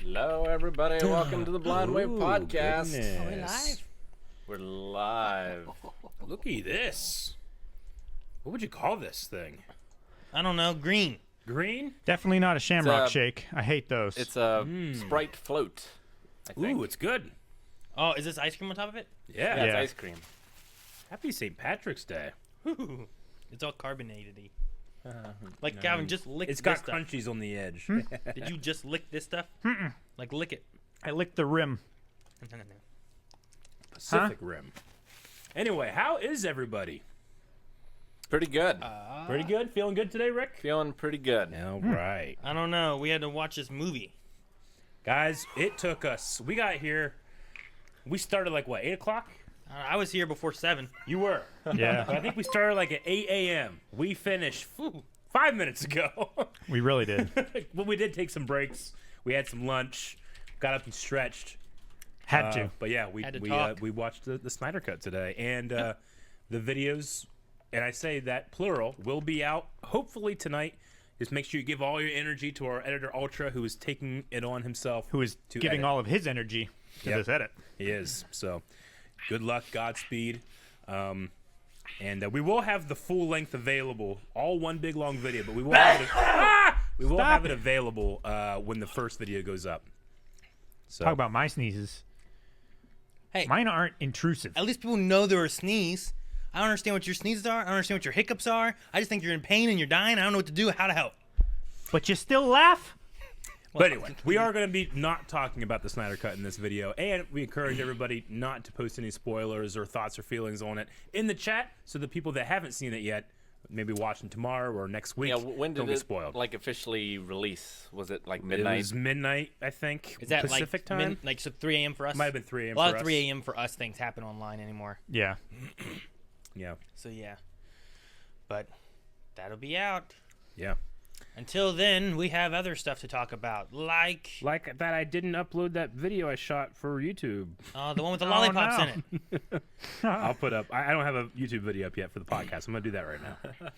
Hello, everybody. Welcome to the Blind Wave Podcast. Goodness. Are we live? We're live. Looky this. What would you call this thing? I don't know. Green. Green? Definitely not a Shamrock It's a- Shake. I hate those. It's a Sprite float, I think. Ooh, it's good. Oh, is this ice cream on top of it? Yeah. Yeah, it's Yeah. ice cream. Happy St. Patrick's Day. Ooh, it's all carbonated-y. Like, Calvin, just lick It's this got stuff. crunchies on the edge. Did you just lick this stuff? Like, lick it. I licked the rim. Pacific Rim. Anyway, how is everybody? Pretty good. Pretty good? Feeling good today, Rick? Feeling pretty good. All right. I don't know. We had to watch this movie. Guys, it took us. We got here. We started like, what, 8 o'clock? I was here before 7. You were. Yeah, I think we started like at 8 a.m. We finished 5 minutes ago. we really did. Well, we did take some breaks. We had some lunch. Got up and stretched. Had to. But yeah, Had to talk. we watched the Snyder Cut today, and the videos, and I say that plural, will be out hopefully tonight. Just make sure you give all your energy to our editor Ultra, who is taking it on himself. Who is to giving edit. all of his energy to Yep. this edit. He is. So, good luck, Godspeed, and we will have the full length available, all one big long video, but we will have it, have it available when the first video goes up. So. Talk about my sneezes. Hey, Mine aren't intrusive. at least people know there are sneeze. I don't understand what your sneezes are. I don't understand what your hiccups are. I just think you're in pain and you're dying. I don't know what to do, how to help. But you still laugh? But anyway, we are going to be not talking about the Snyder Cut in this video, and we encourage everybody not to post any spoilers or thoughts or feelings on it in the chat, so the people that haven't seen it yet, maybe watching tomorrow or next week, Yeah, when did don't get it spoiled. like officially release? Was it like It midnight? was midnight, I think, Is that Pacific like time. like so 3 a.m. for us? Might have been 3 a.m. A lot for of us. 3 a.m. for us things happen online anymore. Yeah. Yeah, So yeah. But that'll be out. yeah. Until then, we have other stuff to talk about, like Like that, I didn't upload that video I shot for YouTube. the one with the lollipops no. in it. I'll put up. I don't have a YouTube video up yet for the podcast. I'm gonna do that right now.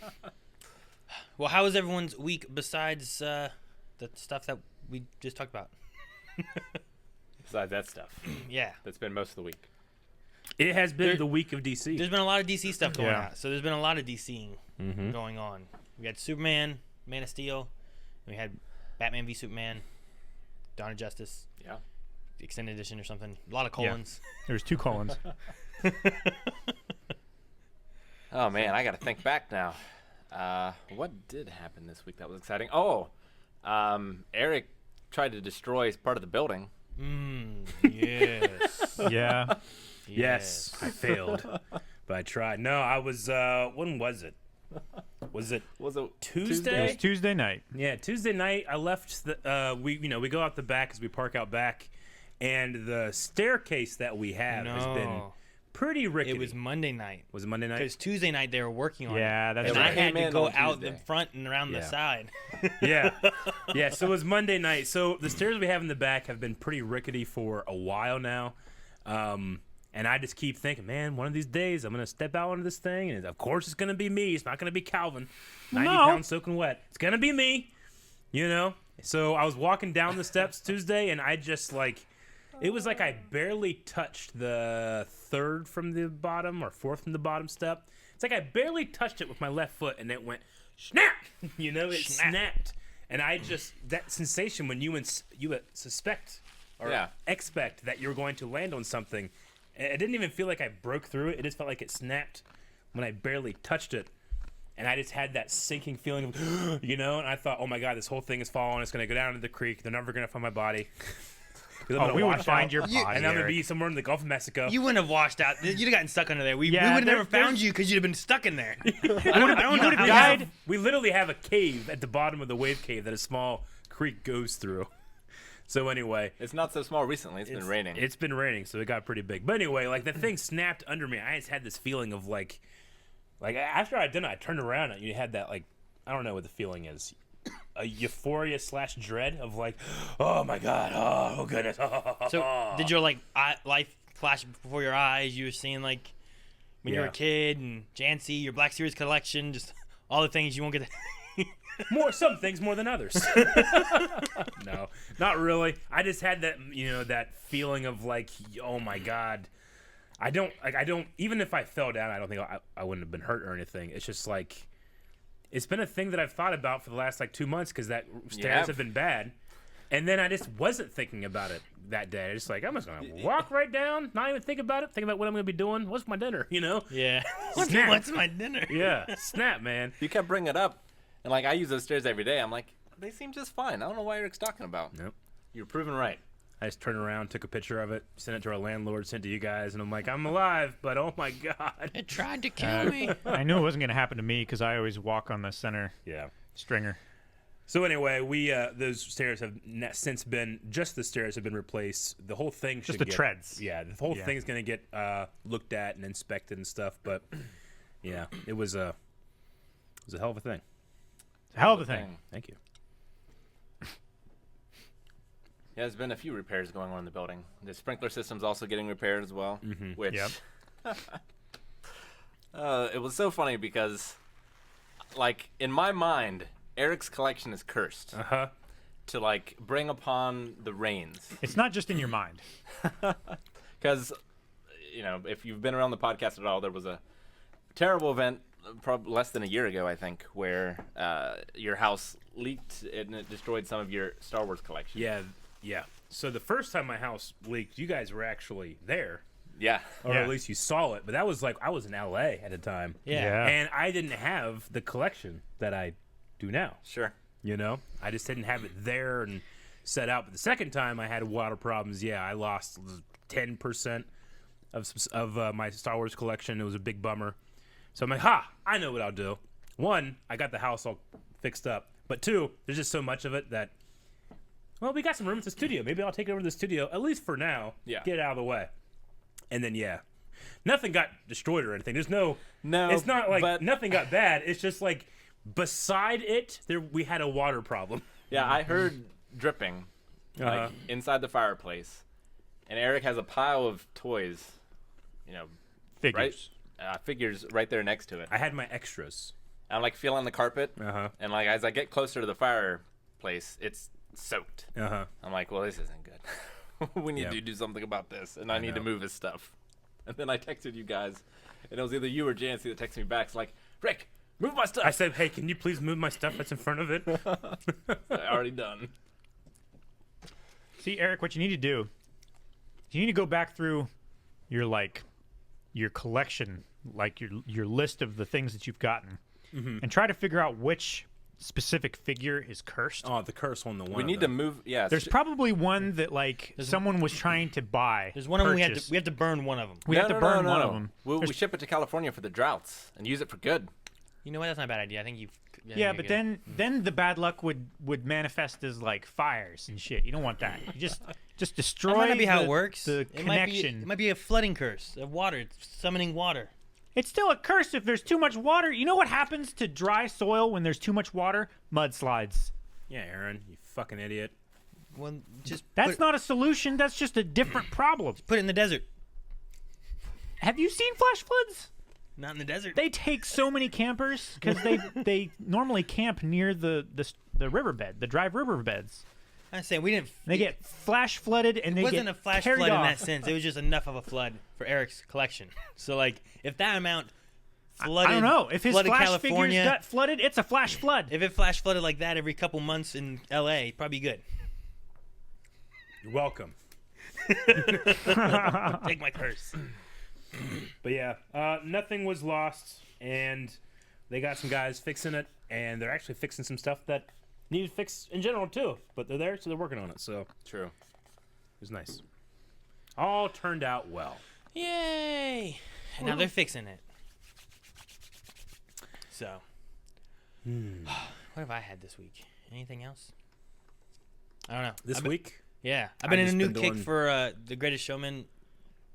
Well, how was everyone's week besides the stuff that we just talked about? Besides that stuff. Yeah. That's been most of the week. It has been There- the week of DC. There's been a lot of DC stuff going Yeah. on. So there's been a lot of DCing Mm-hmm. going on. We had Superman, Man of Steel, and we had Batman v Superman, Dawn of Justice, Yeah. extended edition or something. A lot of colons. There's 2 colons. Oh, man. I got to think back now. What did happen this week that was exciting? Oh, Eric tried to destroy part of the building. Yes. Yeah. Yes, I failed, but I tried. No, I was. When was it? Was it Was it Tuesday? It was Tuesday night. Yeah, Tuesday night. I left the. We go out the back as we park out back, and the staircase that we have has been No. pretty rickety. It was Monday night. Was it Monday night? Because Tuesday night they were working on it. Yeah, that's And Yeah, I we had came to in go on out the Tuesday. front and around the Yeah. side. Yeah, yeah. So it was Monday night. So the stairs we have in the back have been pretty rickety for a while now, and I just keep thinking, man, one of these days I'm gonna step out onto this thing, and of course it's gonna be me. It's not gonna be Calvin, 90 No. pounds soaking wet. It's gonna be me, you know. So I was walking down the steps Tuesday, and I just like, it was like I barely touched the third from the bottom or fourth from the bottom step. It's like I barely touched it with my left foot, and it went snap. You know, it Snap. snapped, and I just that sensation when you suspect or Yeah. expect that you're going to land on something. It didn't even feel like I broke through it. It just felt like it snapped when I barely touched it. And I just had that sinking feeling of, you know, and I thought, oh my God, this whole thing is falling. It's going to go down into the creek. They're never going to find my body. 'Cause I'm Oh, gonna we would wash find out, your body, and I'm going to Eric. be somewhere in the Gulf of Mexico. You wouldn't have washed out. You'd have gotten stuck under there. We Yeah, would have never there's- found you because you'd have been stuck in there. I don't you know would've how died. We literally have a cave at the bottom of the wave cave that a small creek goes through. So anyway, It's not so small recently. It's been raining. It's been raining, so it got pretty big. But anyway, like the thing snapped under me. I just had this feeling of like after I'd done it, I turned around and you had that like, I don't know what the feeling is. A euphoria / dread of like, oh my God, oh goodness. So did your life flash before your eyes? You were seeing like when you were Yeah. a kid and Jancy, your Black Series collection, just all the things you won't get to Some things more than others. No, not really. I just had that, that feeling of like, oh my God. I don't, even if I fell down, I don't think I wouldn't have been hurt or anything. It's just like, it's been a thing that I've thought about for the last like 2 months because that stairs have been bad. And then I just wasn't thinking about it that day. I just like, I'm just going to walk right down, not even think about it, think about what I'm going to be doing. What's my dinner, Yeah. Snap. What's my dinner? Yeah, snap, man. You kept bringing it up, and like I use those stairs every day. I'm like, they seem just fine. I don't know why Eric's talking about. Nope. You're proven right. I just turned around, took a picture of it, sent it to our landlord, sent it to you guys, and I'm like, I'm alive, but oh my God. It tried to kill me. I knew it wasn't going to happen to me because I always walk on the center Yeah. stringer. So anyway, we those stairs have since been just the stairs have been replaced. The whole thing should the get, treads. Yeah, the whole Yeah. thing's gonna get looked at and inspected and stuff. But yeah, it was a hell of a thing. It's a hell of a thing. Thank you. Yeah, there's been a few repairs going on in the building. The sprinkler system's also getting repaired as well, which Yep. it was so funny because, like, in my mind, Eric's collection is cursed to like bring upon the rains. It's not just in your mind. Because, if you've been around the podcast at all, there was a terrible event probably less than a year ago, I think, where your house leaked and it destroyed some of your Star Wars collection. Yeah. So the first time my house leaked, you guys were actually there, Yeah. or Yeah. at least you saw it. But that was like I was in LA at the time, Yeah. and I didn't have the collection that I do now. Sure. I just didn't have it there and set out. But the second time I had water problems, I lost 10% of my Star Wars collection. It was a big bummer. So I'm like, I know what I'll do. One, I got the house all fixed up. But two, there's just so much of it that, well, we got some room at the studio. Maybe I'll take it over to the studio, at least for now. Yeah. Get it out of the way. And then, nothing got destroyed or anything. There's no, it's not like but- nothing got bad. It's just like, beside it, we had a water problem. Yeah, I heard dripping like inside the fireplace, and Eric has a pile of toys, Figures. figures right there next to it. I had my extras. I'm like feeling the carpet, Uh-huh. and like as I get closer to the fireplace, it's soaked. Uh-huh. I'm like, well, this isn't good. We need Yeah. to do something about this, and I need to know. move his stuff. And then I texted you guys, and it was either you or Jancy that texted me back. It's like, Rick, move my stuff. I said, hey, can you please move my stuff that's in front of it? Already done. See, Eric, what you need to do, you need to go back through your collection, like your list of the things that you've gotten, and try to figure out which specific figure is cursed. Oh, the curse on the one. We need to move. Yeah, There's probably one that someone was trying to buy. There's one of them purchase. we have to burn one of them. We have to burn one of them. We ship it to California for the droughts and use it for good. You know what? That's not a bad idea. I think you. Yeah, but then the bad luck would manifest as like fires and shit. You don't want that. You just destroy. That might not be how the, it works. The it connection. might be a flooding curse of water. It's summoning water. It's still a curse if there's too much water. You know what happens to dry soil when there's too much water? Mudslides. Yeah, Aaron, you fucking idiot. Well, just That's not a solution. That's just a different problem. put it in the desert. Have you seen flash floods? Not in the desert. They take so many campers because they normally camp near the riverbed, the dry riverbeds. I'm saying we didn't. They get flash flooded and It they wasn't get a flash carried flood off. in that sense. It was just enough of a flood for Eric's collection. So like, if that amount flooded, I don't know if his flooded flash California, figures got flooded. It's a flash flood. if it flash flooded like that every couple months in L.A., probably good. You're welcome. Take my curse. But yeah, nothing was lost, and they got some guys fixing it, and they're actually fixing some stuff that needed fixed in general too. But they're there, so they're working on it. So it True. was nice. All turned out well. Yay! And now they're fixing it. So, what have I had this week? Anything else? I don't know. This week, Yeah, I've been in a just new been kick doing- for the Greatest Showman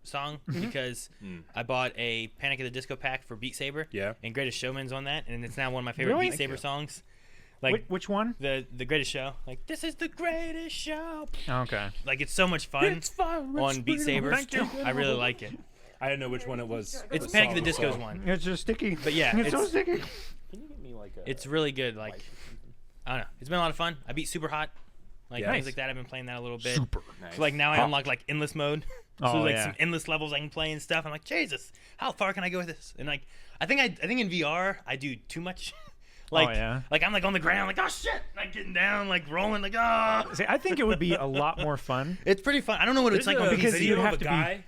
song because I bought a Panic at the Disco pack for Beat Saber. Yeah. And Greatest Showman's on that, and it's now one of my favorite Really? Beat Saber Thank you. songs. Like Which one? the Greatest Show. Like, this is the greatest show. Okay. Like, it's so much fun on Beat Saber. Thank you. I really like it. I didn't know which one it was. It's The Panic at song the was Disco's song. one. It's just sticky. But yeah, it's so it's- sticky. Can you get me like a? It's really good. Like, I don't know. It's been a lot of fun. I beat Super Hot. Like Yeah. things like that. I've been playing that a little bit. Nice. So like now I unlock like endless mode. So Oh, like yeah. some endless levels I can play and stuff. I'm like, Jesus, how far can I go with this? And like I think in VR I do too much. Like, Oh, yeah? like I'm like on the ground, like, oh shit, like getting down, like rolling, like, ah. See, I think it would be a lot more fun. It's pretty fun. I don't know what it's There's like a on because PC. video you'd have of a to be- guy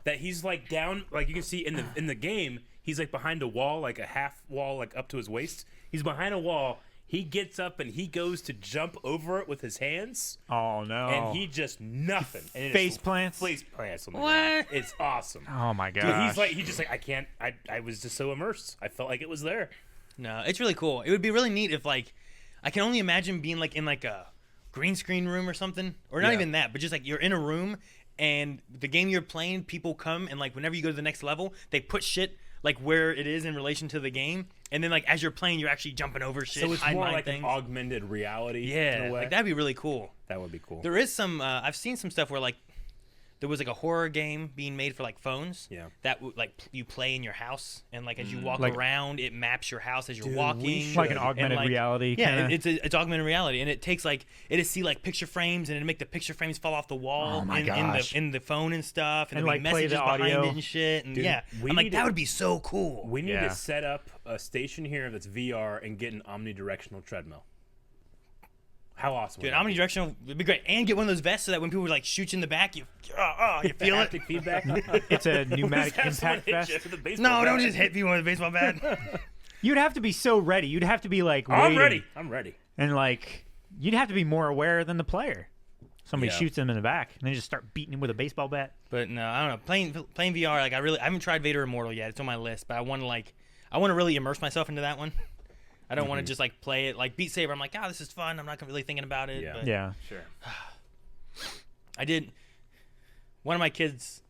that he's like down, like you can see in the game, he's like behind a wall, like a half wall, like up to his waist. He's behind a wall. He gets up and he goes to jump over it with his hands, Oh no! and he just nothing. And Face plants? Face plants. On the What? ground. It's awesome. Oh my Dude, gosh! he's just like, I can't. I was just so immersed. I felt like it was there. No, it's really cool. It would be really neat if like I can only imagine being like in like a green screen room or something, or not Yeah. even that, but just like you're in a room and the game you're playing, people come and like whenever you go to the next level, they put shit like where it is in relation to the game, and then like as you're playing, you're actually jumping over shit. So it's hiding more behind like things. an augmented reality. in Yeah, a way. like that'd be really cool. That would be cool. There is some. I've seen some stuff where like there was like a horror game being made for like phones. Yeah. That like you play in your house, and like as you walk Like- around, it maps your house as you're Dude, we walking. should. like an And, augmented like- reality. Yeah, kinda. it's augmented reality, and it takes like it'll see like picture frames, and it'll make the picture frames fall off the wall Oh my in gosh. the phone and stuff, and, And, there'll be like, play messages the behind audio. it and shit. And Dude, yeah, we I'm like need that to- would be so cool. We need Yeah. to set up a station here that's VR and get an omnidirectional treadmill. How awesome! Dude, would that be? omnidirectional would be great, and get one of those vests so that when people like shoot you in the back, you you feel it. Haptic feedback. It's a pneumatic Have someone impact hit vest. you with a baseball No, don't bat. just hit people with a baseball bat. You'd have to be so ready. You'd have to be like I'm waiting, ready. I'm ready. and like you'd have to be more aware than the player. Somebody Yeah. shoots him in the back, and they just start beating him with a baseball bat. But no, I don't know. Playing VR, like I haven't tried Vader Immortal yet. It's on my list, but I want to really immerse myself into that one. I don't want to just like play it like Beat Saber. I'm like, this is fun. I'm not really thinking about it. Yeah. But Yeah. Sure. I did. One of my kids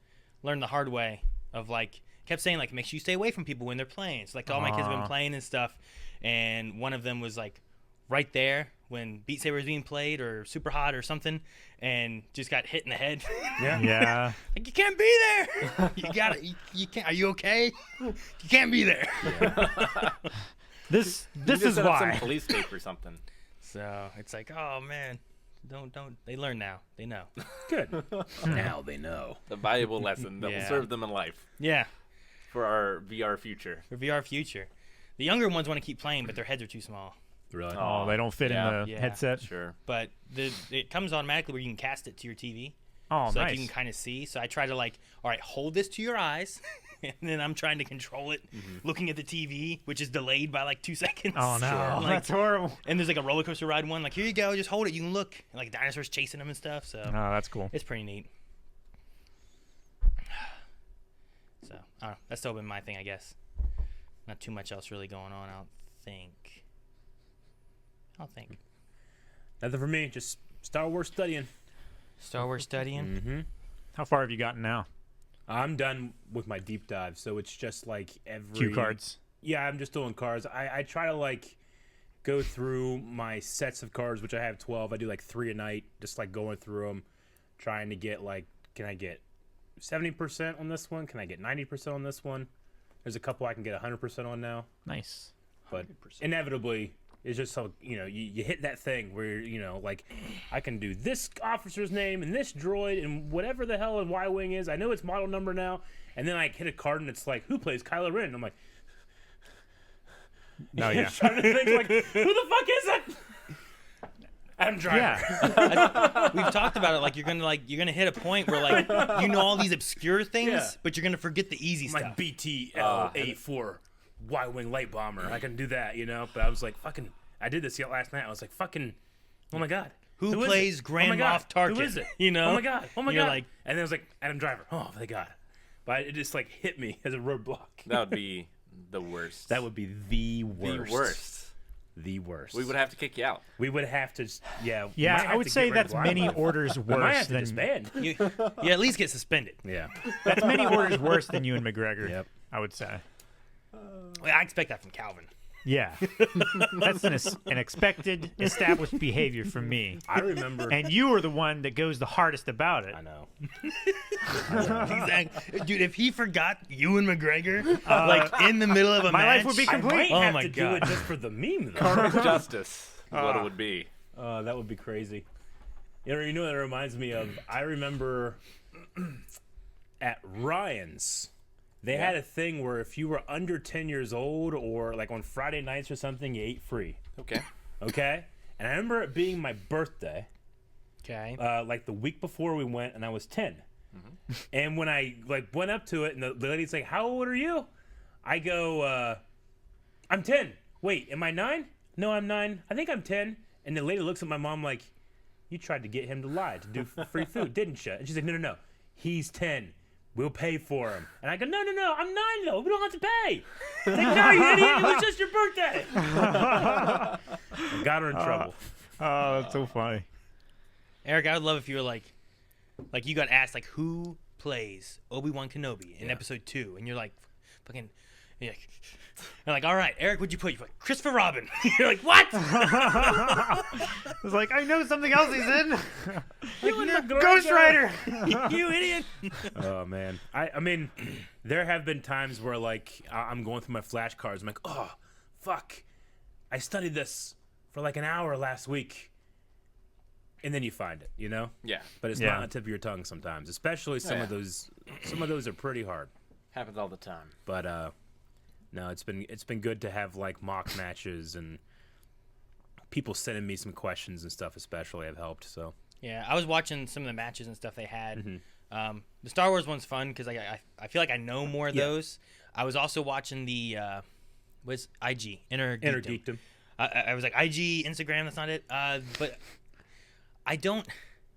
learned the hard way of like kept saying like make sure you stay away from people when they're playing. So like all my kids have been Aw. playing and stuff, and one of them was like right there when Beat Saber was being played or Super Hot or something, and just got hit in the head. Yeah. Yeah. Like you can't be there. You gotta. You can't. Are you okay? You can't be there. This You this just is set up some why. police tape or something. So it's like, oh man, don't. They learn now. They know. Good. Now they know. A valuable lesson that will Yeah. serve them in life Yeah, for our VR future. for VR future. The younger ones want to keep playing, but their heads are too small. Really? Oh, they don't fit Yeah. in the Yeah. headset. Sure. But it comes automatically where you can cast it to your TV. Oh, So nice. like, you can kind of see. So I try to like, all right, hold this to your eyes, and then I'm trying to control it, looking at the TV, which is delayed by like 2 seconds. Oh no, Like, that's horrible. and there's like a roller coaster ride one. Like here you go, just hold it. You can look. And, like dinosaurs chasing them and stuff. So Oh, that's cool. it's pretty neat. So I don't know. That's still been my thing, I guess. Not too much else really going on. I don't think. Nothing for me. Just Star Wars studying. Star Wars studying. Mm-hmm. How far have you gotten now? I'm done with my deep dive, so it's just like every Cue cards. Yeah, I'm just doing cards. I try to like go through my sets of cards, which I have 12. I do like 3 a night, just like going through them, trying to get like, can I get 70% on this one? Can I get 90% on this one? There's a couple I can get 100% on now, Nice. but inevitably it's just how you hit that thing where like I can do this officer's name and this droid and whatever the hell and Y-wing is. I know its model number now, and then I hit a card and it's like, who plays Kylo Ren? And I'm like, No, yeah. trying to think like, who the fuck is it? Adam Driver. Yeah. We've talked about it. Like you're gonna hit a point where like you know all these obscure things, Yeah. but you're gonna forget the easy My stuff. BTL-84 Y-wing light bomber. I can do that, But I was like, fucking. I did this last night. I was like, fucking. Oh my god. Who is plays it? Grand Oh my God. Moff Tarkin? Who is it? You know? Oh my god. Oh my You're god. like- and then I was like, Adam Driver. Oh, thank God. But it just like hit me as a roadblock. That would be the worst. That would be the worst. the worst. The worst. We would have to kick you out. We would have to. Yeah. Yeah, might I have would to say get rid of that's one. many orders I might worse have to than disband. You at least get suspended. Yeah. that's many orders worse than you and McGregor. Yep. I would say. Well, I expect that from Calvin. Yeah, that's an expected, established behavior from me. I remember. And you are the one that goes the hardest about it. I know. Exactly. Dude, if he forgot Ewan McGregor, like in the middle of a my match, life would be I complete. might Oh have my to do God. it just for the meme, though. Carnal justice is what it would be. That would be crazy. You know what that reminds me of? I remember at Ryan's, they had a thing where if you were under 10 years old or like on Friday nights or something, you ate free. Okay. Okay? And I remember it being my birthday, okay. like the week before we went, and I was 10. And when I like went up to it, and the lady's like, "How old are you?" I go, "I'm 10. Wait, am I 9? No, I'm 9. I think I'm 10." And the lady looks at my mom like, "You tried to get him to lie to do free food, didn't you?" And she's like, "No. He's 10. We'll pay for him." And I go, "No. I'm 9 though. We don't have to pay." Like, "No, you idiot. It was just your birthday." I got her in trouble. Oh, that's so funny. Eric, I would love if you were like you got asked like who plays Obi-Wan Kenobi in episode 2, and you're like, fucking, yeah. And like, all right, Eric, what'd you put? You put Christopher Robin. You're like, what? I was like, I know something else he's in. Like, Ghost Rider. You idiot. Oh man, I mean, there have been times where like I'm going through my flashcards. I'm like, oh, fuck, I studied this for like an hour last week, and then you find it, you know. Yeah. But it's Yeah. not on the tip of your tongue sometimes, especially some of yeah. those. Some of those are pretty hard. Happens all the time. But no, it's been good to have like mock matches and people sending me some questions and stuff. Especially have helped. So Yeah, I was watching some of the matches and stuff they had. Mm-hmm. The Star Wars one's fun because I feel like I know more of Yeah. those. I was also watching the what's IG Inner Inner Geekdom. Geekdom. I was like IG Instagram. That's not it. But I don't.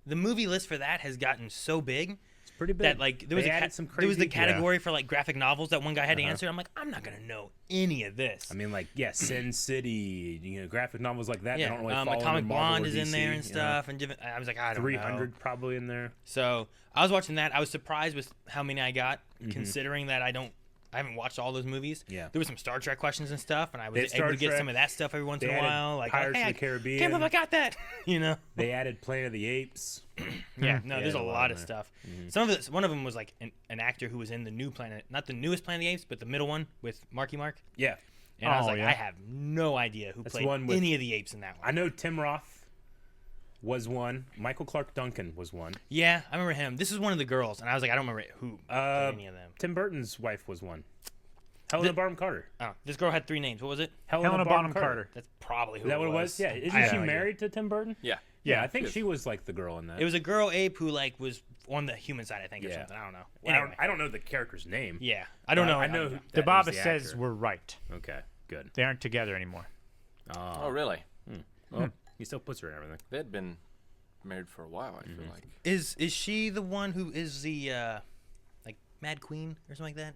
The movie list for that has gotten so big Pretty big. that like there was They a added some there was the crazy- category for like graphic novels that one guy had to answer. I'm like, I'm not gonna know any of this. I mean, like, yeah, Sin City, graphic novels like that. yeah, They don't really fall Atomic under Marvel Blonde or is in DC, there and stuff, and different, I was like, I don't know. 300 probably in there. So I was watching that. I was surprised with how many I got, considering that I haven't watched all those movies. Yeah. There was some Star Trek questions and stuff, and I They was had able Star to get Trek. some of that stuff every once They in a added while. Like, Pirates hey, of I the Caribbean. can't believe I got that. They added Planet of the Apes. Yeah. No, there's a a lot lot in of there. stuff. Some of it. One of them was like an actor who was in the new Planet, not the newest Planet of the Apes, but the middle one with Marky Mark. Yeah. And I was Oh, like, yeah. I have no idea who That's played one with- any of the apes in that one. I know Tim Roth was one. Michael Clark Duncan was one. Yeah, I remember him. This is one of the girls, and I was like, I don't remember who played any of them. Tim Burton's wife was one. Helena Bonham Carter. Oh, this girl had 3 names. What was it? Helena Bonham Carter. That's probably who Is that what it was? Yeah. I Isn't have she no idea. married to Tim Burton? Yeah. Yeah, I think Yes. she was like the girl in that. It was a girl ape who like was on the human side, I think, or Yeah. something. I don't know. Well, Anyway, I don't know the character's name. yeah, I don't know. I know. who- The that Baba was the says actor. we're right. Okay, good. They aren't together anymore. Oh, really? Well, he still puts her in everything. They had been married for a while, I feel like. Is she the one who is the like Mad Queen or something like that?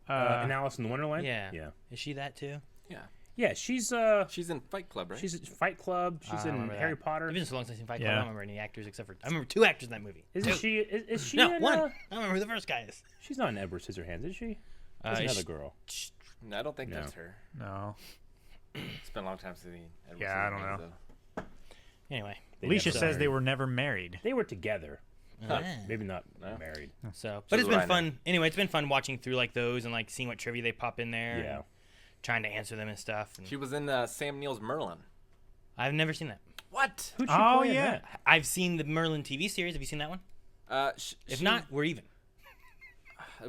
And Alice in Wonderland? Yeah. Yeah. Is she that too? Yeah. Yeah, she's She's in Fight Club, right? she's in Fight Club. She's I in remember Harry that. Potter. It's been so long since I've seen Fight Club. Yeah. I don't remember any actors except for I remember 2 actors in that movie. Isn't 2. she? Is she? No, in, 1. I don't remember who the first guy is. She's not in Edward Scissorhands, is she? There's Is another she- girl. No, I don't think No. that's her. No. It's been a long time since the Edward Yeah, I don't Scissorhands, know. though. Anyway, They Alicia never says married. they were never married. They were together. Ah. Maybe not No. married. So, but it's what been I know. fun. Anyway, it's been fun watching through like those and like seeing what trivia they pop in there. Yeah. And trying to answer them and stuff. And She was in Sam Neill's Merlin. I've never seen that. What? Who'd she Oh, play in yeah. that? I've seen the Merlin TV series. Have you seen that one? If not, we're even.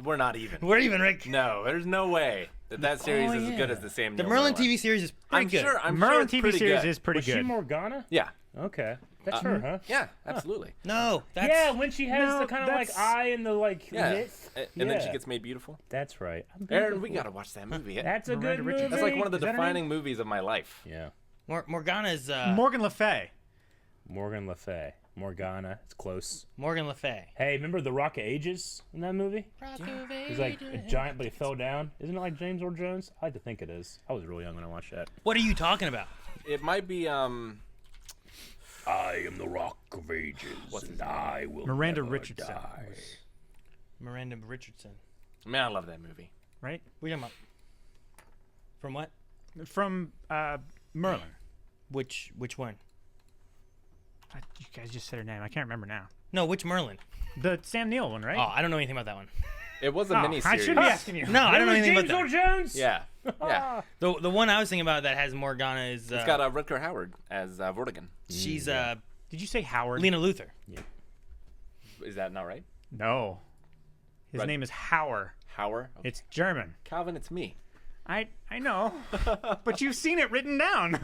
we're not even. We're even, Rick. No, there's no way that series Oh, is as good yeah. as the Sam The Neill Merlin TV series is pretty I'm good. sure. I'm Merlin sure it's TV pretty series good. is pretty Was she good. Morgana? Yeah. Okay. That's her, huh? Yeah. Absolutely. No, that's Yeah, when she has No, the kind of like that's- eye and the like Yeah. knit. And then she Yeah. gets made beautiful. That's right. Aaron, we gotta watch that movie. That's a Miranda good Richardson. movie. That's like one of the Is that her defining name? movies of my life. Yeah. Morgana's Morgan Le Fay. Morgan Le Fay. Morgana. It's close. Morgan Le Fay. Hey, remember the Rock of Ages in that movie? He's like a giant, but he fell down. Isn't it like James Earl Jones? I like to think it is. I was really young when I watched that. What are you talking about? It might be I am the Rock of Ages, and I will Miranda never Richardson. die. Miranda Richardson. man, I love that movie. Right? What are you talking about? From what? From Merlin. Which one? You guys just said her name. I can't remember now. No, which Merlin? The Sam Neill one, right? Oh, I don't know anything about that one. It was a Oh, mini I series. should be asking you. No, I don't know anything James about Earl that. Jones. Yeah. Yeah. The one I was thinking about that has Morgana is It's got Rutger Howard as Vortigern. she's Did you say Howard? Lena Luthor. Is that not right? No. His Right. name is Hauer. Howard? Okay. It's German. Calvin, it's me. I know, but you've seen it written down.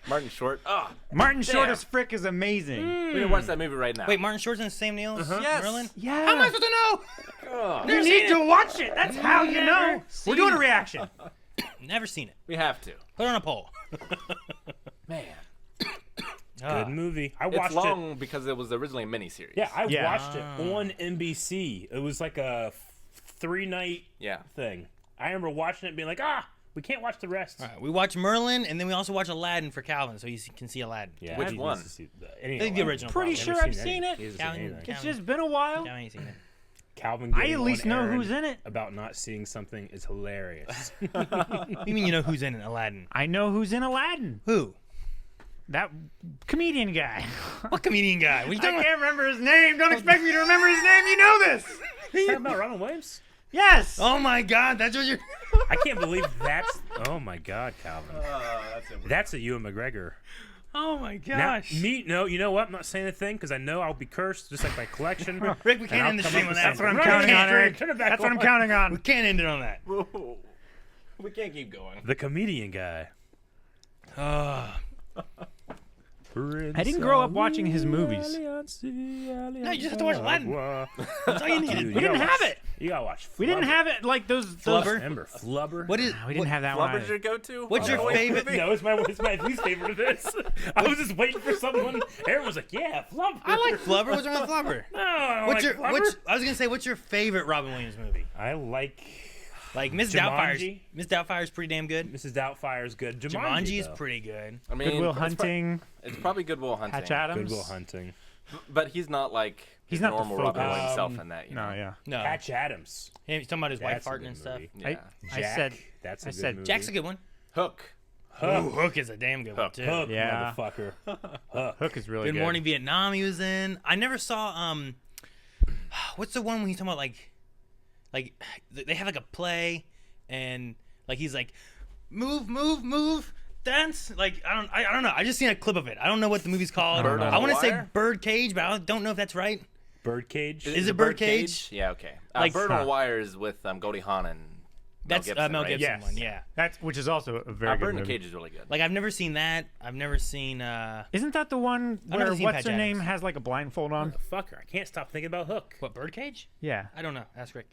Martin Short. Oh, Martin Short Damn. as Frick is amazing. we can watch that movie right now. Wait, Martin Short's in Sam Neill's Yes. Merlin? Yeah. How am I supposed to know? Oh, You need to watch it. That's how you know. We're doing a reaction. Never seen it. we have to. Put it on a poll. Man. Good movie. I It's watched it. long because it was originally a miniseries. Yeah, I Yeah. watched it on NBC. It was like a 3-night Yeah. thing. I remember watching it and being like, we can't watch the rest. All right, we watch Merlin, and then we also watch Aladdin for Calvin, so you can see Aladdin. Yeah, Which he one? needs to see I think the original. Pretty probably. sure I've seen it. He hasn't Calvin- seen anything. Calvin- It's just been a while. Yeah, I ain't seen it. Calvin I getting at least on know Aaron who's in it. about not seeing something is hilarious. You mean you know who's in it, Aladdin? I know who's in Aladdin. Who? That comedian guy. What comedian guy? What are you I talking about? can't remember his name. Don't expect me to remember his name. You know this. Talking about Robin Williams? Yes. Oh my God, that's what you're. I can't believe that's. Oh my God, Calvin. That's it. That's a Ewan McGregor. Oh my Now, gosh. no, you know what? I'm not saying a thing because I know I'll be cursed just like my collection. Rick, we can't end the stream on that. That's what I'm Right, counting on, turn Eric. it back That's what I'm on. counting We on. can't end it on that. Whoa. We can't keep going. The comedian guy. I didn't grow up watching his movies. No, you just have to watch Aladdin. That's all you need. Dude, We didn't have it. You gotta watch. We didn't have it like those. Flubber? Remember Flubber? What is? We didn't have that one. Flubber's either. your go-to? What's your favorite? No, it's my least favorite of this. I was just waiting for someone. Aaron was like, "Yeah, Flubber." I like Flubber. What's wrong with Flubber? No, I don't What's like your? Flubber. I was gonna say, what's your favorite Robin Williams movie? I like Like Miss Jumanji. Doubtfire's pretty damn good. Mrs. Doubtfire's good. Jumanji is though. pretty good. I mean, Goodwill it's Hunting. It's probably Goodwill Hunting. Hatch Adams. Goodwill Hunting. But he's not like He's his not the normal focus. Robin Williams self in that. You know? No, yeah. No, Patch Adams. he's talking about his wife That's a farting good and stuff. movie. Yeah. I Jack, said- that's a I good said movie. Jack's a good one. Hook. Ooh, Hook is a damn good one Hook. too. Hook, Yeah. motherfucker. Hook is really Good good. Morning Vietnam he was in. I never saw what's the one when he's talking about like they have like a play and like he's like move dance like I don't know. I just seen a clip of it. I don't know what the movie's called. Bird on I a want to say Wire? Birdcage, but I don't know if that's right. Birdcage. Is it Birdcage? Yeah, okay. Like- Bird on a Wire is with Goldie Hawn and That's Gibson, Mel right? Gibson Yes. one. Yeah. That's which is also a very Bird good in a movie. Cage is really good. Like I've never seen that. I've never seen Isn't that the one I've never where seen what's Patch her name Adams. has like a blindfold on? Motherfucker. I can't stop thinking about Hook. what Birdcage? Yeah. I don't know. Ask Rick.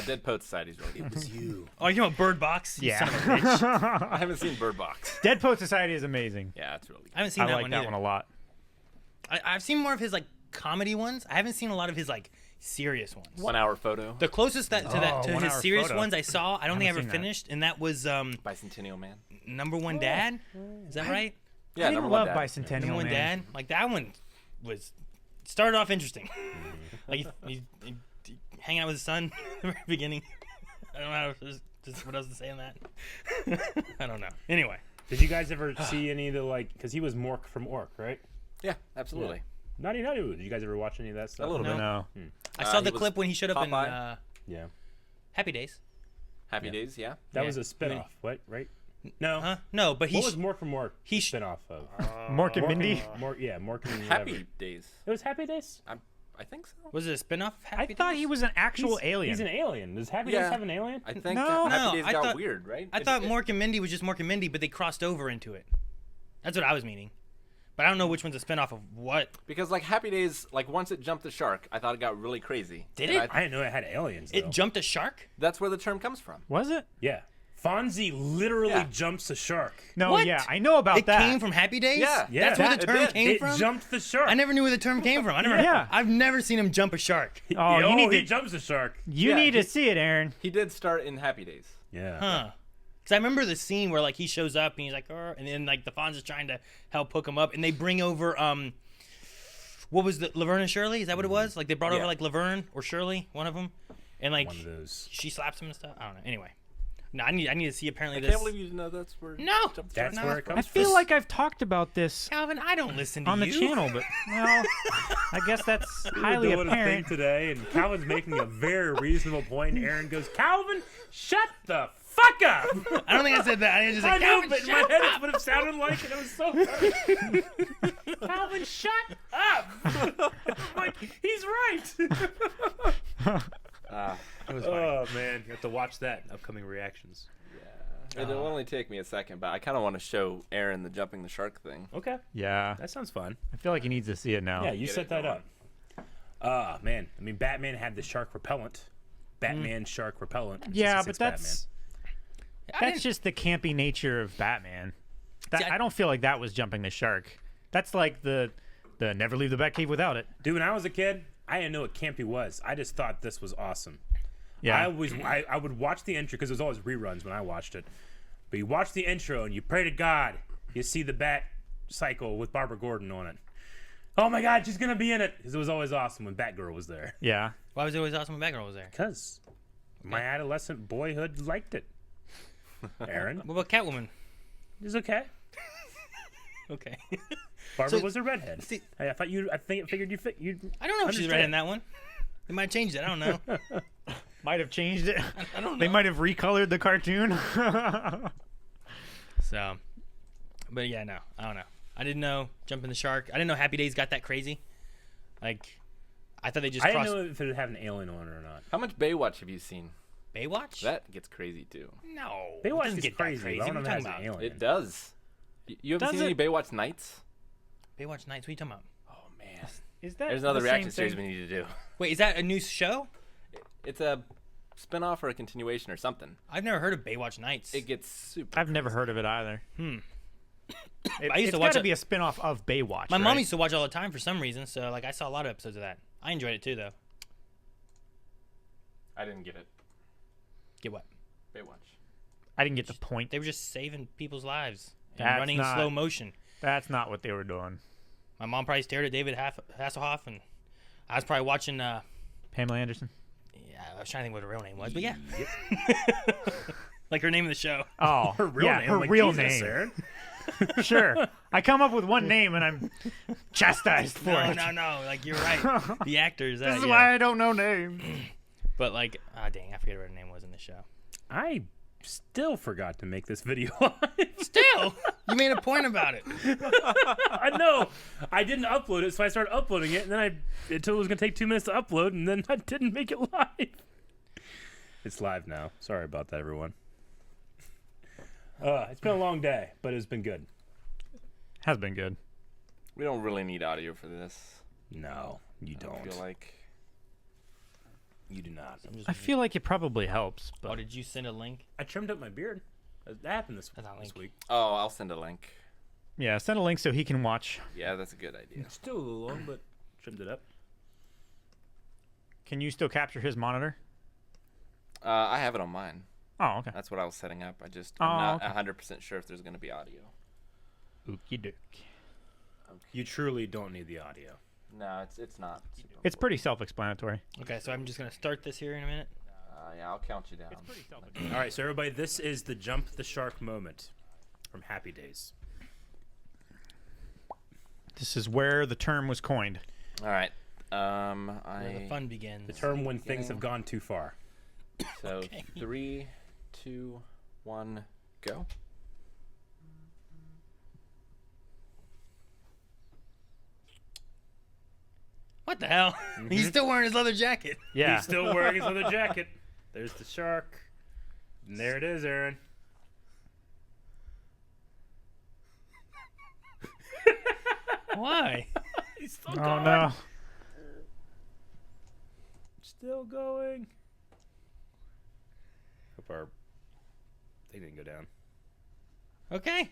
Dead Poet Society is really good. You. Oh, you're talking about Bird Box? You Yeah. son of a bitch. I haven't seen Bird Box. Dead Poet Society is amazing. Yeah, it's really I good. haven't seen I that like one that either. one a lot. I've seen more of his like comedy ones. I haven't seen a lot of his like serious ones. 1 hour photo. The closest to 1 his Hour serious Photo. ones I saw, I don't think I ever seen that. finished, and that was Bicentennial Man. Number One Dad. Is that right? Yeah, I didn't number love one dad. Bicentennial Number One Man. Dad. Like that one was started off interesting. Like he hang out with his son at the very beginning. I don't know how just what else to say on that. I don't know. Anyway, Did you guys ever see any of the because he was Mork from Ork, right? Yeah, absolutely. Naughty Naughty. Did you guys ever watch any of that stuff? A little bit. No. I saw he the was clip when he showed up in Popeye. Yeah. Happy Days. Happy Days, yeah. That Yeah. was a spinoff. What? Right? No. Huh? No, but he What was Mork from Ork? he sh- spinoff of? Mork and Mork Mindy. Mork, yeah, Mork and Happy whatever. Days. It was Happy Days. I think so. was it a spinoff? I Happy thought Days? he was an actual He's- alien. He's an alien. Does Happy Yeah. Days have an alien? I think No. Happy No, Days I got thought- weird, right? I thought Mork and Mindy was just Mork and Mindy, but they crossed over into it. That's what I was meaning. But I don't know which one's a spinoff of what. Because like Happy Days, like once it jumped the shark, I thought it got really crazy. Did And it? I didn't know it had aliens. Though. It jumped a shark? That's where the term comes from. Was it? Yeah. Fonzie literally Yeah. jumps a shark. No, What? yeah, I know about It that. came from Happy Days? Yeah. Yeah. That's where That- the it term did. came It from? jumped the shark. I never knew where the term came from. I never. Yeah. I've never seen him jump a shark. Oh, you need he to. jumps a shark. You Yeah, need to he- see it, Aaron. He did start in Happy Days. Yeah. Huh. Because I remember the scene where like he shows up and he's like, "Arr," and then like the Fonz is trying to help hook him up, and they bring over what was the Laverne and Shirley? Is that what it was? Like they brought over Yeah. like Laverne or Shirley, one of them, and like One of those. she slaps him and stuff. I don't know. Anyway, No, I need to see apparently I this. can't believe you didn't know that's where. No. Jump the That's Shark where it from. comes I feel from. like I've talked about this Calvin, I don't listen to on the you. channel, but well, I guess that's highly We're doing a thing apparent. today, and Calvin's making a very reasonable point, and Aaron goes, "Calvin, shut the fuck up!" I don't think I said that. I just I said, know, Calvin, but in my shut head up. it would have sounded like it. It was so funny. Calvin, shut up! I'm like, he's right. It was funny. Oh man, you have to watch that in upcoming reactions. It'll only take me a second, but I kind of want to show Aaron the jumping the shark thing. Okay, Yeah, that sounds fun. I feel like he needs to see it now. Yeah, you Get set it that going. up. Man, I mean, Batman had the shark repellent. Batman shark repellent. It's Yeah, just a but six that's just the campy nature of Batman. See, I don't feel like that was jumping the shark. That's like the never leave the Batcave without it. Dude, when I was a kid, I didn't know what campy was. I just thought this was awesome. Yeah, I would watch the intro because it was always reruns when I watched it. But you watch the intro and you pray to God you see the Bat cycle with Barbara Gordon on it. Oh my God, she's gonna be in it because it was always awesome when Batgirl was there. yeah. Why was it always awesome when Batgirl was there? Because my adolescent boyhood liked it. Aaron, What about Catwoman? it's okay. Okay. Barbara So- was a redhead. See- Hey, I figured you. I don't know if she's right in that one. They might have changed it. I don't know. Might have changed it. I don't know. They might have recolored the cartoon. So, but yeah, no, I don't know. I didn't know Jumping the Shark. I didn't know Happy Days got that crazy. Like, I thought they just I didn't crossed know if it had an alien on it or not. How much Baywatch have you seen? Baywatch. That gets crazy too. No, it Baywatch doesn't is get crazy. that crazy. But I What don't are know you if it talking has about? an alien. It does. You haven't Does seen any it? Baywatch Nights? Baywatch Nights. What are you talking about? Oh man, Is that there's another the reaction same series thing? we need to do. Wait, is that a new show? It's a spin-off or a continuation or something. I've never heard of Baywatch Nights. It gets super. I've never heard of it either. I used It's to watch got to it. be a spin-off of Baywatch. My right? mom used to watch all the time for some reason, so like I saw a lot of episodes of that. I enjoyed it too, though. I didn't get it. Get what? Baywatch. I didn't get the point. They were just saving people's lives and That's running in not- slow motion. That's not what they were doing. My mom probably stared at David Hasselhoff, and I was probably watching. Pamela Anderson. Yeah, I was trying to think what her real name was, but yeah, like her name of the show. Oh, Her real name. her like, real Jesus, name. Aaron. Sure. I come up with one name and I'm chastised for No, it. no, like you're right. The actors. This is yeah. why I don't know names. But like, dang, I forget what her name was in the show. I still forgot to make this video. Still, you made a point about it. I know. I didn't upload it, so I started uploading it, and then it told it was gonna take 2 minutes to upload, and then I didn't make it live. It's live now. Sorry about that, everyone. It's been a long day, but it's been good. Has been good. We don't really need audio for this. No, you I don't. feel like. You do not. I feel like it probably helps, Oh, but did you send a link? I trimmed up my beard. That happened this That's not this link. week. Oh, I'll send a link. yeah, send a link so he can watch. Yeah, that's a good idea. It's still a little long, but trimmed it up. Can you still capture his monitor? I have it on mine. Oh, okay. That's what I was setting up. I'm Oh, not okay. 100% sure if there's going to be audio. Okie doke. You truly don't need the audio. No, it's not. It's pretty self-explanatory. Okay, so I'm just gonna start this here in a minute. Yeah, I'll count you down. All right, so everybody, this is the jump the shark moment from Happy Days. This is where the term was coined. All right. Where the fun begins. The term when things have gone too far. So Okay. 3, 2, 1, go. What the hell? He's still wearing his leather jacket. Yeah. He's still wearing his leather jacket. There's the shark. And there it is, Aaron. Why? He's still Oh going. no. Still going. Hope our thing didn't go down. Okay.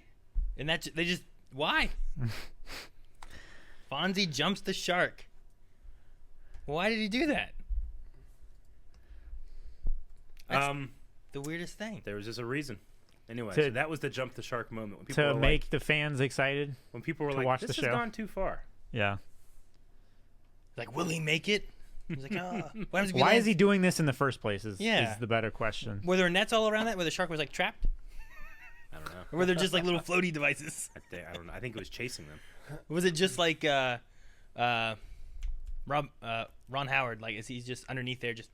And that's they just why? Fonzie jumps the shark. Why did he do that? That's the weirdest thing. There was just a reason. Anyway, To- so that was the jump the shark moment when people To were make like, the fans excited. when people were to like, watch "This the has show." gone too far." Yeah. Like, will he make it? He's like, oh, what happens if you Why land- is he doing this in the first place? Is Yeah. the better question. Were there nets all around that where the shark was like trapped? I don't know. Or were there just like little floaty devices? I don't know. I think it was chasing them. Or was it just like Ron Howard? Like, is he just underneath there, just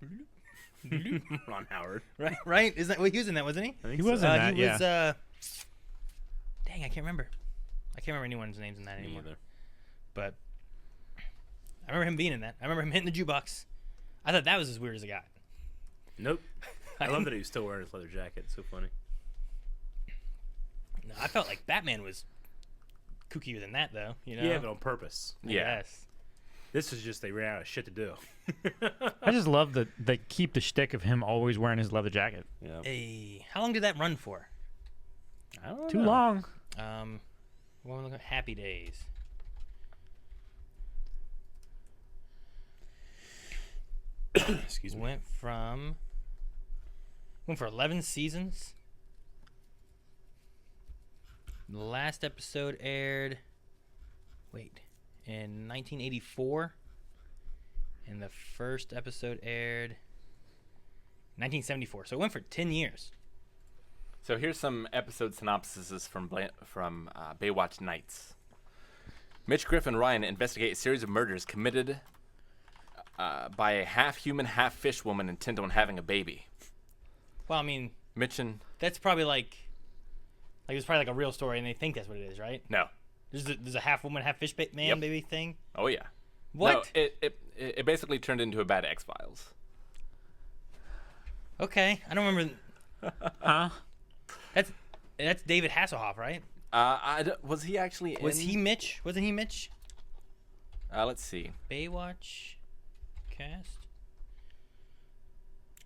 Ron Howard. right? Right? Is that what he was in that? Wasn't he? I think He so. was in that, he yeah. was. Dang, I can't remember. I can't remember anyone's names in that Me anymore. either. But I remember him being in that. I remember him hitting the jukebox. I thought that was as weird as it got. Nope. I love that he was still wearing his leather jacket. It's so funny. No, I felt like Batman was kookier than that, though. You know? Yeah, but on purpose. Yeah. Yes. This is just they ran out of shit to do. I just love that they keep the shtick of him always wearing his leather jacket. Yeah. Hey, how long did that run for? I don't Too know. long. What look at Happy Days. Excuse me. Went for 11 seasons. The last episode aired in 1984, and the first episode aired 1974. So it went for 10 years. So here's some episode synopsises from Baywatch Nights. Mitch, Griff, and Ryan investigate a series of murders committed by a half-human, half-fish woman intent on having a baby. Well, I mean, Mitch and... that's probably like it's probably like a real story, and they think that's what it is, right? No. There's a half woman, half fish man Yep. baby thing. Oh, yeah. What? No, it basically turned into a bad X-Files. Okay, I don't remember. Huh? That's David Hasselhoff, right? Was he actually Was in... he Mitch? Wasn't he Mitch? Let's see. Baywatch cast.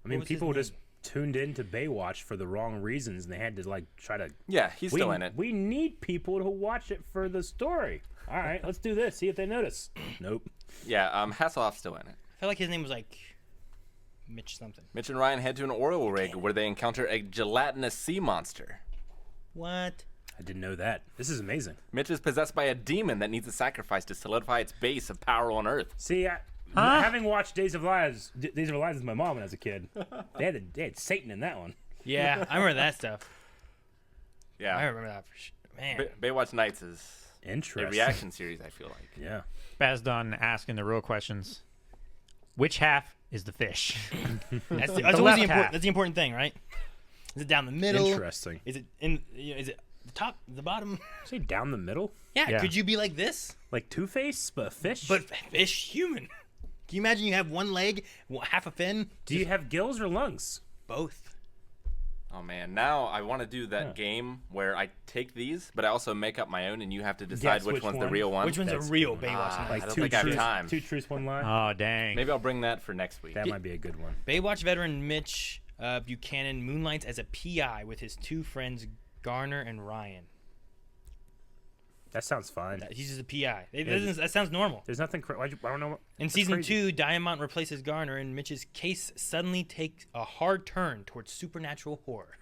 I mean, was his people just name? tuned into Baywatch for the wrong reasons, and they had to like try to. Yeah, he's still in it. We need people to watch it for the story. All right, let's do this. See if they notice. Nope. Yeah, Hasselhoff's still in it. I felt like his name was like Mitch something. Mitch and Ryan head to an oil rig where they encounter a gelatinous sea monster. What? I didn't know that. This is amazing. Mitch is possessed by a demon that needs a sacrifice to solidify its base of power on Earth. See, having watched Days of Our Lives with my mom when I was a kid, they had Satan in that one. Yeah, I remember that stuff. Yeah. I remember that for sure. Man. Baywatch Nights is a Interesting. reaction series, I feel like. Yeah. Baz done asking the real questions. Which half is the fish? That's The always left the important. half. That's the important thing, right? Is it down the middle? Interesting. Is it in? Is it the top, the bottom? Say down the middle, Yeah. Yeah. Could you be like this, like Two-Face, but a fish. but fish human? Can you imagine you have one leg, half a fin? do you have gills or lungs? Both. Oh, man. Now I want to do that game where I take these, but I also make up my own, and you have to decide Guess which which one's the one. real one. Which one's That's a real good. Baywatch night? I Like don't two think I have truths, time. two truths, one lie. Oh, dang. Maybe I'll bring that for next week. That might be a good one. Baywatch veteran Mitch Buchanan moonlights as a PI with his two friends Garner and Ryan. That sounds fine. He's just a PI. That sounds normal. There's nothing. I don't know. In That's season crazy. 2, Diamond replaces Garner, and Mitch's case suddenly takes a hard turn towards supernatural horror.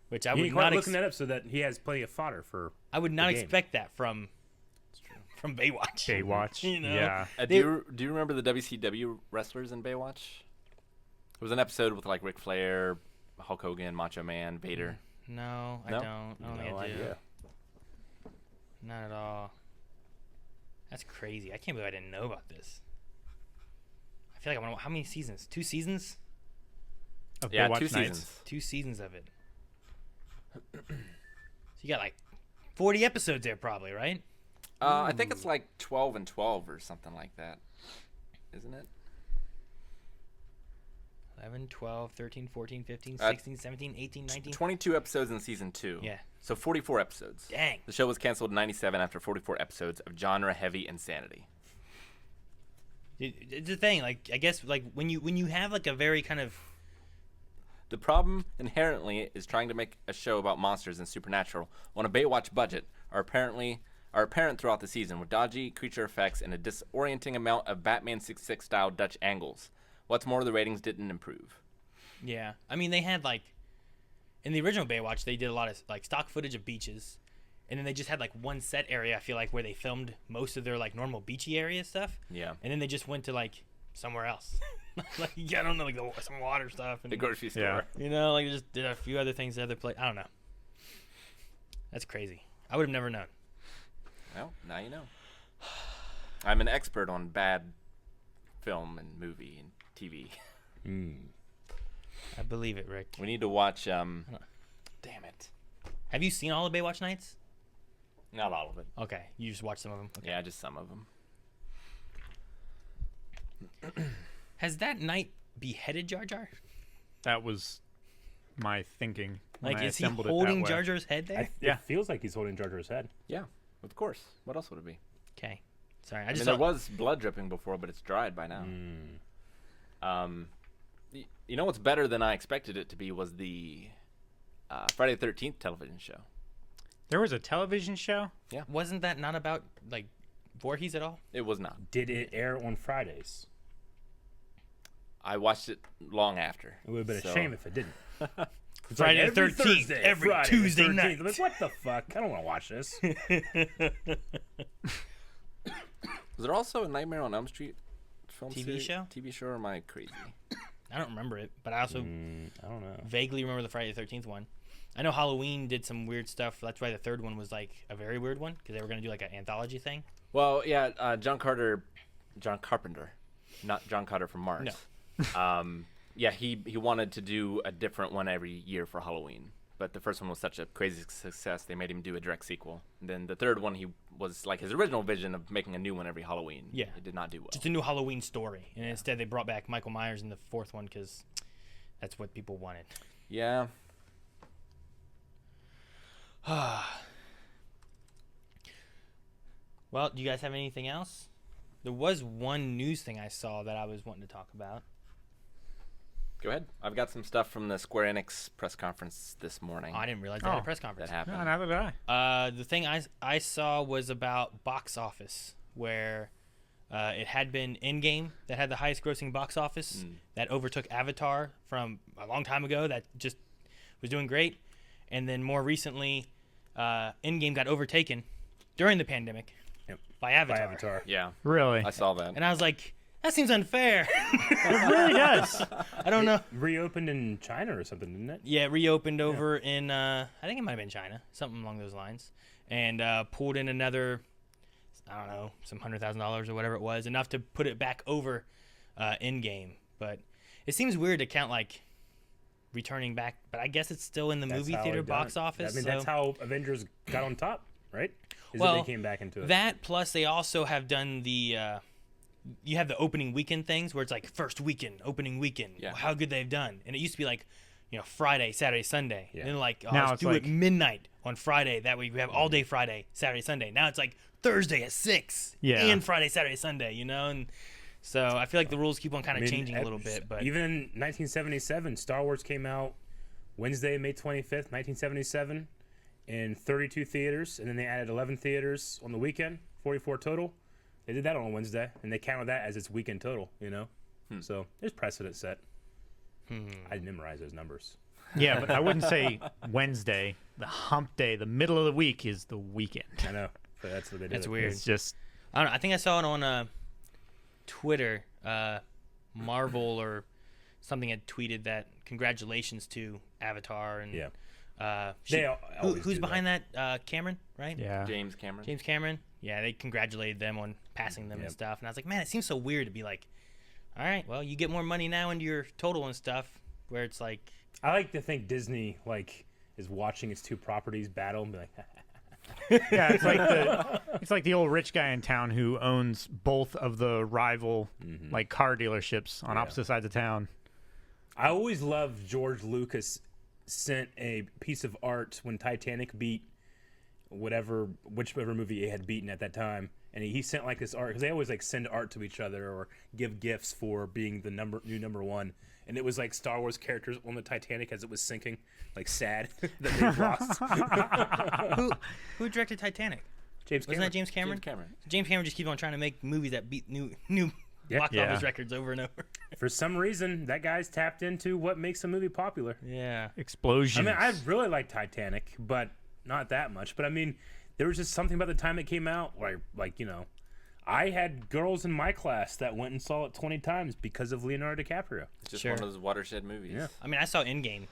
Which I You would need not quite looking that up so that he has plenty of fodder for. I would not the game. expect that from Baywatch. Baywatch. You know? Yeah. Do you remember the WCW wrestlers in Baywatch? It was an episode with like Ric Flair, Hulk Hogan, Macho Man, Vader. No, I No? don't. I don't think No I do. idea. Not at all. That's crazy. I can't believe I didn't know about this. I feel like I want to. How many seasons? 2 seasons? Of Yeah, Baywatch 2 Nights. seasons. 2 seasons of it. So you got like 40 episodes there, probably, right? I think it's like 12 and 12 or something like that. Isn't it? 11, 12, 13, 14, 15, Uh, 16, 17, 18, 19. 22 episodes in season 2. Yeah. So 44 episodes. Dang. The show was canceled in 97 after 44 episodes of genre-heavy insanity. It's the thing, like I guess, like when you have like a very kind of The problem inherently is trying to make a show about monsters and supernatural on a Baywatch budget are apparent throughout the season with dodgy creature effects and a disorienting amount of Batman 66 style Dutch angles. What's more, the ratings didn't improve. yeah. I mean, they had like in the original Baywatch, they did a lot of like stock footage of beaches, and then they just had like one set area. I feel like where they filmed most of their like normal beachy area stuff. Yeah. And then they just went to like somewhere else. Like, I don't know, like some water stuff. And, The grocery store. Yeah. you know, like just did a few other things the other place. I don't know. That's crazy. I would have never known. Well, now you know. I'm an expert on bad film and movie and TV. I believe it, Rick. We need to watch. Damn it. Have you seen all of Baywatch Nights? Not all of it. Okay, you just watched some of them. Okay. Yeah, just some of them. Has that knight beheaded Jar Jar? That was my thinking. When Like, I is he assembled it that holding way. Jar Jar's head there? It feels like he's holding Jar Jar's head. Yeah, of course. What else would it be? Okay. Sorry, I I just mean, there thought, was blood dripping before, but it's dried by now. You know what's better than I expected it to be was the Friday the 13th television show. There was a television show? wasn't that not about like Voorhees at all? It was not. Did it air on Fridays? I watched it long after. It would have been So- a shame if it didn't. It's Friday the every 13th, Thursday, every Friday the Tuesday 13th. night. I'm like, what the fuck? I don't want to watch this. Was there also a Nightmare on Elm Street film TV series? show? TV show, or am I crazy? I don't remember it, but I also I don't know. vaguely remember the Friday the 13th one. I know Halloween did some weird stuff. That's why the third one was like a very weird one because they were going to do like an anthology thing. Well, yeah, John Carpenter, not John Carter from Mars. No. Yeah, he wanted to do a different one every year for Halloween, but the first one was such a crazy success they made him do a direct sequel. And then the third one, he was like his original vision of making a new one every Halloween. Yeah. It did not do well. Just a new Halloween story. And instead they brought back Michael Myers in the fourth one because that's what people wanted. Yeah. Well, do you guys have anything else? There was one news thing I saw that I was wanting to talk about. Go ahead. I've got some stuff from the Square Enix press conference this morning Oh, I didn't realize they had a press conference. that happened. No, neither did I. The thing I saw was about box office, where it had been Endgame that had the highest grossing box office that overtook Avatar from a long time ago that just was doing great. And then more recently, Endgame got overtaken during the pandemic by Avatar. By Avatar. Yeah, Really? I saw that. And I was like, that seems unfair. It really does. I don't know. Reopened in China or something, didn't it? Yeah, it reopened over in, I think it might have been China, something along those lines, and pulled in another, I don't know, some $100,000 or whatever it was, enough to put it back over Endgame. But it seems weird to count like returning back, but I guess it's still in the That's movie how theater it done box it. office. I mean, so that's how Avengers got on top, right? Is Well, that they came back into it. that plus they also have done the. You have the opening weekend things where it's like first weekend, opening weekend, Yeah. how good they've done. And it used to be like, Friday, Saturday, Sunday. Yeah. And then like, Now let's it's do like- it midnight on Friday. That way we have all day Friday, Saturday, Sunday. Now it's like Thursday at 6 Yeah. and Friday, Saturday, Sunday, And so I feel like the rules keep on kind of I mean, changing a little bit. But even in 1977, Star Wars came out Wednesday, May 25th, 1977, in 32 theaters, and then they added 11 theaters on the weekend, 44 total. They did that on a Wednesday, and they counted that as its weekend total. So there's precedent set. I memorize those numbers. Yeah, but I wouldn't say Wednesday. The hump day, the middle of the week is the weekend. I know, but that's what they did. That's weird. It's just I don't know. I think I saw it on Twitter. Marvel or something had tweeted that congratulations to Avatar and Yeah. she- always who's do behind that? Cameron, right? yeah. James Cameron. James Cameron. Yeah, they congratulated them on passing them and Yep. stuff. And I was like, man, it seems so weird to be like, all right, well, you get more money now into your total and stuff. Where it's like, I like to think Disney is watching its two properties battle and be like, Yeah, it's like the old rich guy in town who owns both of the rival like car dealerships on opposite sides of town. I always loved George Lucas sent a piece of art when Titanic beat whichever movie it had beaten at that time, and he sent like this art because they always like send art to each other or give gifts for being the new number one, and it was like Star Wars characters on the Titanic as it was sinking, like sad that they lost. who directed Titanic? James Wasn't Cameron. that James Cameron? James Cameron. James Cameron just keeps on trying to make movies that beat new Yeah. box Yeah. office records over and over. For some reason, that guy's tapped into what makes a movie popular. Yeah. Explosions. I mean, I really like Titanic, but not that much. But I mean, there was just something about the time it came out where, I had girls in my class that went and saw it 20 times because of Leonardo DiCaprio. It's just Sure. one of those watershed movies. Yeah. I mean, I saw Endgame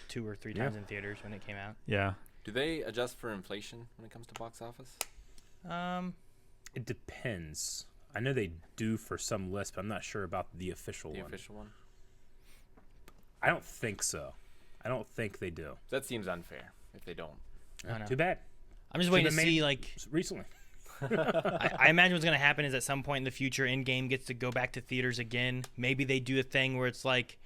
2 or 3 times in theaters when it came out. Yeah. Do they adjust for inflation when it comes to box office? It depends. I know they do for some lists, but I'm not sure about the official The one. official one? I don't think so. I don't think they do. That seems unfair if they don't. I know. Too bad. I'm just waiting to Should've see, made- like, Recently. I imagine what's going to happen is at some point in the future, Endgame gets to go back to theaters again. Maybe they do a thing where it's like,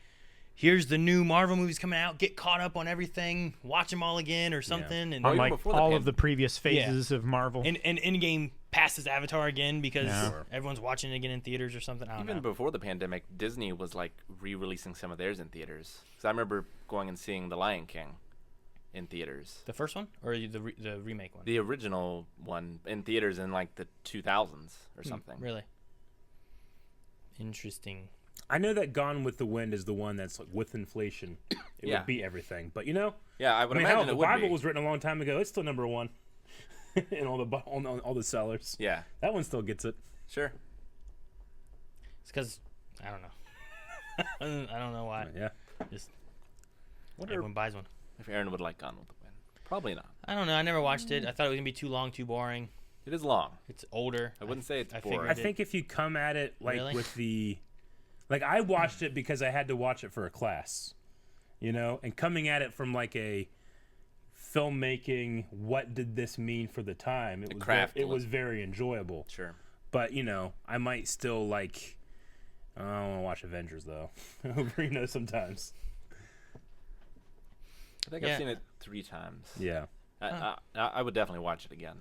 here's the new Marvel movies coming out, get caught up on everything, watch them all again or something. And Oh, even Like before the all of the previous phases of Marvel. and Endgame passes Avatar again because Yeah. Sure. everyone's watching it again in theaters or something. I don't Even know. before the pandemic, Disney was like re-releasing some of theirs in theaters. Because I remember going and seeing The Lion King in theaters. The first one or the remake one? The original one in theaters in like the 2000s or something. Really? Interesting. I know that Gone with the Wind is the one that's like with inflation. It Yeah. would beat everything. But you know, Yeah, I would I mean, hell, imagine the it would Bible be. was written a long time ago. It's still number one in all the sellers. Yeah, That one still gets it. sure. It's because I don't know. I don't know why. Yeah. Just Wonder everyone buys one. if Aaron would like Gone with the Wind. Probably not. I don't know. I never watched it. I thought it was gonna be too long, too boring. It is long. It's older. I wouldn't say it's I boring. figured I think if you come at it like Really? with the, like I watched it because I had to watch it for a class, you know, and coming at it from like a filmmaking, what did this mean for the time? It was craft it look. was very enjoyable. Sure. But you know, I might still like. I don't want to watch Avengers though. You know, sometimes. I think Yeah. I've seen it 3 times. Yeah. I would definitely watch it again.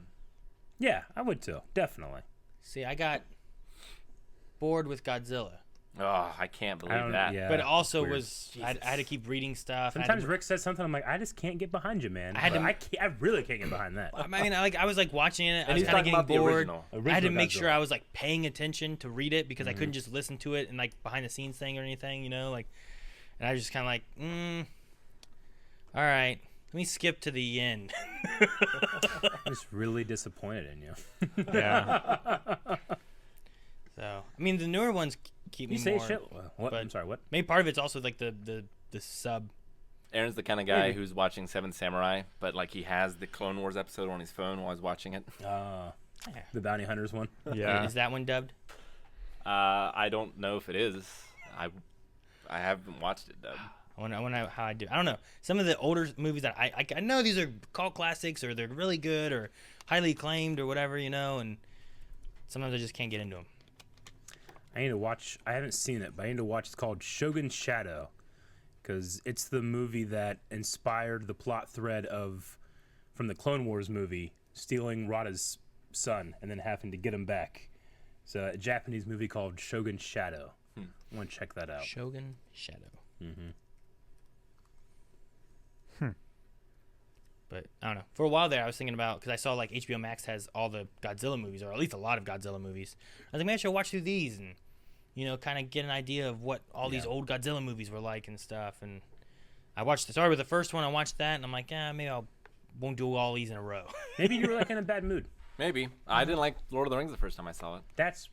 Yeah, I would too. Definitely. See, I got bored with Godzilla, Oh, I can't I believe don't. that. Yeah. but it also weird. was I had to keep reading stuff. I had Sometimes to- Rick says something. I'm like, I just can't get behind you, man. I had to- I really can't get behind that. I mean, I was like watching it. I And was he's kind of talking getting about the bored. original. I had to Original make sure Godzilla. I was like paying attention to read it because I couldn't just listen to it and like behind the scenes thing or anything, you know, like. And I was just kind of like, all right, let me skip to the end. I'm just really disappointed in you. Yeah. So I mean, the newer ones keep You me say more. shit. What? but- I'm sorry. What? Maybe part of it's also like the sub. Aaron's the kind of guy Maybe. who's watching Seven Samurai, but like he has the Clone Wars episode on his phone while he's watching it. The Bounty Hunters one. Yeah. Is that one dubbed? I don't know if it is. I haven't watched it though. I wonder how I do. I don't know. Some of the older movies that I know these are cult classics or they're really good or highly acclaimed or whatever, you know, and sometimes I just can't get into them. I need to watch. I haven't seen it, but I need to watch. It's called Shogun's Shadow, because it's the movie that inspired the plot thread from the Clone Wars movie, stealing Rada's son and then having to get him back. It's a Japanese movie called Shogun's Shadow. I want to check that out. Shogun Shadow. But I don't know. For a while there, I was thinking about because I saw like HBO Max has all the Godzilla movies, or at least a lot of Godzilla movies. I was like, maybe I should watch through these and kind of get an idea of what all these old Godzilla movies were like and stuff. And I started with the first one. I watched that, and I'm like, maybe I won't do all these in a row. Maybe you were like in a bad mood. Maybe. I didn't like Lord of the Rings the first time I saw it. That's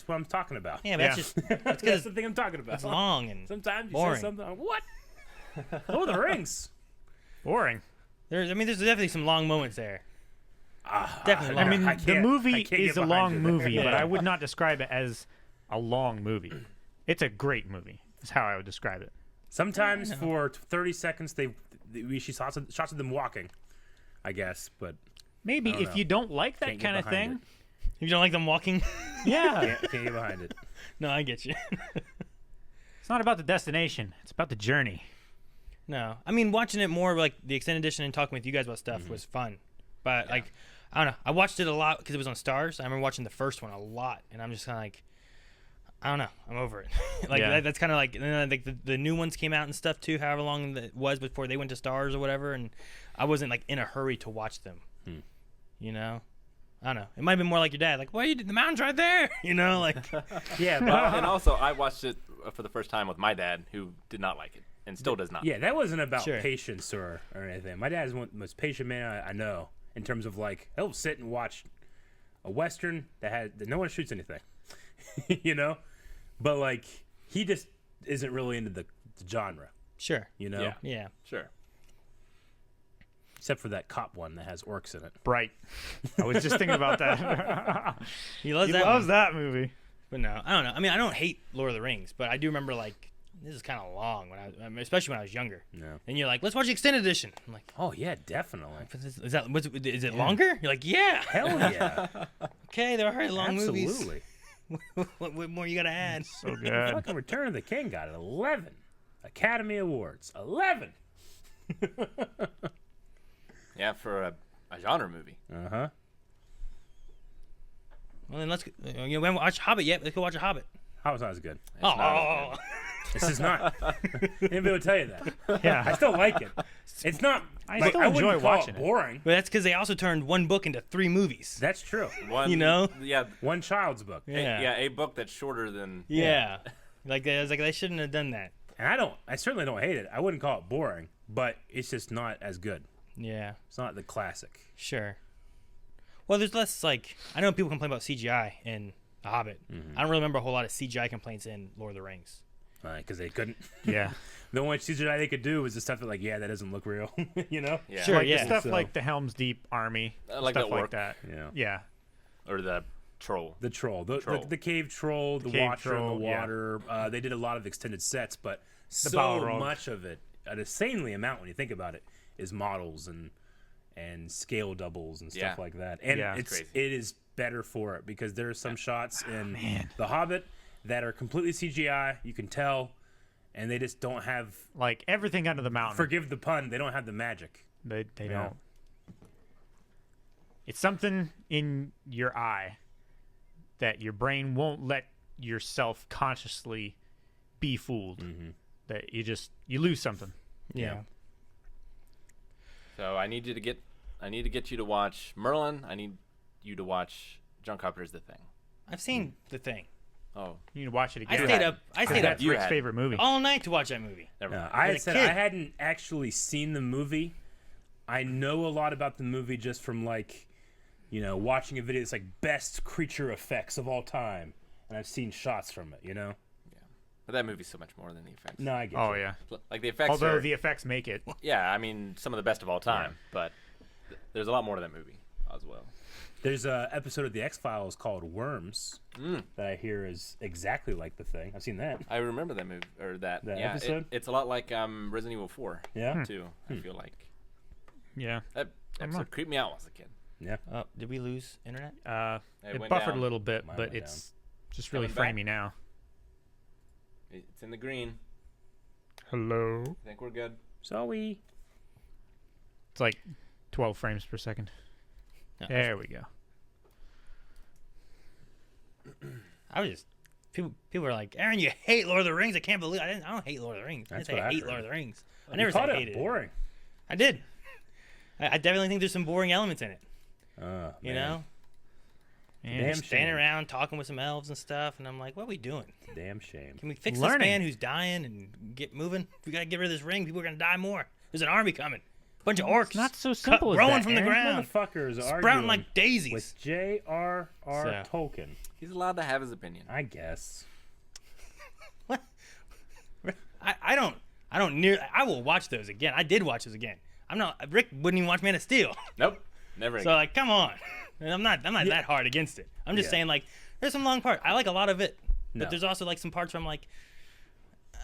what I'm talking about. Yeah, but that's just That's the thing I'm talking about. it's long and Sometimes you boring. say something. What? Lord of the Rings. Boring. there's definitely some long moments there. Definitely long. I mean, I the can't- I movie can't get is a behind long you there. movie, but Yeah. I would not describe it as a long movie. It's a great movie. Is how I would describe it. Sometimes for 30 seconds we see shots of them walking, I guess, but Maybe don't if know. you don't like that Can't get kind of behind thing, You don't like them walking? yeah, can't get behind it. No, I get you. it's not about the destination. It's about the journey. No, I mean watching it more like the extended edition and talking with you guys about stuff was fun, but like I don't know, I watched it a lot because it was on Stars. I remember watching the first one a lot, and I'm just kind of like, I don't know, I'm over it. Like Yeah. that's kind of like, and then like the new ones came out and stuff too. However long it was before they went to Stars or whatever, and I wasn't like in a hurry to watch them. You know, I don't know. It might have been more like your dad, like, well, you did the mountain's right there. You know, like Yeah, but Well, and also, I watched it for the first time with my dad, who did not like it and still does not. yeah, that wasn't about Sure. patience or anything. My dad is one of the most patient man I know in terms of like he'll sit and watch a Western that no one shoots anything, you know? But, like, he just isn't really into the genre, Sure. you know? Yeah. Yeah. Sure. Except for that cop one that has orcs in it. Bright. I was just thinking about that. He loves He that. loves one. that movie. But no, I don't know. I mean, I don't hate Lord of the Rings, but I do remember like this is kind of long especially when I was younger. Yeah. And you're like, let's watch the extended edition. I'm like, Oh, yeah, definitely. is it longer? You're like, yeah. Hell yeah. Okay, they're already long movies. Absolutely. What more you gotta add? So good. Fucking Return of the King got 11 Academy Awards. 11. Yeah, for a genre movie. Uh-huh. Well, then let's. We haven't watched Hobbit yet. Let's go watch a Hobbit. How's not as good? It's not as good. This is not. Anybody would tell you that. I Yeah. still like it. It's not. I like, still I enjoy wouldn't call watching it it. boring. But that's because they also turned one book into 3 movies. That's true. One, You know? Yeah. One child's book. Yeah. A book that's shorter than. Yeah. Like I was like, they shouldn't have done that. And I certainly don't hate it. I wouldn't call it boring, but it's just not as good. Yeah. It's not the classic. Sure. Well, there's less like I know people complain about CGI in The Hobbit. I don't really remember a whole lot of CGI complaints in Lord of the Rings. Because they couldn't. Yeah. The only CGI they could do was the stuff that, like, that doesn't look real. You know? Yeah. Sure. Like yeah. the stuff So- like the Helm's Deep army, Like stuff the like orc. that. Yeah. Yeah. Or the troll. The troll. Troll. The cave troll, the cave watcher in troll, the yeah. water. They did a lot of extended sets, but so Balrog. much of it, an insanely amount when you think about it, is models and scale doubles and stuff Yeah. like that. And Yeah. Crazy. it is better for it because there are some shots in The Hobbit that are completely CGI. You can tell, and they just don't have. Like everything under the mountain. Forgive the pun. They don't have the magic. They Yeah. don't. It's something in your eye that your brain won't let yourself consciously be fooled. That you lose something. Yeah. So I need to get you to watch Merlin. I need you to watch John Carpenter's The Thing. I've seen The Thing. Oh, You need to watch it I again. stayed up. I stayed up That's You Rick's had- favorite movie. all night to watch that movie. never mind. I As a had said kid. I hadn't actually seen the movie. I know a lot about the movie just from like, watching a video that's like best creature effects of all time, and I've seen shots from it. But that movie's so much more than the effects. No, I get Oh you. yeah. Like the effects Although are, the effects make it. yeah, I mean, some of the best of all time. But there's a lot more to that movie as well. There's a episode of the X-Files called Worms that I hear is exactly like The Thing. I've seen that. I remember that movie, or that yeah, episode? it's a lot like Resident Evil 4 Yeah. too. I feel like Yeah. that episode creeped me out as a kid. Yeah. Did we lose internet? It It went buffered down. a little bit, Mine but went it's just really Coming back? framey now. It's in the green. Hello. I think we're good. Sorry. It's like 12 frames per second. No, There we go. I was just people were like, Aaron, you hate Lord of the Rings. I can't believe I don't hate Lord of the Rings. I didn't That's say what I I've hate heard. Lord of the Rings. I You never said called I it hated it. boring. I did. I definitely think there's some boring elements in it. You Man. know, And Damn standing shame. around talking with some elves and stuff, and I'm like, what are we doing? Damn shame. Can we fix Learning. this man who's dying and get moving? We gotta get rid of this ring. People are gonna die more. There's an army coming. Bunch of orcs. not so simple as growing that, from the Aaron. ground, Motherfuckers sprouting arguing like daisies. with J.R.R. So- Tolkien. He's allowed to have his opinion. I guess. What? I will watch those again. I did watch those again. I'm not. Rick wouldn't even watch Man of Steel. Nope, never. So again. like, come on. And I'm not that hard against it. I'm just Yeah. saying like, there's some long parts. I like a lot of it, but No. there's also like some parts where I'm like,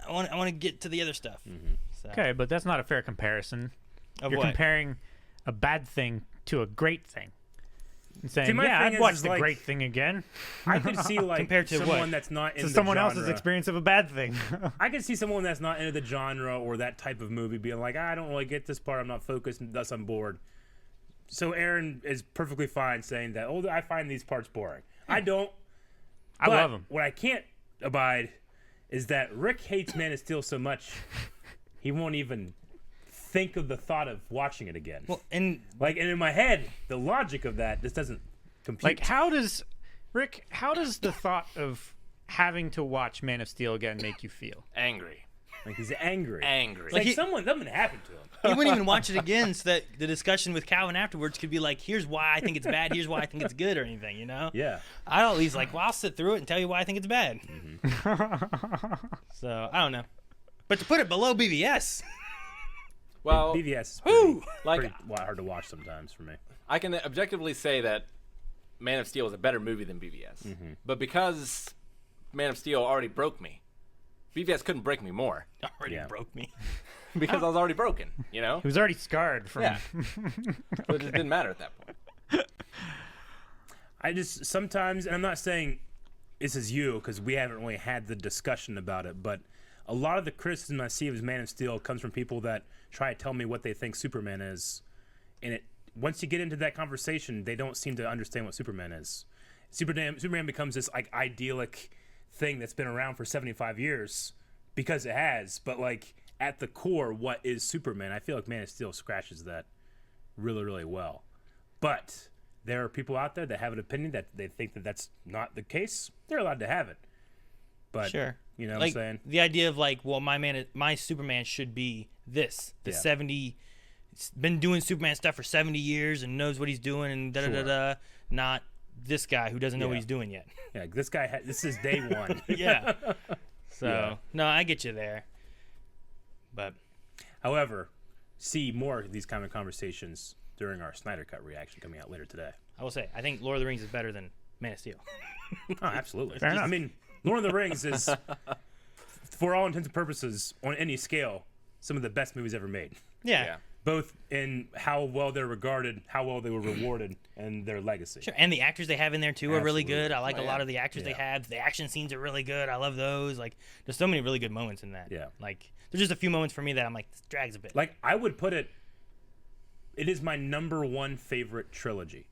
I want to get to the other stuff. So, Okay, but that's not a fair comparison. of You're what? comparing a bad thing to a great thing. And saying, See, my yeah, thing I'd is watch the like- great thing again. I could see like Compared to someone what? that's not in To the someone genre. else's experience of a bad thing. I could see someone that's not into the genre or that type of movie being like, I don't really get this part. I'm not focused, and thus I'm bored. So Aaron is perfectly fine saying that. Oh, I find these parts boring. I don't. I but love them. What I can't abide is that Rick hates Man of Steel so much he won't even think of the thought of watching it again. Well, and And in my head, the logic of that just doesn't compute. Like, how does the thought of having to watch Man of Steel again make you feel? angry. Like he's angry. Angry. It's like he- something happened to him. He wouldn't even watch it again, so that the discussion with Calvin afterwards could be like, "Here's why I think it's bad. Here's why I think it's good," or anything, you know? Yeah. I'll at least like, well, I'll sit through it and tell you why I think it's bad. So I don't know, but to put it below BVS, Well, BVS is whoo, like hard to watch sometimes for me. I can objectively say that Man of Steel is a better movie than BVS. But because Man of Steel already broke me, BVS couldn't break me more already Yeah. broke me. because I was already broken, you know? He was already scarred from. Yeah. So it just didn't matter at that point. I just sometimes, and I'm not saying this is you because we haven't really had the discussion about it, but a lot of the criticism I see of Man of Steel comes from people that try to tell me what they think Superman is, and it once you get into that conversation, they don't seem to understand what Superman is. Superman becomes this like idyllic thing that's been around for 75 years because it has, but like at the core, what is Superman? I feel like Man of Steel scratches that really, really well. But there are people out there that have an opinion that they think that that's not the case. They're allowed to have it. But Sure. you know what Like I'm saying? the idea of like, well, my Superman should be this. The Yeah. 70, been doing Superman stuff for 70 years and knows what he's doing and da da da da. Not this guy who doesn't know what Yeah. he's doing yet. Yeah, this guy, this is day one. Yeah. So Yeah. no, I get you there. But However, see more of these kind of conversations during our Snyder Cut reaction coming out later today. I will say, I think Lord of the Rings is better than Man of Steel. Oh, absolutely. Fair enough. I mean, Lord of the Rings is, for all intents and purposes, on any scale, some of the best movies ever made. Yeah. Yeah. Both in how well they're regarded, how well they were rewarded, and their legacy. Sure. And the actors they have in there too are really good. Absolutely. I like Oh, a lot yeah. of the actors they Yeah. have. The action scenes are really good. I love those. Like, there's so many really good moments in that. Yeah. Like, there's just a few moments for me that I'm like, this drags a bit. Like, I would put it, it is my #1 favorite trilogy.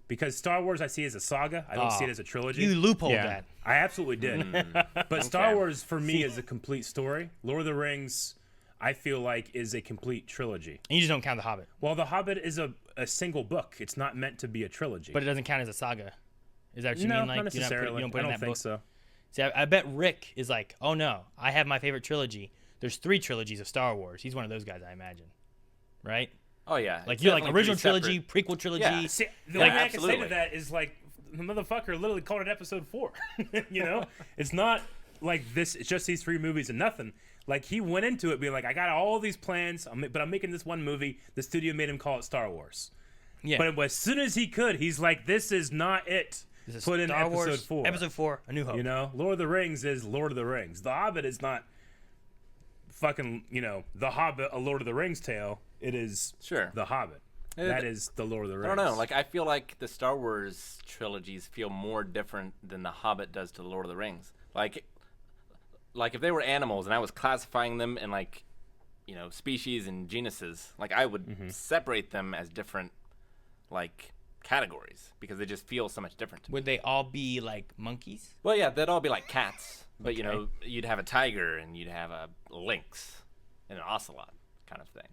Because Star Wars I see as a saga. I don't see it as a trilogy. You loophole Yeah. that. I absolutely did. But Star Okay. Wars, for me, is a complete story. Lord of the Rings, I feel like, is a complete trilogy. And you just don't count The Hobbit. Well, The Hobbit is a single book. It's not meant to be a trilogy. But it doesn't count as a saga. Is that what you no, mean? Like, not you're necessarily. you don't put I it in don't that think book? so. See, I bet Rick is like, oh no, I have my favorite trilogy. There's 3 trilogies of Star Wars. He's one of those guys, I imagine. Right? Oh yeah. Like, It's you're like definitely original pretty trilogy, separate. prequel trilogy. Yeah. See, the Like, only thing I can say to absolutely. that is like the motherfucker literally called it episode 4. You know, it's not like this. It's just these 3 movies and nothing. Like he went into it being like, I got all these plans, but I'm making this one movie. The studio made him call it Star Wars. Yeah. But as soon as he could, he's like, this is not it. This is Put in Star episode Wars, 4. Episode 4, A New Hope. You know, Lord of the Rings is Lord of the Rings. The Hobbit is not fucking, you know, The Hobbit, a Lord of the Rings tale. It is Sure. The Hobbit. That is the Lord of the Rings. I don't know. Like I feel like the Star Wars trilogies feel more different than The Hobbit does to the Lord of the Rings. Like if they were animals and I was classifying them in like, you know, species and genuses, like I would separate them as different like categories because they just feel so much different to me. Would they all be like monkeys? Well, yeah, they'd all be like cats, but you know, you'd have a tiger and you'd have a lynx and an ocelot kind of thing.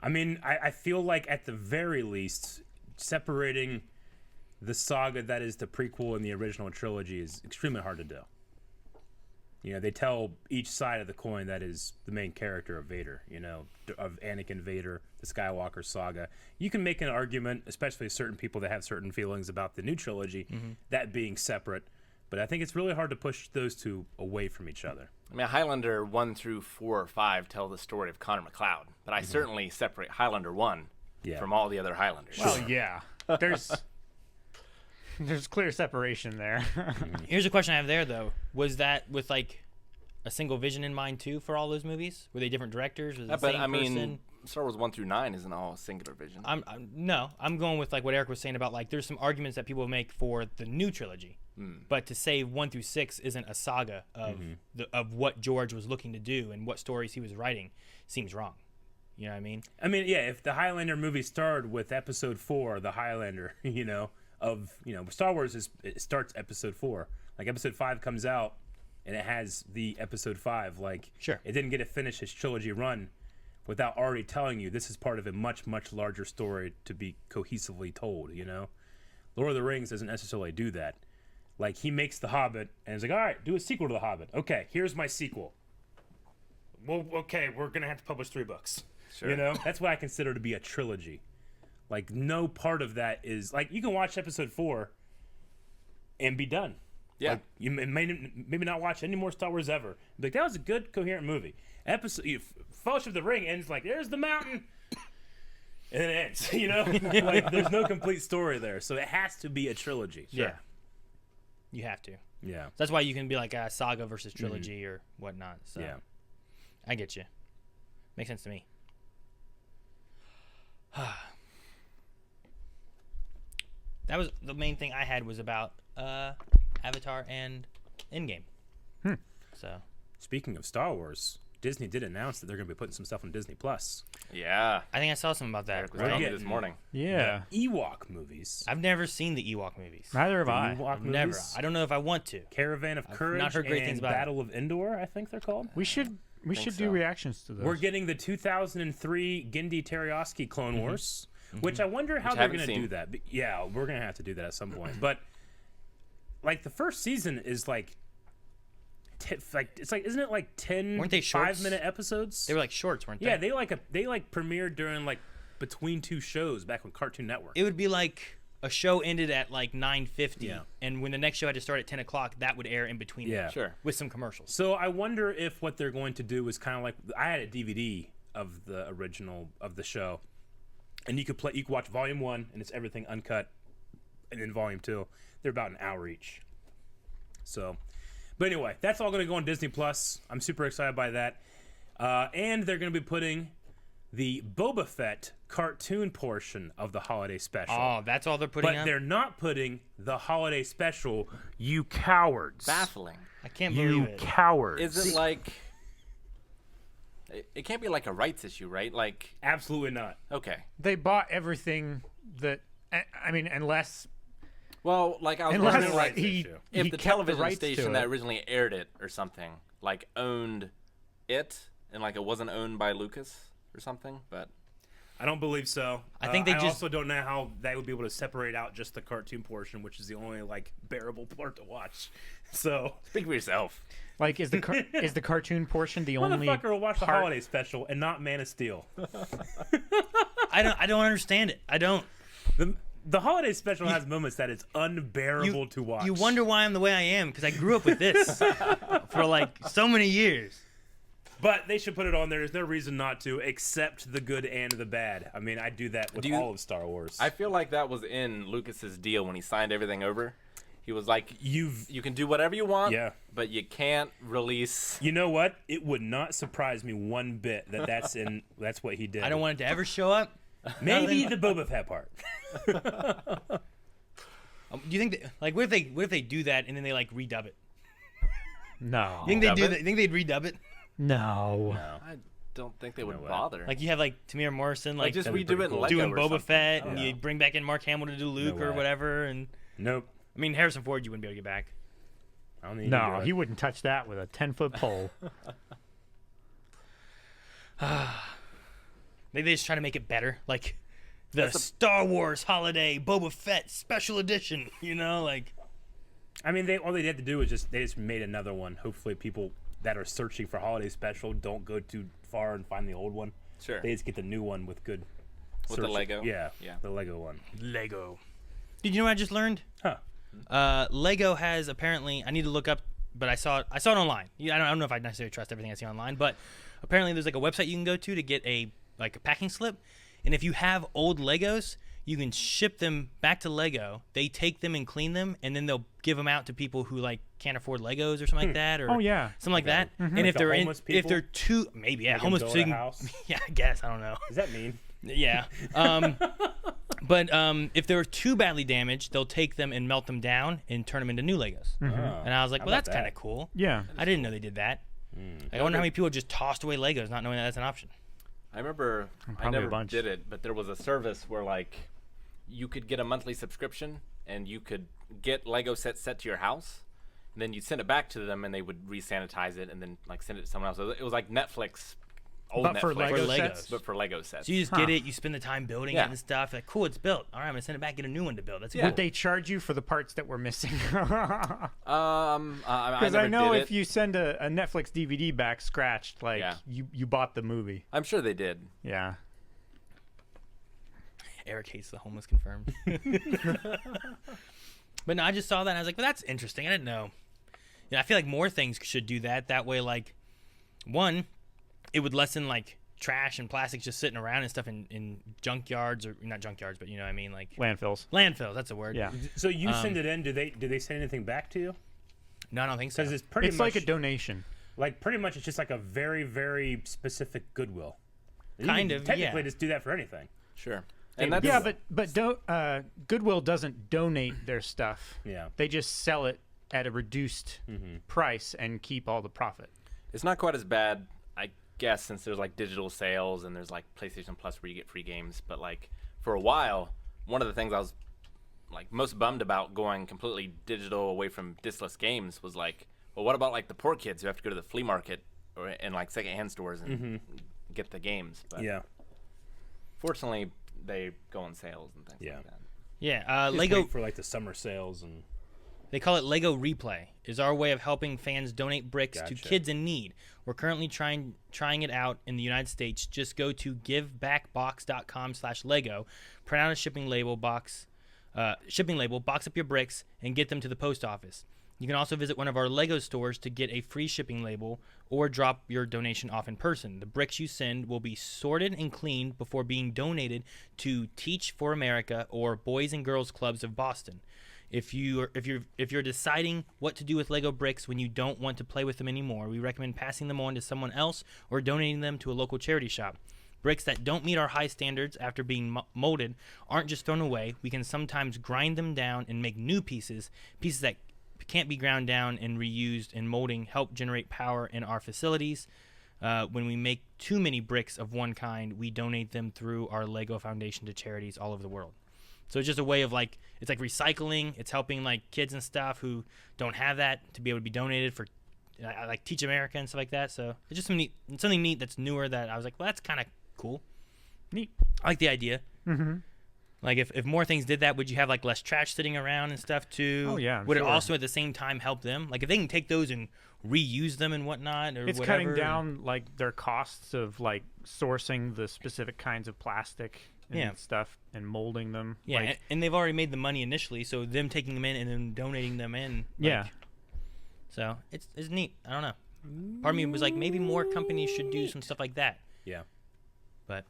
I mean, I feel like at the very least, separating the saga that is the prequel and the original trilogy is extremely hard to do. You know, they tell each side of the coin that is the main character of Vader, you know, of Anakin Vader, the Skywalker saga. You can make an argument, especially certain people that have certain feelings about the new trilogy, that being separate. But I think it's really hard to push those two away from each other. I mean, Highlander 1 through 4 or 5 tell the story of Connor McLeod, but I certainly separate Highlander 1 Yeah. from all the other Highlanders. Well, yeah. There's clear separation there. Here's a question I have there, though. Was that with, like, a single vision in mind, too, for all those movies? Were they different directors? Was it the but same I mean, person? Star Wars 1 through 9 isn't all singular vision. I'm going with, like, what Eric was saying about, like, there's some arguments that people make for the new trilogy. But to say 1 through 6 isn't a saga of of what George was looking to do and what stories he was writing seems wrong. You know what I mean? I mean, yeah, if the Highlander movie started with episode 4, the Highlander, you know, Star Wars it starts episode 4. Like episode 5 comes out and it has the episode 5. Like, Sure. It didn't get to finish its trilogy run without already telling you this is part of a much, much larger story to be cohesively told, you know? Lord of the Rings doesn't necessarily do that. Like, he makes The Hobbit and he's like, all right, do a sequel to The Hobbit. Okay, here's my sequel. well, okay, we're gonna have to publish 3 books. Sure. You know, that's what I consider to be a trilogy. Like, no part of that is like you can watch episode 4 and be done. Yeah. Like, you maybe not watch any more Star Wars ever. Like, that was a good, coherent movie. Fellowship of the Ring ends like, there's the mountain, and then it ends. You know, like there's no complete story there, so it has to be a trilogy. Yeah. You have to. Yeah. That's why you can be like a saga versus trilogy or whatnot. So Yeah. I get you. Makes sense to me. That was the main thing I had was about Avatar and Endgame. So Speaking of Star Wars, Disney did announce that they're going to be putting some stuff on Disney Plus. Yeah. I think I saw something about that. Eric was telling me this morning. Yeah. Ewok movies. I've never seen the Ewok movies. Neither have I. Ewok Never. movies. I don't know if I want to. Caravan of Courage not heard great and things about it. Battle of Endor, I think they're called. We should do so. reactions to those. We're getting the 2003 Genndy Teriyaki Clone Wars, which I wonder how Which I they're haven't going to seen. do that. Yeah, we're going to have to do that at some point. But like the first season is like, isn't it like 10 Weren't they shorts? 5-minute episodes? They were like shorts, weren't they? Yeah, they premiered during like between 2 shows back on Cartoon Network. It would be like a show ended at like 9:50, Yeah. and when the next show had to start at 10 o'clock, that would air in between. Yeah. them, Sure. with some commercials. So I wonder if what they're going to do is kind of like I had a DVD of the original of the show, and you could watch Volume 1 and it's everything uncut, and then Volume 2 they're about an hour each. So, but anyway, that's all going to go on Disney Plus. I'm super excited by that, and they're going to be putting the Boba Fett cartoon portion of the holiday special. Oh, that's all they're putting But on? they're not putting the holiday special. You cowards! Baffling. I can't believe You it. cowards! Is it like? It can't be like a rights issue, right? Like, Absolutely not. okay. They bought everything that. I mean, unless Well, like I was unless wondering, like, he if he the kept television rights station to that it. originally aired it or something like owned it, and like it wasn't owned by Lucas or something, but I don't believe so. I think they I just- also don't know how they would be able to separate out just the cartoon portion, which is the only like bearable part to watch. So, speak for yourself. like is the is the cartoon portion the only motherfucker will watch the part- holiday special and not Man of Steel. I don't understand it. I don't. The holiday special has moments that it's unbearable to watch. You wonder why I'm the way I am because I grew up with this for like so many years. But they should put it on there. There's no reason not to, except the good and the bad. I mean, I do that with all of Star Wars. I feel like that was in Lucas's deal when he signed everything over. He was like, you can do whatever you want, Yeah. but you can't release. You know what? It would not surprise me one bit that that's what he did. I don't want it to ever show up. Maybe the Boba Fett part. Do you think like what if they do that and then they like redub it? No. You think they Dub do it? that? You think they'd redub it? No. I don't think they would way. bother. Like you have like Tamir Morrison like just that'd be redo it pretty in cool. Lego doing or Boba something. Fett, and Yeah. you bring back in Mark Hamill to do Luke No or way. whatever. And Nope. I mean Harrison Ford, you wouldn't be able to get back. I don't need to No, do it. he wouldn't touch that with a 10-foot pole. Maybe they just try to make it better, like the That's a- Star Wars Holiday Boba Fett Special Edition. You know, like I mean, all they had to do is they just made another one. Hopefully, people that are searching for holiday special don't go too far and find the old one. Sure. They just get the new one with good. With the search- Lego? Yeah. Yeah. The Lego one. Lego. Did you know what I just learned? Huh. Lego has apparently. I need to look up, but I saw it online. I don't know if I necessarily trust everything I see online, but apparently there's like a website you can go to get a packing slip, and if you have old Legos, you can ship them back to Lego. They take them and clean them, and then they'll give them out to people who like can't afford Legos or something like that, or Oh, yeah. something like that. And Like if the they're homeless if people? they're too maybe yeah Like homeless build so you a can- house? yeah, I guess I don't know. Does that mean? Yeah. But if they're too badly damaged, they'll take them and melt them down and turn them into new Legos. Oh, And I was like, how well, about that's kind that? of cool. Yeah. I didn't know they did that. Like, I wonder how many people just tossed away Legos not knowing that that's an option. I remember I Probably a never bunch. did it, but there was a service where like you could get a monthly subscription and you could get Lego sets set to your house, and then you'd send it back to them and they would re-sanitize it and then like send it to someone else. It was like Netflix old But Netflix. for Lego For sets? Legos. But for Lego sets. So you just Huh. get it, you spend the time building Yeah. it and stuff. Like, cool, it's built. All right, I'm gonna send it back, get a new one to build. That's Yeah. cool. Would they charge you for the parts that were missing? I Because never I know did if it. you send a Netflix DVD back scratched, like Yeah. you bought the movie. I'm sure they did. Yeah. Eric hates the homeless confirmed. But no, I just saw that and I was like, well, that's interesting. I didn't know. Yeah, I feel like more things should do that. That way, like, one, it would lessen like trash and plastics just sitting around and stuff in junkyards, or not junkyards, but you know what I mean, like Landfills. landfills. That's a word. Yeah. So you send it in. Do they send anything back to you? No, I don't think so. Because it's pretty It's much like a donation. like pretty much it's just like a very very specific Goodwill. You Kind can of, technically yeah. just do that for anything. Sure. And that's Yeah, but don't Goodwill doesn't donate their stuff. Yeah. They just sell it at a reduced price and keep all the profit. it's not quite as bad, I guess, since there's like digital sales and there's like PlayStation Plus where you get free games. But like for a while, one of the things I was like most bummed about going completely digital away from discless games was like, well, what about like the poor kids who have to go to the flea market or in like secondhand stores and get the games? But Yeah. fortunately, they go on sales and things Yeah. like that. yeah, Just Lego. wait for like the summer sales and They call it Lego Replay. Is our way of helping fans donate bricks to Gotcha. kids in need. We're currently trying it out in the United States. Just go to givebackbox.com/Lego, print out a shipping label, box up your bricks, and get them to the post office. You can also visit one of our Lego stores to get a free shipping label or drop your donation off in person. The bricks you send will be sorted and cleaned before being donated to Teach for America or Boys and Girls Clubs of Boston. If you're deciding what to do with Lego bricks when you don't want to play with them anymore, we recommend passing them on to someone else or donating them to a local charity shop. Bricks that don't meet our high standards after being molded aren't just thrown away. We can sometimes grind them down and make new pieces that can't be ground down and reused in molding help generate power in our facilities. When we make too many bricks of one kind, we donate them through our Lego Foundation to charities all over the world. So it's just a way of like, it's like recycling. It's helping like kids and stuff who don't have that to be able to be donated for like Teach America and stuff like that. So it's just something neat that's newer that I was like, well, that's kind of cool. Neat. I like the idea. Mm-hmm. Like if more things did that, would you have like less trash sitting around and stuff too? Oh, yeah, I'm Would sure. it also at the same time help them? Like if they can take those and reuse them and whatnot, or It's whatever. cutting down like their costs of like sourcing the specific kinds of plastic and Yeah. stuff and molding them. Yeah, Like, and they've already made the money initially, so them taking them in and then donating them in. Like, Yeah. So it's neat. I don't know. Part of me was like, maybe more companies should do some stuff like that. yeah. But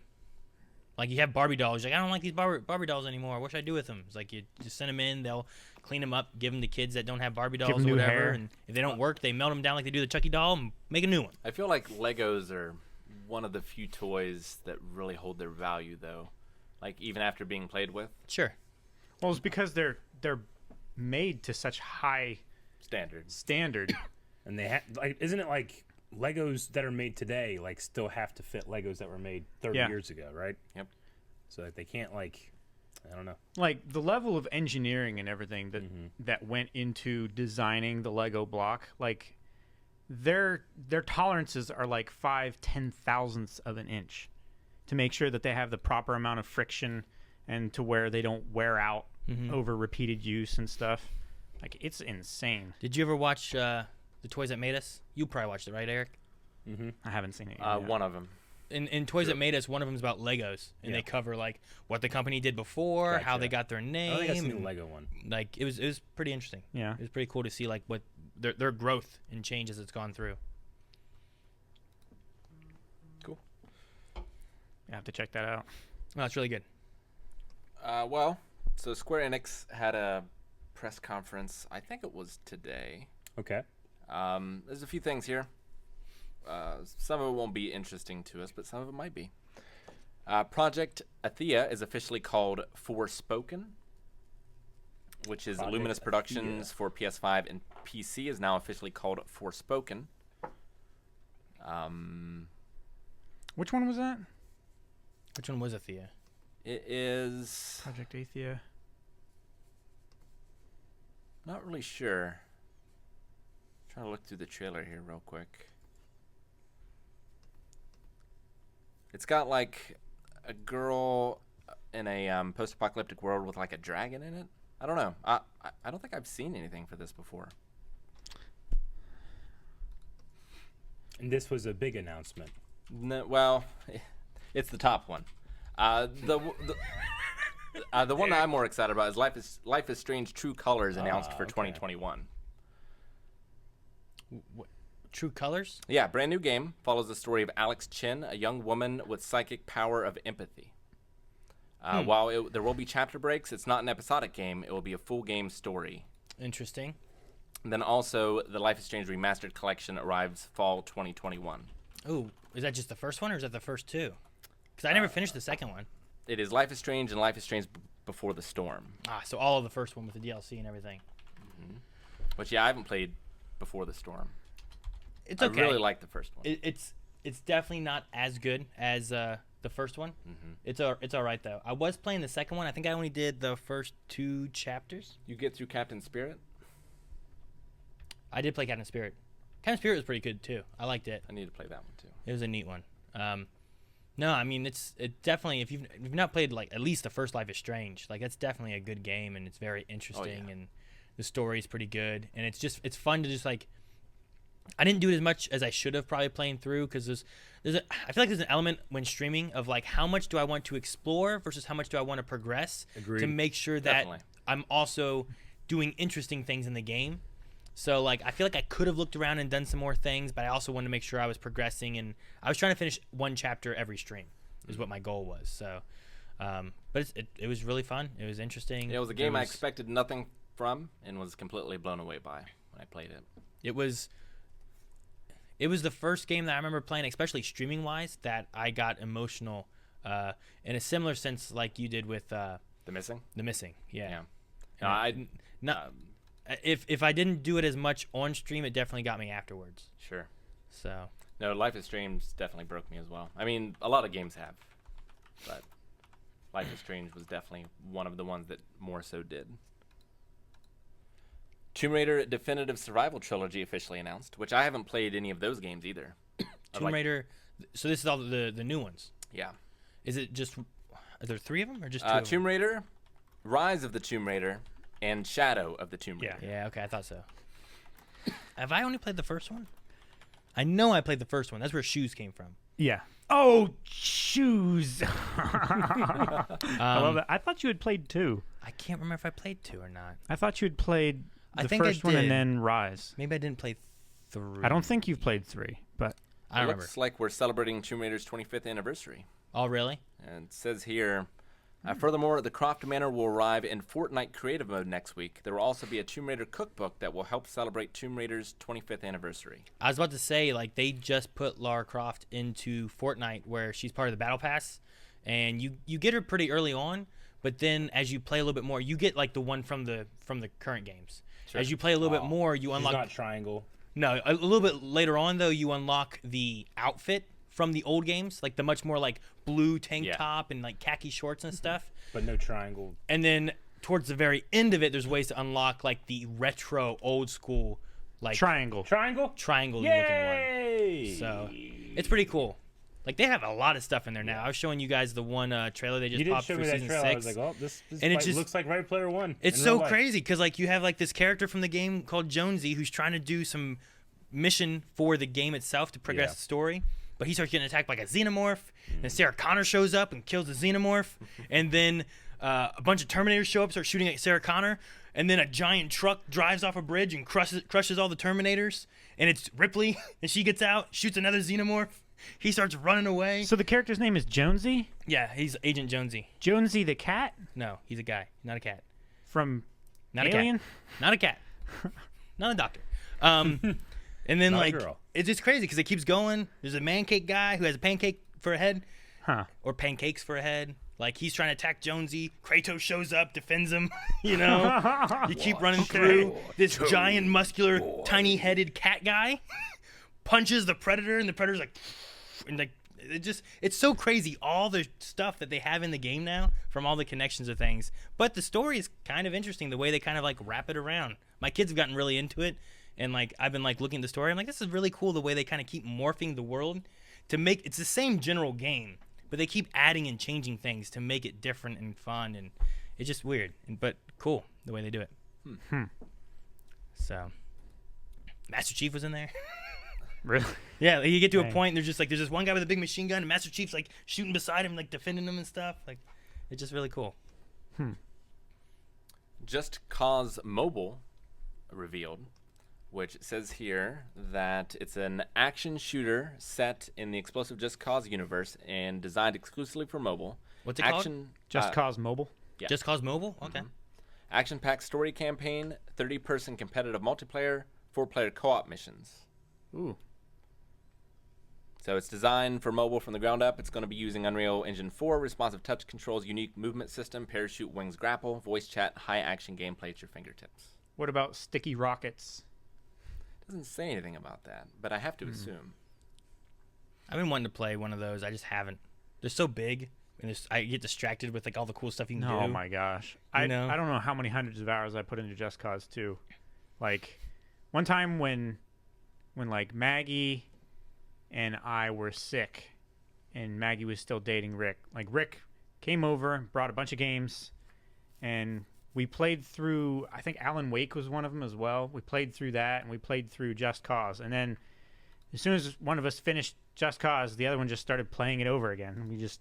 like you have Barbie dolls, you're like I don't like these Barbie dolls anymore. What should I do with them? It's like you just send them in, they'll clean them up, give them to kids that don't have Barbie dolls 'em or new whatever. hair. And if they don't work, they melt them down like they do the Chucky doll and make a new one. I feel like Legos are one of the few toys that really hold their value, though. Like even after being played with, Sure. well, it's because they're made to such high standards. standard. And they have like, isn't it like Legos that are made today like still have to fit Legos that were made 30 Yeah. years ago, right? Yep. So like, they can't like, I don't know. Like the level of engineering and everything that went into designing the Lego block, like their tolerances are like 5/10 thousandths of an inch to make sure that they have the proper amount of friction and to where they don't wear out over repeated use and stuff. Like it's insane. Did you ever watch the Toys That Made Us? You probably watched it, right, Eric? I haven't seen it yet. One of them. In Toys That Made Us, one of them is about Legos, and they cover like what the company did before, how Gotcha. they got their I name. don't think I've seen the and, Lego one. like it was pretty interesting. Yeah. It was pretty cool to see like what their growth and change as it's gone through. Cool. I have to check that out. Oh, it's really good. Well, so Square Enix had a press conference. I think it was today. Okay. There's a few things here. Some of it won't be interesting to us, but some of it might be. Project Athea is officially called Forspoken, which is Project Luminous Athea. Productions for PS5 and PC is now officially called Forspoken. Which one was that? Which one was Athea? It is Project Athea. not really sure. Trying to look through the trailer here real quick. It's got like a girl in a post-apocalyptic world with like a dragon in it. I don't know. I don't think I've seen anything for this before. And this was a big announcement. No, well, it's the top one. The one that I'm more excited about is Life is Strange: True Colors announced for 2021. True Colors? Yeah, brand new game follows the story of Alex Chin, a young woman with psychic power of empathy. While there will be chapter breaks, it's not an episodic game. It will be a full game story. Interesting. And then also, the Life is Strange Remastered Collection arrives fall 2021. Ooh, is that just the first one, or is that the first two? Because I never finished the second one. It is Life is Strange and Life is Strange Before the Storm. So all of the first one with the DLC and everything. Which, yeah, I haven't played Before the Storm. It's okay. I really like the first one. It's definitely not as good as the first one. It's all right though. I was playing the second one. I think I only did the first 2 chapters. You get through Captain Spirit? I did play Captain Spirit. Captain Spirit was pretty good too. I liked it. I need to play that one too. It was a neat one. No, I mean it definitely if you've not played like at least the first Life is Strange, like that's definitely a good game and it's very interesting and the story's pretty good and it's fun to just like. I didn't do it as much as I should have probably playing through because I feel like there's an element when streaming of like how much do I want to explore versus how much do I want to progress to make sure that I'm also doing interesting things in the game. So like I feel like I could have looked around and done some more things, but I also wanted to make sure I was progressing and I was trying to finish 1 chapter every stream is what my goal was. So, but it was really fun. It was interesting. Yeah, it was a game I expected nothing from and was completely blown away by when I played it. It was the first game that I remember playing, especially streaming-wise, that I got emotional in a similar sense like you did with The Missing? The Missing, yeah. No, if I didn't do it as much on stream, it definitely got me afterwards. Sure. So. No, Life is Strange definitely broke me as well. I mean, a lot of games have, but Life is Strange was definitely one of the ones that more so did. Tomb Raider Definitive Survival Trilogy officially announced, which I haven't played any of those games either. Tomb Raider. So this is all the new ones. Yeah. Is it just? Are there 3 of them or just 2? Tomb Raider, Rise of the Tomb Raider, and Shadow of the Tomb Raider. Yeah. Okay, I thought so. Have I only played the first one? I know I played the first one. That's where Shoes came from. Yeah. Oh, Shoes. I love that. I thought you had played 2. I can't remember if I played 2 or not. I thought you had played I the think first I one and did. then Rise. Maybe I didn't play 3. I don't think you've played 3, but I don't remember. Looks like we're celebrating Tomb Raider's 25th anniversary. Oh, really? And it says here, furthermore, the Croft Manor will arrive in Fortnite Creative Mode next week. There will also be a Tomb Raider cookbook that will help celebrate Tomb Raider's 25th anniversary. I was about to say, like, they just put Lara Croft into Fortnite where she's part of the Battle Pass, and you get her pretty early on, but then as you play a little bit more, you get, like, the one from the current games. Sure. As you play a little bit more, you unlock... She's not Triangle. No, a little bit later on, though, you unlock the outfit from the old games, like the much more, like, blue tank top and, like, khaki shorts and stuff. But no Triangle. And then towards the very end of it, there's ways to unlock, like, the retro, old-school, like... Triangle. Triangle-looking one. So, it's pretty cool. Like, they have a lot of stuff in there now. I was showing you guys the one trailer they just popped for season 6. I was like, oh, this and it just looks like Ready Player One. It's so crazy because, like, you have, like, this character from the game called Jonesy who's trying to do some mission for the game itself to progress the story. But he starts getting attacked by, like, a xenomorph. And Sarah Connor shows up and kills the xenomorph. And then a bunch of Terminators show up, start shooting at Sarah Connor. And then a giant truck drives off a bridge and crushes all the Terminators. And it's Ripley. And she gets out, shoots another xenomorph. He starts running away. So the character's name is Jonesy? Yeah, he's Agent Jonesy. Jonesy the cat? No, he's a guy, not a cat. From Not Alien? a cat. Not a cat. Not a doctor. And then, Not a like, girl. it's just crazy because it keeps going. There's a pancake guy who has a pancake for a head. Huh. Or pancakes for a head. Like, he's trying to attack Jonesy. Kratos shows up, defends him. You know? You keep running through. This giant, muscular, tiny-headed cat guy punches the Predator, and the Predator's like... And, like, it's so crazy, all the stuff that they have in the game now from all the connections of things. But the story is kind of interesting, the way they kind of, like, wrap it around. My kids have gotten really into it, and, like, I've been, like, looking at the story. I'm like, this is really cool the way they kind of keep morphing the world to make it's the same general game, but they keep adding and changing things to make it different and fun, and it's just weird, but cool the way they do it. So, Master Chief was in there. Really? Yeah, you get to a Dang. point, and there's this one guy with a big machine gun, and Master Chief's like shooting beside him, like defending him and stuff. Like, it's just really cool. Just Cause Mobile revealed, which says here that it's an action shooter set in the explosive Just Cause universe and designed exclusively for mobile. What's it called? Action, Just Cause Mobile. Yeah. Just Cause Mobile? Okay. Action-packed story campaign, 30-person competitive multiplayer, 4-player co-op missions. Ooh. So it's designed for mobile from the ground up. It's going to be using Unreal Engine 4, responsive touch controls, unique movement system, parachute, wings, grapple, voice chat, high-action gameplay at your fingertips. What about sticky rockets? Doesn't say anything about that, but I have to assume. I've been wanting to play one of those. I just haven't. They're so big, and I get distracted with like all the cool stuff you can do. Oh my gosh. You I know? don't know how many hundreds of hours I put into Just Cause 2. Like one time when like Maggie and I were sick and Maggie was still dating Rick. Like Rick came over and brought a bunch of games and we played through, I think Alan Wake was one of them as well. We played through that and we played through Just Cause. And then as soon as one of us finished Just Cause, the other one just started playing it over again. We just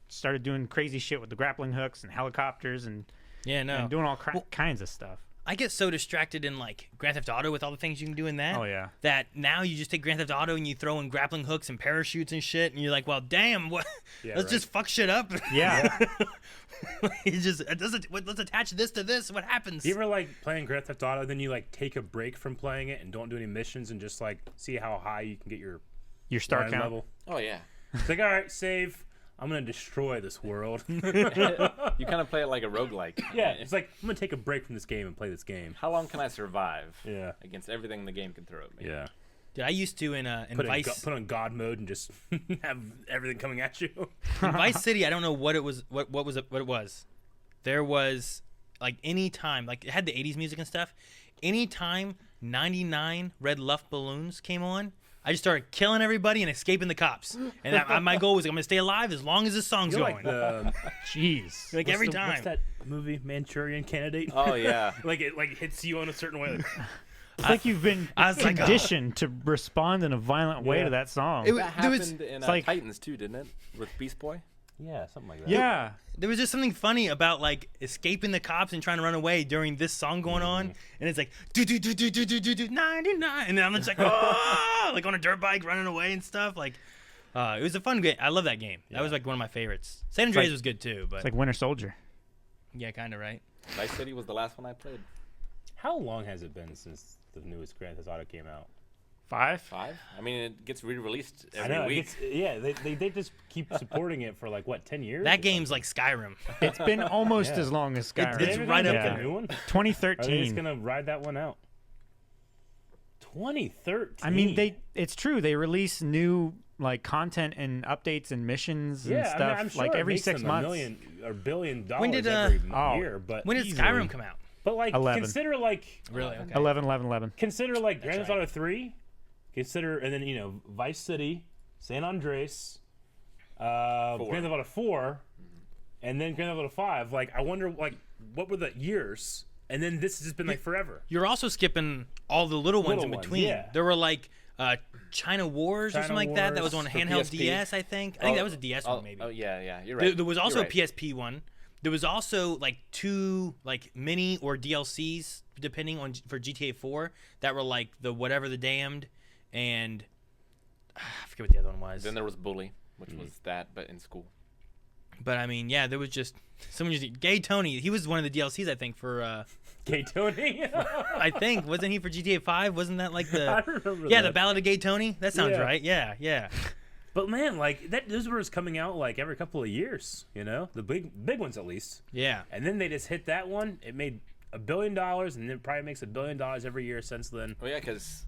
started doing crazy shit with the grappling hooks and helicopters and, Yeah, no. and doing all kinds of stuff. I get so distracted in like Grand Theft Auto with all the things you can do in that. Oh, yeah. That now you just take Grand Theft Auto and you throw in grappling hooks and parachutes and shit, and you're like, well, damn, what? Yeah, let's right. just fuck shit up. Yeah. Let's attach this to this. What happens? You ever like playing Grand Theft Auto, then you like take a break from playing it and don't do any missions and just like see how high you can get your Your star line count. level? Oh, yeah. It's like, all right, save. I'm gonna destroy this world. You kind of play it like a roguelike. Yeah, it's like I'm gonna take a break from this game and play this game. How long can I survive Yeah, against everything the game can throw at me? yeah. Dude, I used to in Vice Put on God mode and just have everything coming at you. in Vice City. I don't know what it was. What it was. There was like any time, like it had the '80s music and stuff. Anytime 99 red Luft balloons came on, I just started killing everybody and escaping the cops. And my goal was I'm gonna stay alive as long as this song's You're going. like the Jeez. Like every what's time. What's that movie, Manchurian Candidate? Oh, yeah. Like it like hits you in a certain way. Like, It's like you've been I was like, conditioned to respond in a violent way Yeah. to that song. That there was- happened in like- Titans, too, didn't it? With Beast Boy? yeah, something like that. yeah. There was just something funny about like escaping the cops and trying to run away during this song going on, Mm-hmm. and it's like do do do do do do do do 99, and then I'm just like oh, like on a dirt bike running away and stuff. Like it was a fun game. I love that game. That was like one of my favorites. San Andreas like- was good too, but It's like Winter Soldier. yeah, kind of right. Vice City was the last one I played. How long has it been since the newest Grand Theft Auto came out? 5? 5? I mean, it gets re-released I every know. week. They just keep supporting it for like what 10 years? That game's like Skyrim. It's been almost Yeah. as long as Skyrim. it's They're right gonna up make there. a new one? Are they just 2013. gonna ride that one out? 2013. I mean, it's true. They release new like content and updates and missions and yeah, stuff I mean, I'm sure like it every makes 6 them months. $1 million or $1 billion When did, every oh, year, but When did Easily. Skyrim come out? like 11. consider like Really? Okay. 11. consider like Grand Theft right. Auto 3. Consider and then Vice City, San Andreas, Grand Theft Auto 4, and then Grand Theft Auto 5. Like I wonder like what were the years? And then this has just been like forever. You're also skipping all the little ones Little in ones, between. yeah. There were like China Wars or China something like that. That was Wars on for handheld PSP. DS, I think. I think that was a DS one maybe. Oh, yeah, you're right. There was also You're a PSP one. There was also like 2 like mini or DLCs depending on for GTA 4 that were like the Whatever the Damned and I forget what the other one was. Then there was Bully, which was that, but in school. But I mean, yeah, there was just someone just Gay Tony. He was one of the DLCs I think for Gay Tony. I think wasn't he for GTA 5? Wasn't that like the I remember yeah that. the Ballad of Gay Tony? That sounds Yeah. right. Yeah. But man, like those were coming out like every couple of years, the big ones at least. Yeah. And then they just hit that one. It made $1 billion, and it probably makes $1 billion every year since then. Oh, yeah, because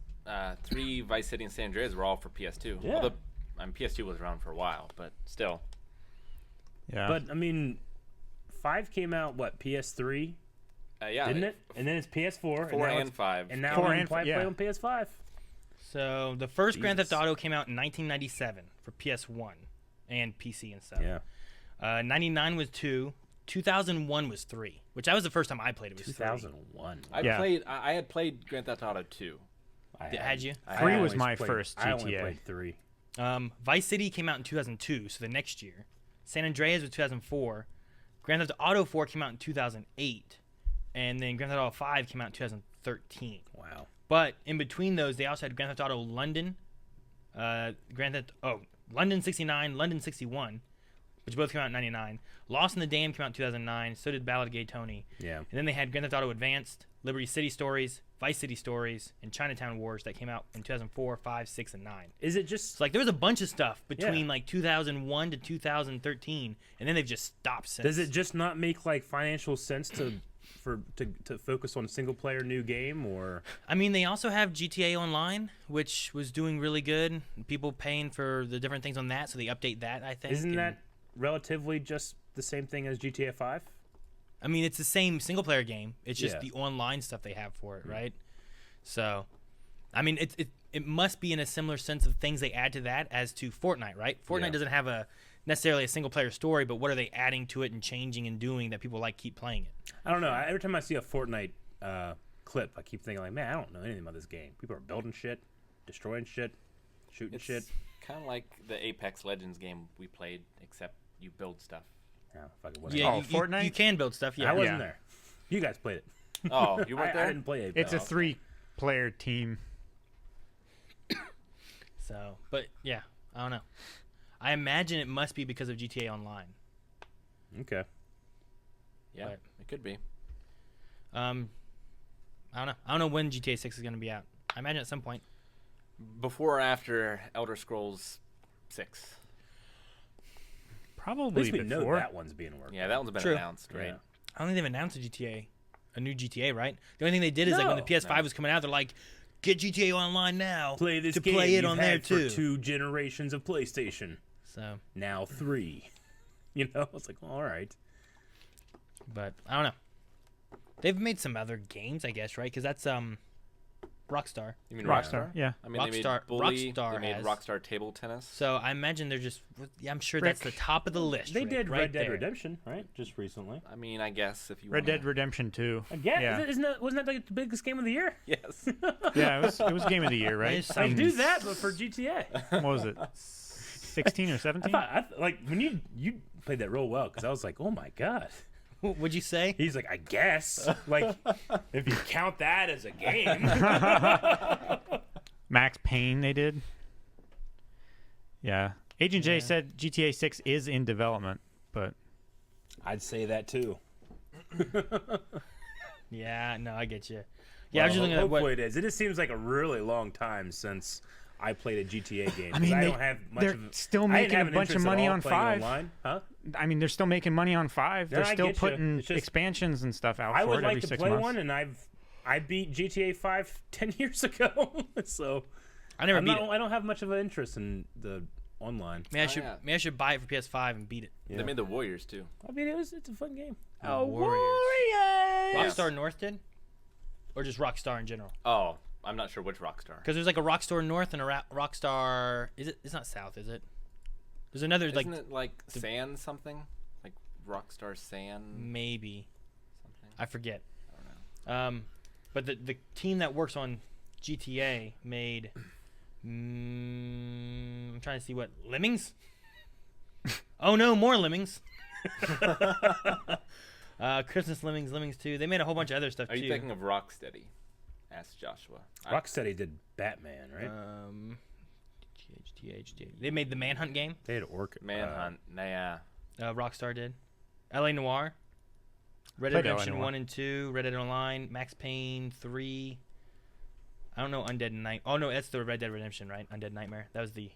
3 Vice City and San Andreas were all for PS2. Yeah. Although, PS2 was around for a while, but still. Yeah. But I mean, 5 came out PS3, Yeah. didn't it? And then it's PS4, 4 now and it's- 5. and now 4 you and can play yeah. on PS5. So the first Grand Theft Jesus. Auto came out in 1997 for PS1 and PC and stuff. Yeah. 99 was 2. 2001 was 3, which that was the first time I played it. Was 2001. I had played Grand Theft Auto 2. Had you? I 3 had- was always my played- first I only GTA. played 3. Vice City came out in 2002, so the next year. San Andreas was 2004. Grand Theft Auto 4 came out in 2008, and then Grand Theft Auto 5 came out in 2013. Wow. But in between those, they also had Grand Theft Auto London, London 69, London 61, which both came out in 99. Lost in the Dam came out in 2009. So did Ballad of Gay Tony. Yeah. And then they had Grand Theft Auto Advanced, Liberty City Stories, Vice City Stories, and Chinatown Wars that came out in 2004, 5, 6, and 9. Is it just So like there was a bunch of stuff between Yeah. like 2001 to 2013, and then they've just stopped since. does it just not make like financial sense to focus on a single player new game or I mean, they also have GTA Online, which was doing really good. People paying for the different things on that, so they update that. I think. isn't and- that relatively just the same thing as GTA 5? I mean, it's the same single player game. It's just Yeah. the online stuff they have for it, right? So, I mean, it must be in a similar sense of things they add to that as to Fortnite, right? Fortnite Yeah. doesn't have necessarily a single player story, but what are they adding to it and changing and doing that people like keep playing it? I don't know. Every time I see a Fortnite clip, I keep thinking like, man, I don't know anything about this game. People are building shit, destroying shit, shooting It's shit. kind of like the Apex Legends game we played, except you build stuff. Yeah, fucking whatever. Yeah, Oh, you Fortnite? can build stuff. Yeah, I wasn't Yeah. there. You guys played it. Oh, you weren't I there? didn't play Apex. It's a 3-player team. So, but yeah, I don't know. I imagine it must be because of GTA Online. Okay. Yeah, But- it could be. I don't know. I don't know when GTA 6 is going to be out. I imagine at some point. Before or after Elder Scrolls 6? At Probably least we know before. that one's being worked. Yeah, that one's been True. announced, right? Yeah. I don't think they've announced a new GTA, right? The only thing they did is like when the No. PS5 was coming out, they're like, get GTA Online now Play this to game play it you've on had there for too. 2 generations of PlayStation. So, Now 3. You know, it's like, well, all right. but I don't know. They've made some other games, I guess, right? Because that's Rockstar. You mean Rockstar, yeah. I mean, they made Rockstar- Bully, Rockstar they made has- Rockstar Table Tennis. So I imagine they're just. Yeah, I'm sure that's the Rick. top of the list. They Rick, did right Red Dead there. Redemption, right? Just recently. I mean, I guess if you Red wanna- Dead Redemption 2. Again? Yeah. Wasn't that like the biggest game of the year? Yes. Yeah, it was game of the year, right? Nice. I do that, but for GTA. What was it? 16 or 17? Like when you played that real well because I was like, oh my god. What'd you say? He's like, I guess. Like, if you count that as a game. Max Payne they did. Yeah. Agent J said GTA 6 is in development, but I'd say that too. Yeah, no, I get you. Yeah, I was just looking at hopefully what. it is. It just seems like a really long time since I played a GTA game. I mean, 'cause they- don't have much they're of still I didn't making have a an bunch of interest at money all on playing 5. Online. Huh? I mean, they're still making money on 5. No, They're I still get you. putting It's just- expansions and stuff out I for would it every like to 6 play months. one, and I beat GTA 5 10 years ago, so I never beat it. I don't have much of an interest in the online. Maybe yeah. I should buy it for PS5 and beat it. They made the Warriors too. I mean, it's a fun game. Oh, Warriors. Yes. Rockstar North did, or just Rockstar in general? Oh, I'm not sure which Rockstar. Because there's like a Rockstar North and a Rockstar. Is it? It's not South, is it? There's another Isn't like it like Sand something? Like Rockstar Sand maybe something? I forget. I don't know. But the team that works on GTA made. I'm trying to see what Lemmings. Oh no, more Lemmings. Christmas Lemmings, Lemmings 2. They made a whole bunch of other stuff Are too. you thinking of Rocksteady? Asked Joshua. Rocksteady did Batman, right? GTA. They made the Manhunt game. They had Orc Manhunt. Nah. Rockstar did. LA Noire. Red Dead Played LA Redemption Noire. 1 and 2. Red Dead Online. Max Payne 3. I don't know Undead Night. Oh no, that's the Red Dead Redemption, right? Undead Nightmare. That was the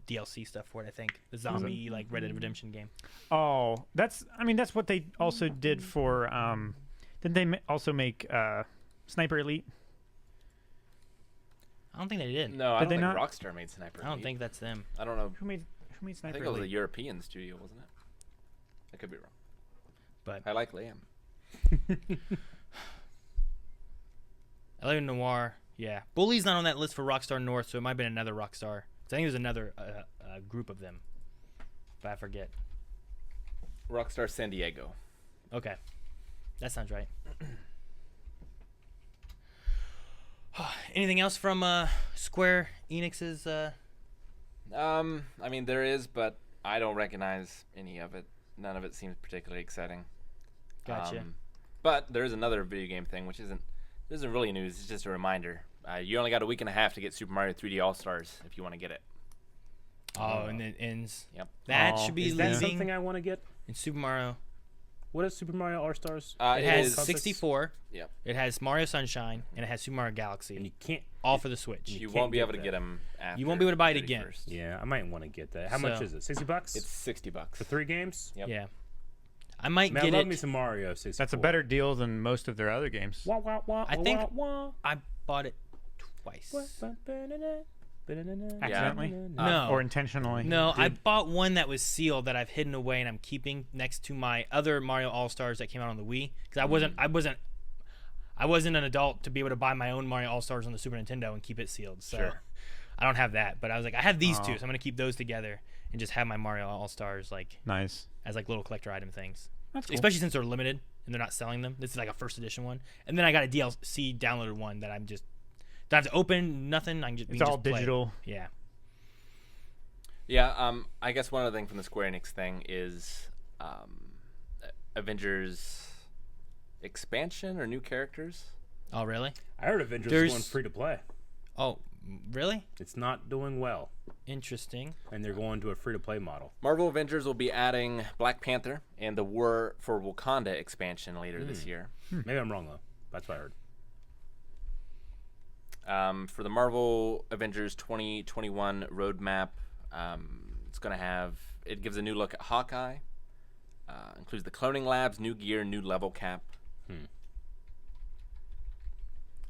DLC stuff for it, I think. The zombie like Red Dead Redemption game. Oh, that's what they also did for didn't they also make Sniper Elite? I don't think they did. No, I Did don't they think not? Rockstar made Sniper. I don't Elite. think that's them. I don't know. Who made I Sniper think it was a Elite? European studio, wasn't it? I could be wrong. But I likely am. LA Noire Yeah, Bully's not on that list for Rockstar North, so it might have been another Rockstar. So I think there's another group of them, but I forget. Rockstar San Diego. Okay, that sounds right. Anything else from Square Enix's? I mean, there is, but I don't recognize any of it. None of it seems particularly exciting. Gotcha. But there is another video game thing, which isn't really news. It's just a reminder. You only got a week and a half to get Super Mario 3D All Stars if you want to get it. Oh, and it ends. Yep. That should be Is that leaving something I want to get? in Super Mario. What is Super Mario All Stars? It has is- 64. Yep. It has Mario Sunshine, and it has Super Mario And Galaxy, you can't. all for the Switch. You can't won't be get able to that. get them. After You won't be able to buy it again. 31st. Yeah, I might want to get that. How much So- is it? $60? It's $60 for 3 games. Yep. Yeah. I might Man, I get love me it. some Mario 64. That's a better deal than most of their other games. Wah, wah, wah, I wah, think- wah, I bought it twice. Accidentally? No. Or intentionally? No, I bought one that was sealed that I've hidden away and I'm keeping next to my other Mario All Stars that came out on the Wii because I wasn't an adult to be able to buy my own Mario All Stars on the Super Nintendo and keep it sealed. So Sure. I don't have that, but I was like, I have these two, so I'm gonna keep those together and just have my Mario All Stars like Nice. as like little collector item things. That's cool. Especially since they're limited and they're not selling them. This is like a first edition one, and then I got a DLC downloaded one that I'm just don't have to open nothing. I can just It's just all play it. digital. Yeah. Yeah, I guess one other thing from the Square Enix thing is Avengers expansion or new characters. Oh really? I heard Avengers There's- is going free to play. Oh really? It's not doing well, Interesting. and they're going to a free to play model. Marvel Avengers will be adding Black Panther and the War for Wakanda expansion later this year. Maybe I'm wrong though. That's what I heard. For the Marvel Avengers 2021 roadmap, it gives a new look at Hawkeye. Includes the cloning labs, new gear, new level cap.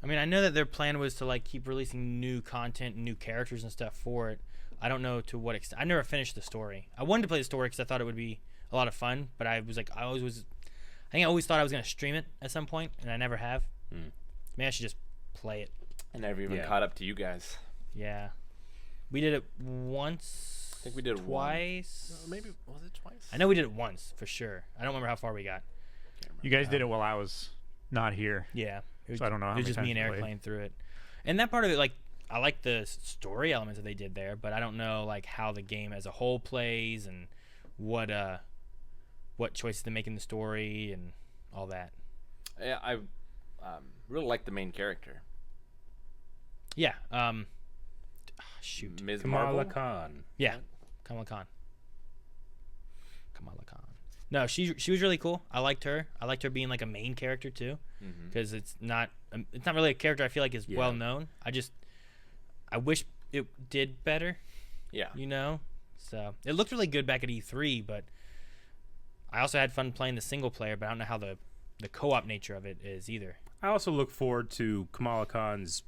I mean, I know that their plan was to like keep releasing new content and new characters and stuff for it. I don't know to what extent. I never finished the story. I wanted to play the story because I thought it would be a lot of fun, but I was like, I always thought I was gonna stream it at some point, and I never have. Maybe I should just play it. I never even Yeah. caught up to you guys. Yeah, we did it once. I think we did it twice. Maybe was it twice? I know we did it once for sure. I don't remember how far we got. You guys did it while I was not here. Yeah, it was, So I don't know how It was many just me times and you Eric played. playing through it, and that part of it, like, I like the story elements that they did there, but I don't know like how the game as a whole plays and what choices to make in the story and all that. Yeah, I really like the main character, Yeah. Shoot. Ms. Kamala Marvel. Khan. Yeah. Kamala Khan. No, she was really cool. I liked her. I liked her being like a main character too, because it's not really a character I feel like is Yeah. well known. I wish it did better. Yeah. You know, so it looked really good back at E3, but I also had fun playing the single player. But I don't know how the co-op nature of it is either. I also look forward to Kamala Khan's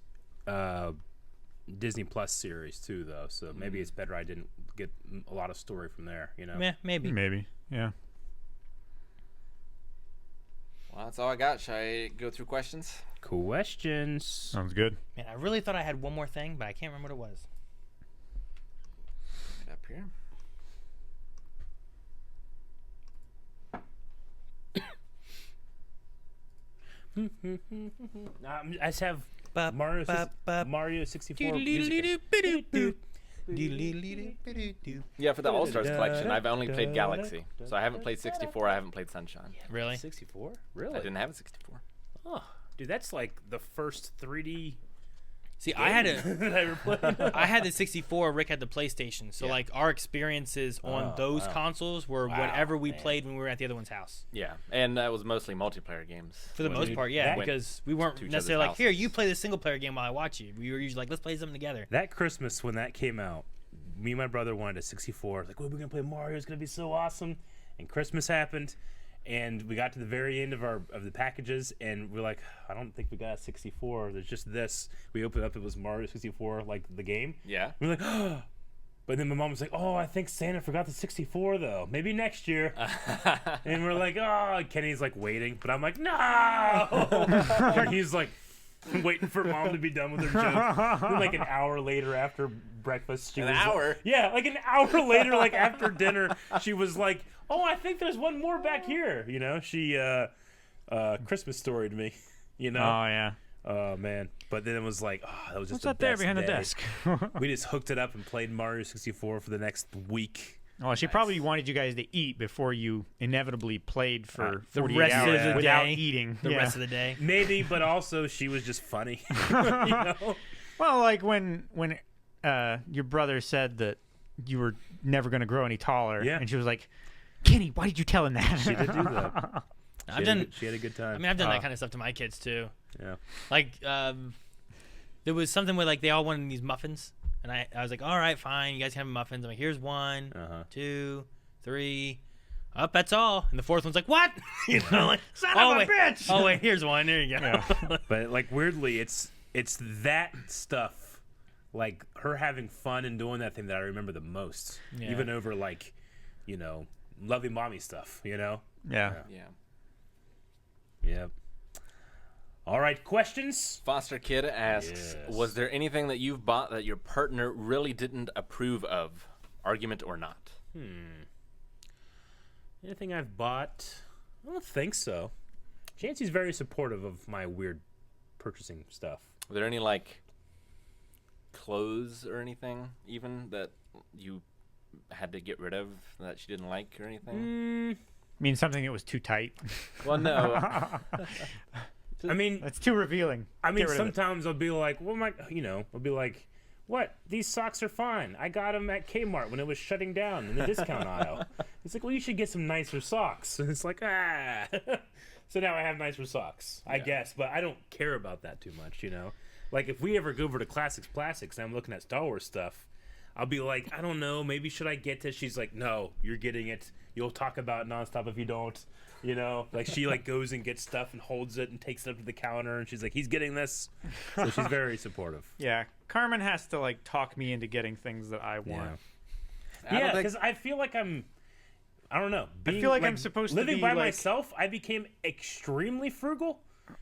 Disney Plus series too, though. So maybe it's better I didn't get a lot of story from there. You know. Yeah, maybe. Maybe. Yeah. Well, that's all I got. Shall I go through questions? Questions. Sounds good. Man, I really thought I had one more thing, but I can't remember what it was. Get up here. I just have Ba- Mario ba- ba- Mario 64 music. Yeah, for the All Stars collection, I've only played Galaxy, so I haven't played 64. I haven't played Sunshine. Really? 64? I Really? didn't have a 64. Oh, dude, that's like the first 3D See, I had that I ever played. I had the 64. Rick had the PlayStation. So Yeah. like our experiences on Oh, those wow. consoles were Wow, whatever we man. played when we were at the other one's house. Yeah, and that was mostly multiplayer games. For the When most we part, yeah, went because we weren't to each necessarily other's like, here, houses. you play the single player game while I watch you. We were usually like, let's play something together. That Christmas when that came out, me and my brother wanted a 64. Like, well, we're gonna play Mario. It's gonna be so awesome. And Christmas happened, and we got to the very end of the packages, and we're like, I don't think we got a 64. There's just this. We opened up, it was Mario 64, like the game. Yeah. We're like, oh. But then my mom was like, oh, I think Santa forgot the 64 though. Maybe next year. And we're like, oh, Kenny's like waiting, but I'm like, no. And he's like, waiting for mom to be done with her joke. Then, like an hour later after breakfast, she An was hour? Yeah, like an hour later, like after dinner, she was like, "Oh, I think there's one more back here." You know, she Christmas story to me. You know. Oh yeah. Oh man! But then it was like, oh, that was just What's that there best behind day. the desk? We just hooked it up and played Mario 64 for the next week. Well, she probably wanted you guys to eat before you inevitably played for The 48 rest hours of the without day. eating. The Yeah. rest of the day. Maybe, but also she was just funny. You know? Well, like when your brother said that you were never going to grow any taller, Yeah. and she was like, "Kenny, why did you tell him that?" She did do that. She had a good time. I mean, I've done that kind of stuff to my kids too. Yeah. Like, there was something where like they all wanted these muffins, and I was like, all right, fine, you guys can have muffins. I'm like, here's 1, 2, 3. Up, that's all. And the fourth one's like, what? You know, like, Son of a wait, bitch! Oh wait, here's one. There you go. But like weirdly, it's that stuff, like her having fun and doing that thing that I remember the most, Yeah. even over like, you know, lovey mommy stuff. You know. Yeah. Yeah. Yeah. All right, questions. Foster Kid asks, Yes. was there anything that you've bought that your partner really didn't approve of, argument or not? Anything I've bought? I don't think so. Chancey's very supportive of my weird purchasing stuff. Were there any, like, clothes or anything, even, that you had to get rid of that she didn't like or anything? I mean, something that was too tight. Well, no. I mean, That's too revealing. I mean, Get rid of it. sometimes I'll be like, well, I'll be like, what? These socks are fine. I got them at Kmart when it was shutting down in the discount aisle. It's like, well, you should get some nicer socks. And it's like, ah. So now I have nicer socks, I guess. But I don't care about that too much, you know? Like, if we ever go over to Classics Plastics and I'm looking at Star Wars stuff, I'll be like, I don't know, maybe should I get this? She's like, no, you're getting it. You'll talk about it nonstop if you don't. You know, like she like goes and gets stuff and holds it and takes it up to the counter and she's like, he's getting this. So she's very supportive. Yeah, Carmen has to like talk me into getting things that I want. Yeah, because I feel like I don't know. I feel like I'm supposed to living be, by like- myself. I became extremely frugal,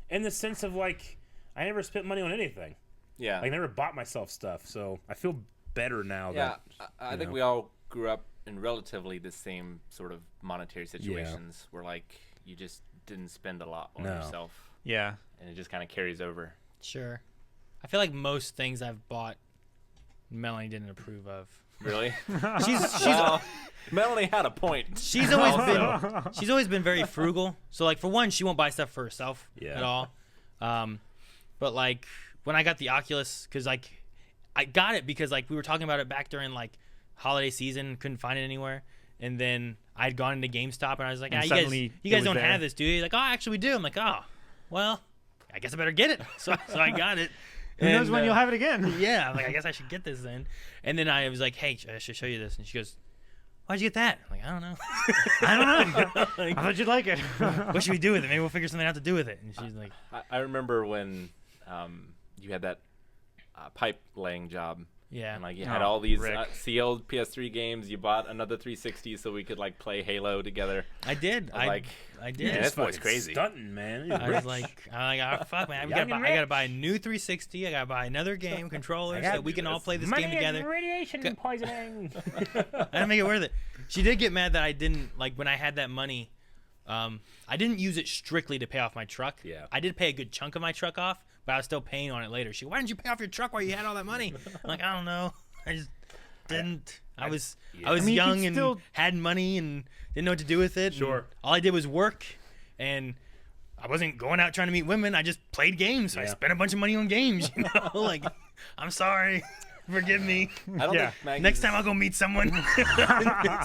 in the sense of like I never spent money on anything. Yeah. Like I never bought myself stuff. So I feel better now. Yeah, that, I think we all grew up in relatively the same sort of monetary situations where, like, you just didn't spend a lot on yourself, Yeah. and it just kind of carries over. Sure. I feel like most things I've bought, Melanie didn't approve of. Really? She's Well, Melanie had a point. she's always been very frugal. So like for one, she won't buy stuff for herself Yeah. at all. But like when I got the Oculus, because like I got it because like we were talking about it back during like holiday season, couldn't find it anywhere, and then I'd gone into GameStop and I was like, And you suddenly guys it was don't there. have this, do you? He's like, oh, actually we do. I'm like, oh, well, I guess I better get it. So I got it. Who knows And, when you'll have it again? yeah, I'm like, I guess I should get this then. And then I was like, hey, I should show you this. And she goes, why'd you get that? I'm like, I don't know. I don't know. I thought you'd like it. What should we do with it? Maybe we'll figure something out to do with it. And she's like, I remember when you had that pipe laying job. yeah. And like you had Oh, all these Rick. sealed PS3 games. You bought another 360 so we could like play Halo together. I did. I did. Yeah, this boy's fucking crazy. Stunting, man. He's I rich. was like, oh, fuck, man. Young and I gotta rich. buy a new 360. I gotta buy another game controller so got that we can all play this money game together. and radiation poisoning. I had to make it worth it. She did get mad that I didn't, like, when I had that money, I didn't use it strictly to pay off my truck. Yeah. I did pay a good chunk of my truck off, but I was still paying on it later. Why didn't you pay off your truck while you had all that money? I'm like, I don't know. I just didn't. I was I mean, you young could and still- had money and didn't know what to do with it. and Sure. all I did was work, and I wasn't going out trying to meet women. I just played games. So I Yeah. spent a bunch of money on games. You know, like, I'm sorry. Forgive me. I don't Yeah. think Maggie's, Next time I'll go meet someone.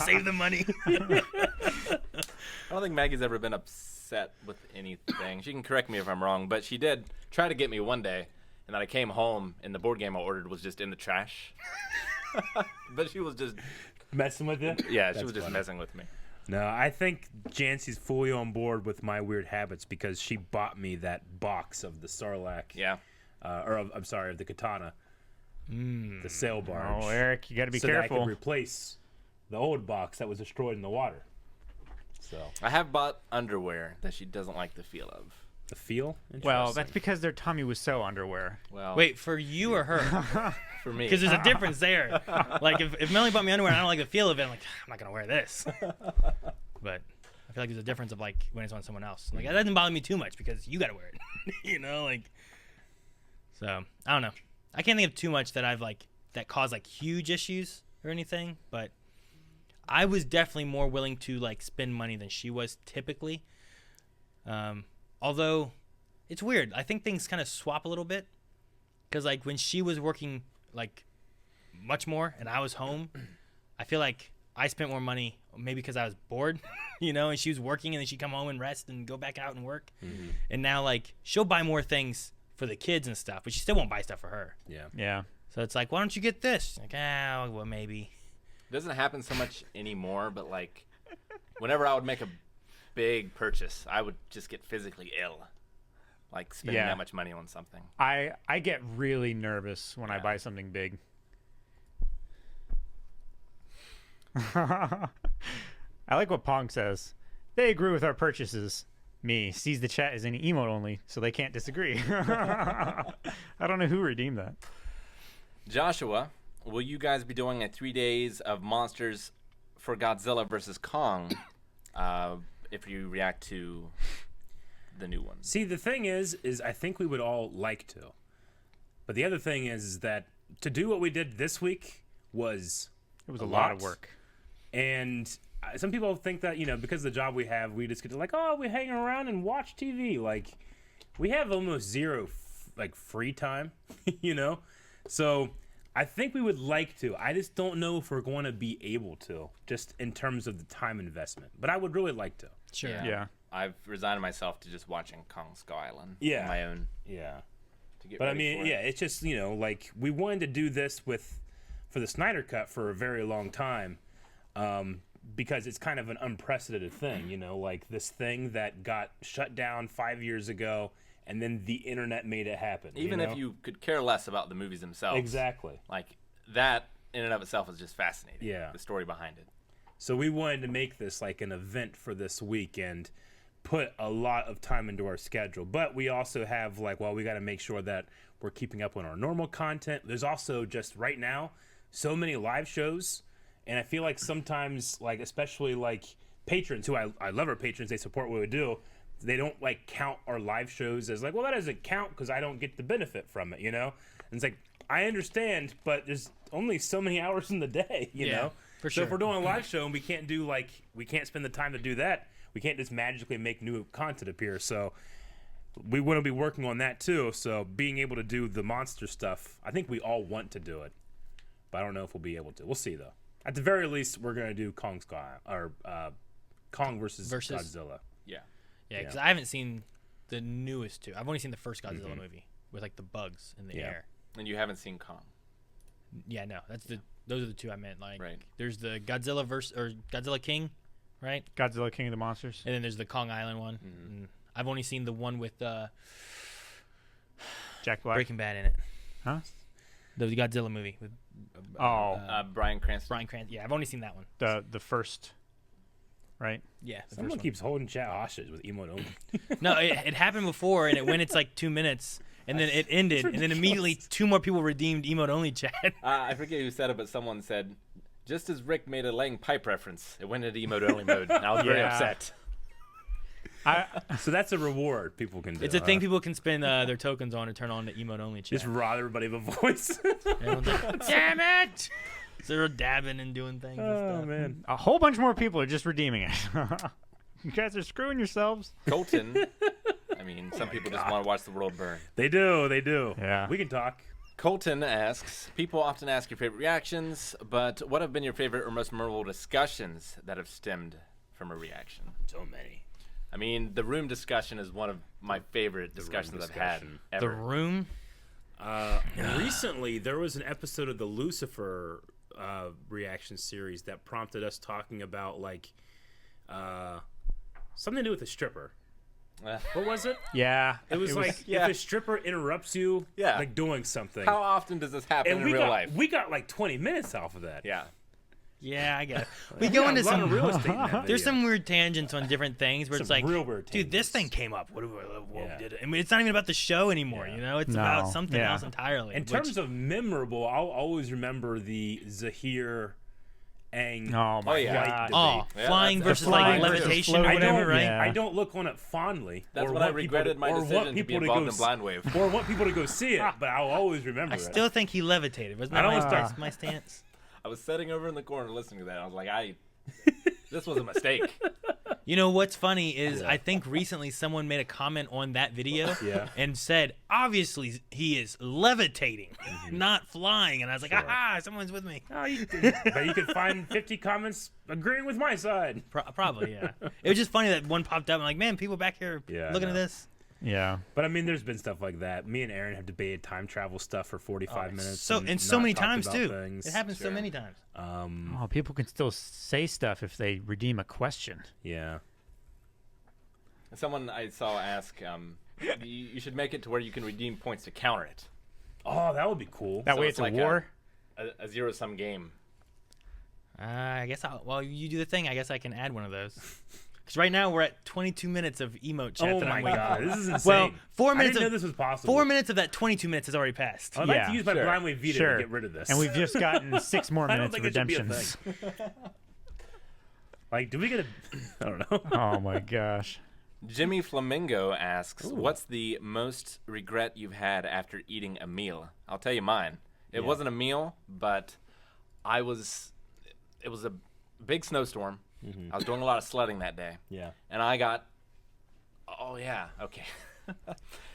Save the money. I don't think Maggie's ever been upset with anything. She can correct me if I'm wrong, but she did try to get me one day, and then I came home and the board game I ordered was just in the trash. But she was just Messing with you? she That's was just funny. messing with me. No, I think Jancy's fully on board with my weird habits because she bought me that box of the Sarlacc. Yeah. I'm sorry, of the katana. The sail barge. Oh, Eric, you got to be so that I careful. could replace the old box that was destroyed in the water. So I have bought underwear that she doesn't like the feel of. The feel? Well, that's Interesting. because their Tommy Wiseau underwear. Well, Wait, for you or her? for me. Because there's a difference there. Like, if Melanie bought me underwear and I don't like the feel of it, I'm like, I'm not going to wear this. But I feel like there's a difference of, like, when it's on someone else. Like, that doesn't bother me too much because you got to wear it. You know, like. So, I don't know. I can't think of too much that I've, like, that caused, like, huge issues or anything. But I was definitely more willing to, like, spend money than she was typically. Although, it's weird. I think things kind of swap a little bit. Because, like, when she was working, like, much more and I was home, I feel like I spent more money maybe because I was bored, you know, and she was working and then she'd come home and rest and go back out and work. Mm-hmm. And now, like, she'll buy more things for the kids and stuff, but she still won't buy stuff for her. Yeah. Yeah. So it's like, why don't you get this? Like, well, maybe. It doesn't happen so much anymore, but like whenever I would make a big purchase, I would just get physically ill. Like spending Yeah. that much money on something. I get really nervous when I Yeah. buy something big. I like what Pong says. They agree with our purchases. Me sees the chat as any emote only, so they can't disagree. I don't know who redeemed that. Joshua, will you guys be doing a 3 days of monsters for Godzilla versus Kong if you react to the new ones? See, the thing is I think we would all like to. But the other thing is that to do what we did this week was It was a lot of work. And some people think that, you know, because of the job we have, we just get to like, oh, we hang around and watch TV. Like, we have almost zero free time, you know? So I think we would like to. I just don't know if we're going to be able to, just in terms of the time investment. But I would really like to. Sure. Yeah. I've resigned myself to just watching Kong Skull Island Yeah. on my own. Yeah. To get But I ready mean, for it. yeah, it's just, you know, like we wanted to do this for the Snyder Cut for a very long time, because it's kind of an unprecedented thing, you know, like this thing that got shut down 5 years ago, and then the internet made it happen. Even you know? if you could care less about the movies themselves. Exactly. Like that in and of itself is just fascinating. Yeah. The story behind it. So we wanted to make this like an event for this week and put a lot of time into our schedule. But we also have like, well, we got to make sure that we're keeping up on our normal content. There's also just right now so many live shows. And I feel like sometimes, like, especially like patrons who I love our patrons, they support what we do. They don't like count our live shows as like, well, that doesn't count because I don't get the benefit from it, you know? And it's like, I understand, but there's only so many hours in the day, you know? for So if sure. we're doing a live show and we can't spend the time to do that, we can't just magically make new content appear. So we want to be working on that too. So being able to do the monster stuff, I think we all want to do it, but I don't know if we'll be able to. We'll see though. At the very least, we're gonna do Kong versus Godzilla. Yeah. Yeah, because I haven't seen the newest two. I've only seen the first Godzilla movie with like the bugs in the Yeah. air. And you haven't seen Kong. Yeah, no, those are the two I meant. Like, Right. there's the Godzilla King, right? Godzilla King of the Monsters. And then there's the Kong Island one. Mm-hmm. And I've only seen the one with Jack Black. Breaking Bad in it. Huh? The Godzilla movie with Oh, Bryan Cranston. Bryan Cranston. Yeah, I've only seen that one. the first, right? Yeah, the Someone first keeps holding chat hostage with emote only. one. No, it happened before, and it went. It's like 2 minutes, and then it ended, and then immediately 2 more people redeemed emote only chat. I forget who said it, but someone said, just as Rick made a laying pipe reference, it went into emote only mode. And I was very Yeah. upset. So that's a reward people can do. It's a thing people can spend their tokens on to turn on the emote only chat. Just rob everybody of a voice. Everyone's like, damn it! So they're dabbing and doing things and Oh stuff. man. A whole bunch more people are just redeeming it. You guys are screwing yourselves. Colton. I mean, some people just want to watch the world burn. They do. Yeah. We can talk. Colton asks, people often ask your favorite reactions, but what have been your favorite or most memorable discussions that have stemmed from a reaction? So many. I mean, the room discussion is one of my favorite discussions I've had discussion. ever. The Room. Recently, there was an episode of the Lucifer reaction series that prompted us talking about like something to do with a stripper. What was it? Yeah. It was like yeah. if a stripper interrupts you, Yeah. like doing something. How often does this happen and in we real got life? we got like 20 minutes off of that. Yeah. Yeah, I get it. We Yeah, go a into lot of some. real estate in that There's video. some weird tangents on different things where Some it's like, real weird dude, this tangents. thing came up. What we Yeah. did? I mean, it's not even about the show anymore. Yeah. You know, it's No. about something Yeah. else entirely. In terms of memorable, I'll always remember the Zahir Aang. Oh my yeah. god. oh, Yeah, flying that's- versus the like flying versus levitation floating. or I whatever, don't, right? Yeah. I don't look on it fondly. That's or when I want people regretted to- my or want decision to be people involved go in Blind Wave. Or want people to go see it, but I'll always remember I it. still think he levitated. Wasn't I that don't my, start- my stance? I was sitting over in the corner listening to that. I was like, this was a mistake. You know what's funny is Yeah. I think recently someone made a comment on that video Yeah. and said, obviously he is levitating, not flying. And I was like, Sure. aha, someone's with me. Oh, but you could find 50 comments agreeing with my side. Probably, yeah. It was just funny that one popped up. I'm like, man, people back here Yeah, I looking at know. this. Yeah. But I mean, there's been stuff like that. Me and Aaron have debated time travel stuff for 45 minutes. So and so not many talked times about too. things. It happens so Sure. many times. Oh, people can still say stuff if they redeem a question. Yeah. Someone I saw ask, you should make it to where you can redeem points to counter it. Oh, that would be cool. That So way it's it's like a war. A zero-sum game. I guess while you do the thing, I guess I can add one of those. Because right now we're at 22 minutes of emote chat Oh that my I'm waiting god, for. this is insane. Well, 4 I minutes didn't know of this was possible. 4 minutes of that 22 minutes has already passed. I'd like Yeah, to use my sure. blind wave veto Sure. to get rid of this. And we've just gotten 6 more I don't minutes of think it should be a redemptions. Like, do we get a? I don't know. Oh my gosh. Jimmy Flamingo asks, what's the most regret you've had after eating a meal? I'll tell you mine. It Yeah. wasn't a meal, but it was a big snowstorm. I was doing a lot of sledding that day. Yeah. And I got, oh yeah, okay.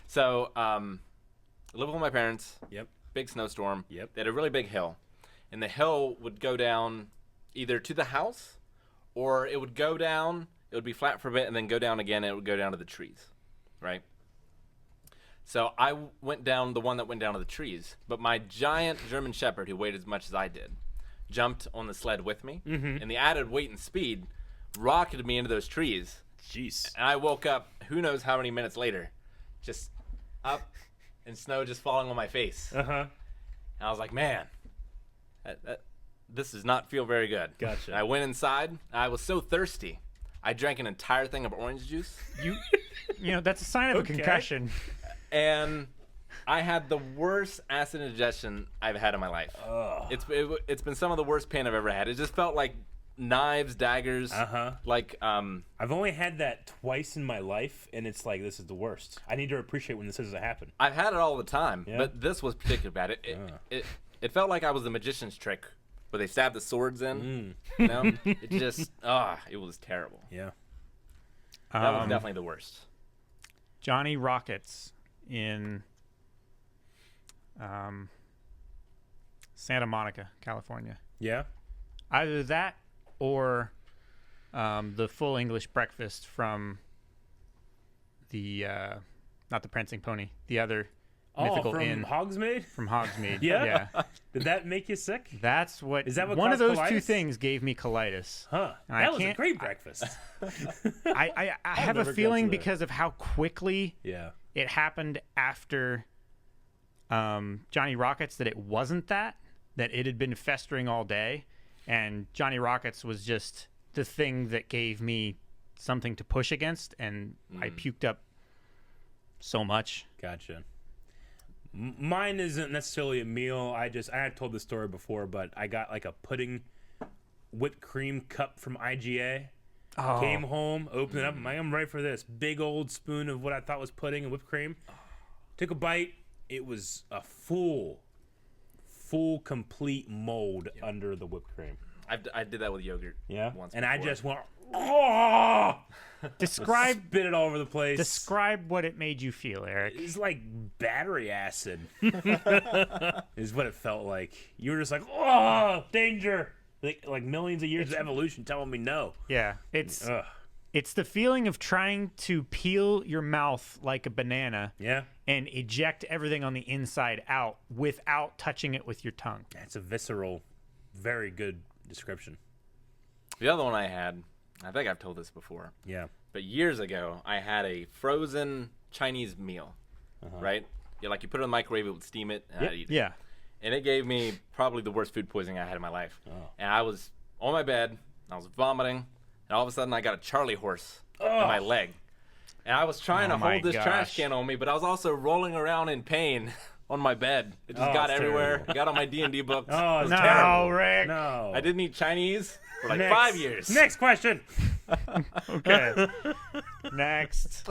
So, I lived with my parents, Yep. big snowstorm. Yep. They had a really big hill. And the hill would go down either to the house or it would go down, it would be flat for a bit and then go down again and it would go down to the trees, right? So I went down the one that went down to the trees, but my giant German Shepherd, who weighed as much as I did, jumped on the sled with me, and the added weight and speed rocketed me into those trees. Jeez. And I woke up, who knows how many minutes later, just up and snow just falling on my face. Uh huh. And I was like, man, this does not feel very good. Gotcha. And I went inside. I was so thirsty. I drank an entire thing of orange juice. You know, that's a sign of Okay. a concussion. And I had the worst acid indigestion I've had in my life. Ugh. It's been some of the worst pain I've ever had. It just felt like knives, daggers. Uh-huh. Like I've only had that twice in my life, and it's like, this is the worst. I need to appreciate when this doesn't happen. I've had it all the time, Yeah. but this was particularly bad. It felt like I was the magician's trick where they stabbed the swords in. You know, it just it was terrible. Yeah. That was definitely the worst. Johnny Rockets in Santa Monica, California. Yeah. Either that or the full English breakfast from the not the Prancing Pony, the other mythical from inn Hogsmeade? from Hogsmeade. Yeah? Did that make you sick? That's what. Is that what one of caused those two colitis? things gave me colitis. Huh. And I That was a can't- great breakfast. I have a never got feeling to that. because of how quickly Yeah. it happened after Johnny Rockets that it wasn't that it had been festering all day, and Johnny Rockets was just the thing that gave me something to push against, and I puked up so much. Gotcha. Mine isn't necessarily a meal. I had told this story before, but I got like a pudding whipped cream cup from IGA. Oh. Came home, opened it up. I'm like, I'm ready for this. Big old spoon of what I thought was pudding and whipped cream. Took a bite. It was a full, complete mold under the whipped cream. I did that with yogurt. Yeah. Once And I before. just went, oh! Describe Spit it all over the place. describe what it made you feel, Eric. It's like battery acid, is what it felt like. You were just like, oh, danger! Like millions of years of evolution telling me no. Yeah, it's Ugh. it's the feeling of trying to peel your mouth like a banana Yeah, and eject everything on the inside out without touching it with your tongue. that's a visceral, very good description. The other one I had, I think I've told this before, Yeah. but years ago, I had a frozen Chinese meal, right? You put it in the microwave, it would steam it, and I'd eat it. Yeah. And it gave me probably the worst food poisoning I had in my life. And I was on my bed. I was vomiting, and all of a sudden I got a Charlie horse in my leg. And I was trying to Oh my hold this trash gosh. can on me, but I was also rolling around in pain on my bed. It just got it's everywhere. terrible. It got on my D&D books. Oh, It was no. terrible. Rick. No. I didn't eat Chinese for like Next. 5 years. Next question. Okay. Next.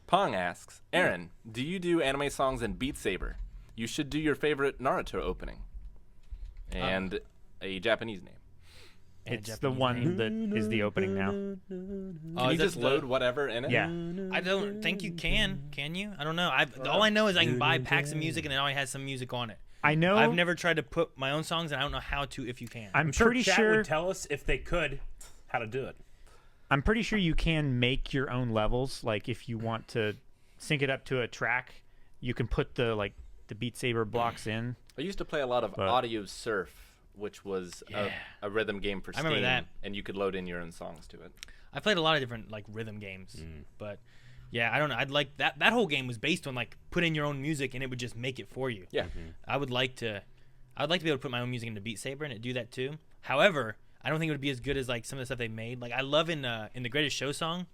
Pong asks, Aaron, do you do anime songs in Beat Saber? You should do your favorite Naruto opening. And a Japanese name. It's the Japanese one that is the opening now. Can you that's just load whatever in it? Yeah. I don't think you can. Can you? I don't know. All I know is I can buy packs of music and it already has some music on it. I know. I've never tried to put my own songs, and I don't know how to if you can. I'm I'm sure pretty chat sure. would tell us if they could how to do it. I'm pretty sure you can make your own levels. Like if you want to sync it up to a track, you can put the Beat Saber blocks in. I used to play a lot of But- Audio Surf, which was a rhythm game for I Steam. remember that. And you could load in your own songs to it. I played a lot of different like rhythm games, but yeah, I don't know. I'd like that. That whole game was based on like put in your own music and it would just make it for you. Yeah. I would like to be able to put my own music into Beat Saber and it do that too. However, I don't think it would be as good as like some of the stuff they made. Like I love in the Greatest Show song,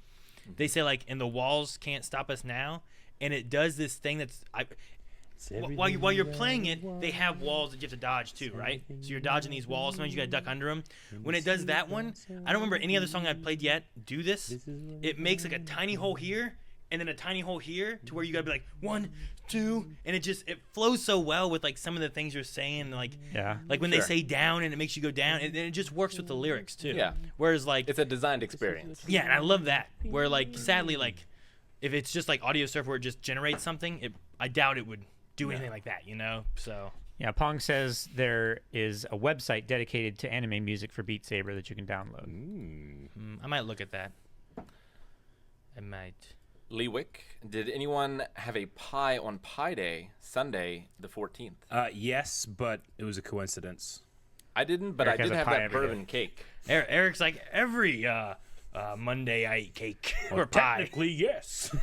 they say like, "And the walls can't stop us now," and it does this thing that's while you're playing it, they have walls that you have to dodge too, right? So you're dodging these walls. Sometimes you gotta duck under them. When it does that one, I don't remember any other song I've played yet do this. It makes like a tiny hole here and then a tiny hole here to where you gotta be like 1, 2, and it flows so well with like some of the things you're saying, like Yeah. like when Sure. they say down and it makes you go down, and it just works with the lyrics too. Yeah. Whereas like It's a designed experience. yeah, and I love that. Where like sadly like if it's just like Audio Surf where it just generates something, I doubt it would do anything like that, you know? So Yeah, Pong says there is a website dedicated to anime music for Beat Saber that you can download. I might look at that. I might. Leewick, did anyone have a pie on Pie Day, Sunday the 14th? Yes, but it was a coincidence. I didn't, but Eric I has did a have pie that every day. bourbon cake. Eric's like every Monday I eat cake or pie. Technically, yes.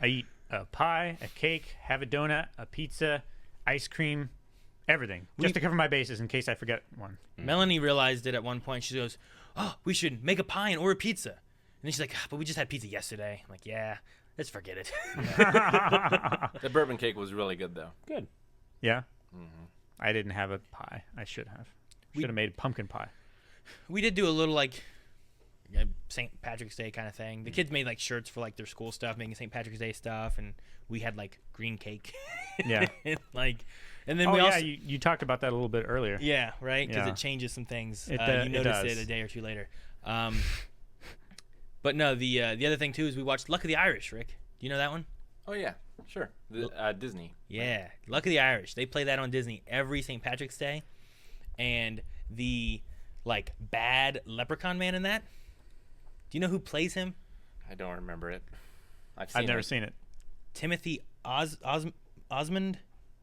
I eat a pie, a cake, have a donut, a pizza, ice cream, everything, just to cover my bases in case I forget one. Melanie realized it at one point. She goes, "Oh, we should make a pie and order pizza." And then she's like, "But we just had pizza yesterday." I'm like, "Yeah, let's forget it." The bourbon cake was really good, though. Good. Yeah, I didn't have a pie. I should have. Should have made pumpkin pie. We did do a little like St. Patrick's Day kind of thing. The kids made like shirts for like their school stuff, making St. Patrick's Day stuff, and we had like green cake. Yeah. and, like, and then Oh we yeah, also you talked about that a little bit earlier. yeah, right, because Yeah. it changes some things. It You notice does. it a day or two later. But no, the other thing too is we watched Luck of the Irish. Rick, do you know that one? Oh, yeah, sure. Disney. Yeah, Luck of the Irish. They play that on Disney every St. Patrick's Day, and the like bad leprechaun man in that. Do you know who plays him? I don't remember it. I've never seen it. Timothy Osmond.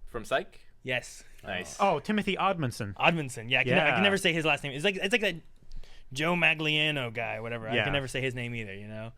From Psych? Yes, Nice. Oh, Timothy Odmanson. Odmanson. Yeah, I Yeah. can never say his last name. It's like that Joe Magliano guy, whatever. I Yeah. can never say his name either. You know,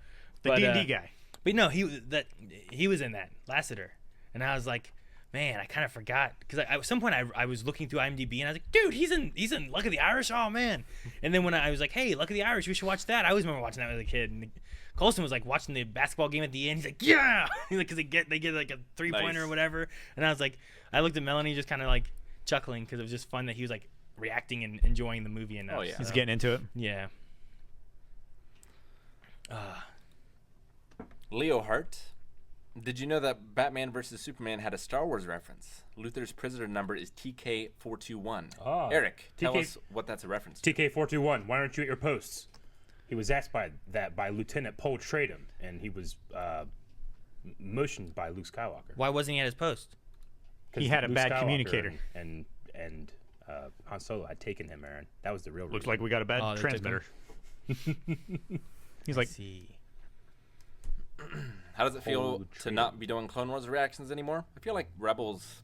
The D&D guy. But no, he was in that Lassiter, and I was like, man, I kind of forgot because at some point I was looking through IMDb and I was like, dude, he's in Luck of the Irish. Oh man! And then when I was like, hey, Luck of the Irish, we should watch that. I always remember watching that as a kid. And Colson was like watching the basketball game at the end. He's like, yeah, because they get like a 3-pointer Nice. or whatever. And I was like, I looked at Melanie just kind of like chuckling because it was just fun that he was like reacting and enjoying the movie enough. Oh, yeah. He's so, getting into it. yeah. Leo Hart, did you know that Batman vs. Superman had a Star Wars reference? Luther's prisoner number is TK421. Oh. Eric, tell TK us what that's a reference to. TK421, why aren't you at your posts? He was asked by Lieutenant Paul Tradium, and he was motioned by Luke Skywalker. Why wasn't he at his post? 'Cause He had a Luke bad Skywalker communicator. And Han Solo had taken him, Aaron. That was the real reason. Looks like we got a bad Oh, they took transmitter. He's like, Let's see. How does it feel Oh, to not be doing Clone Wars reactions anymore? I feel like Rebels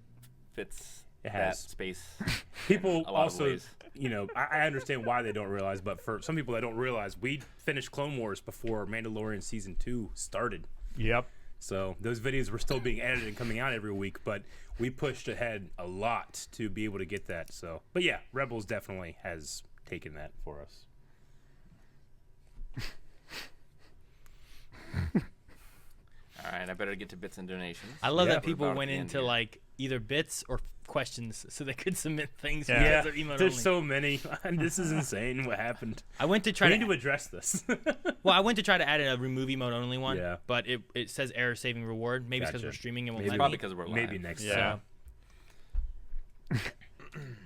fits It that has. space. People a lot of also, ways. I understand why they don't realize, but for some people that don't realize, we finished Clone Wars before Mandalorian Season 2 started. yep. So those videos were still being edited and coming out every week, but we pushed ahead a lot to be able to get that. So, but yeah, Rebels definitely has taken that for us. All right, I better get to bits and donations. I love Yeah, that we're people about at went the end into here. like either bits or questions so they could submit things Yeah, because they're emote there's only. so many. This is insane what happened. I went to try We to need to address this. well, I went to try to add a remove emote only one, Yeah. but it says error saving reward. Maybe it's because Gotcha. we're streaming and won't Maybe. let Probably me. because we're live. Maybe next Yeah. time.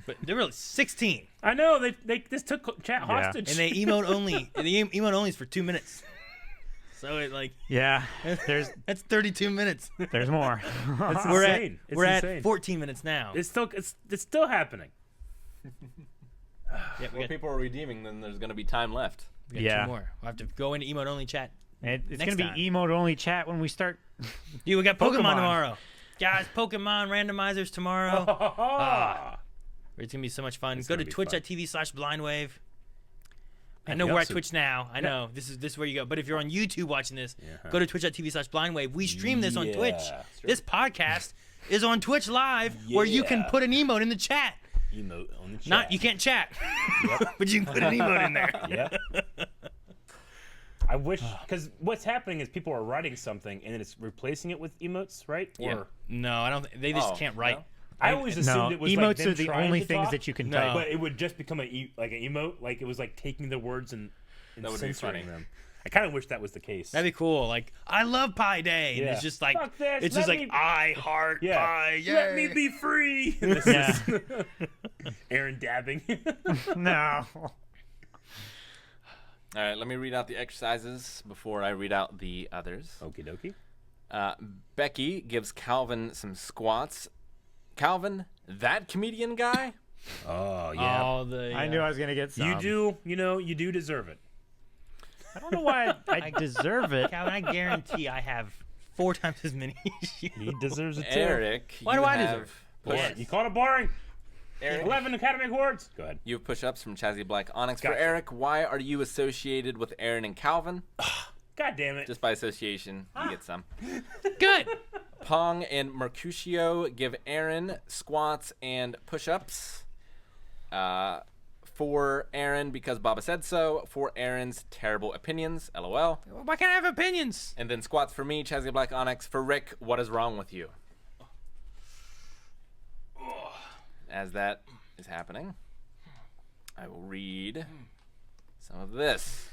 But there were 16, I know they just took chat hostage. and they emote only. And the emote only is for 2 minutes. So it like Yeah, that's 32 minutes. there's more. It's we're insane. at we're insane. at 14 minutes now. It's still happening. Yeah, we Well, got, people are redeeming, then there's going to be time left. we got Yeah. 2 more. We'll have to go into emote only chat. It's Next gonna be time. emote only chat when we start. Dude, we got Pokemon, Pokemon. tomorrow. Guys, Pokemon randomizers tomorrow. It's going to be so much fun. It's Go to gonna be fun. twitch.tv/blindwave. I Man, know we we're at also- Twitch now. I know. This is where you go. But if you're on YouTube watching this, Yeah. go to twitch.tv/blindwave. We stream this on Twitch. Yeah, sure. This podcast is on Twitch Live where you can Yeah. put an emote in the chat. Emote on the chat. Not you can't chat. But you can put an emote in there. Yep. I wish, because what's happening is people are writing something and then it's replacing it with emotes, right? Yeah. Or No, I don't they just Oh, can't write. no? I always assumed No, it was emotes like them are the trying only to things talk, that you can No. type. but it would just become like an emote, like it was like taking the words and That would be censoring funny. them. I kind of wish that was the case. That'd be cool. Like, I love Pi Day. And Yeah. it's just like Fuck this, it's just let like me- I heart Yeah. Pi. Yay. Let me be free. This Yeah. is Aaron dabbing. No. All right, let me read out the exercises before I read out the others. Okie dokie. Becky gives Calvin some squats. Calvin, that comedian guy? Oh yeah. All the I knew I was gonna get some. You do, you do deserve it. I don't know why I deserve it. Calvin, I guarantee I have 4 times as many as you. He deserves it too. Eric, Why you do I have deserve? push- You called it boring. Eric, 11 Academy Awards. Go ahead. you have push-ups from Chazzy Black Onyx. For Gotcha. Eric, why are you associated with Aaron and Calvin? God damn it. Just by association, you get some. Good. Pong and Mercutio give Aaron squats and push-ups. For Aaron, because Baba said so. For Aaron's terrible opinions, LOL. Why can't I have opinions? And then squats for me, Chazzy Black Onyx. For Rick, what is wrong with you? As that is happening, I will read some of this.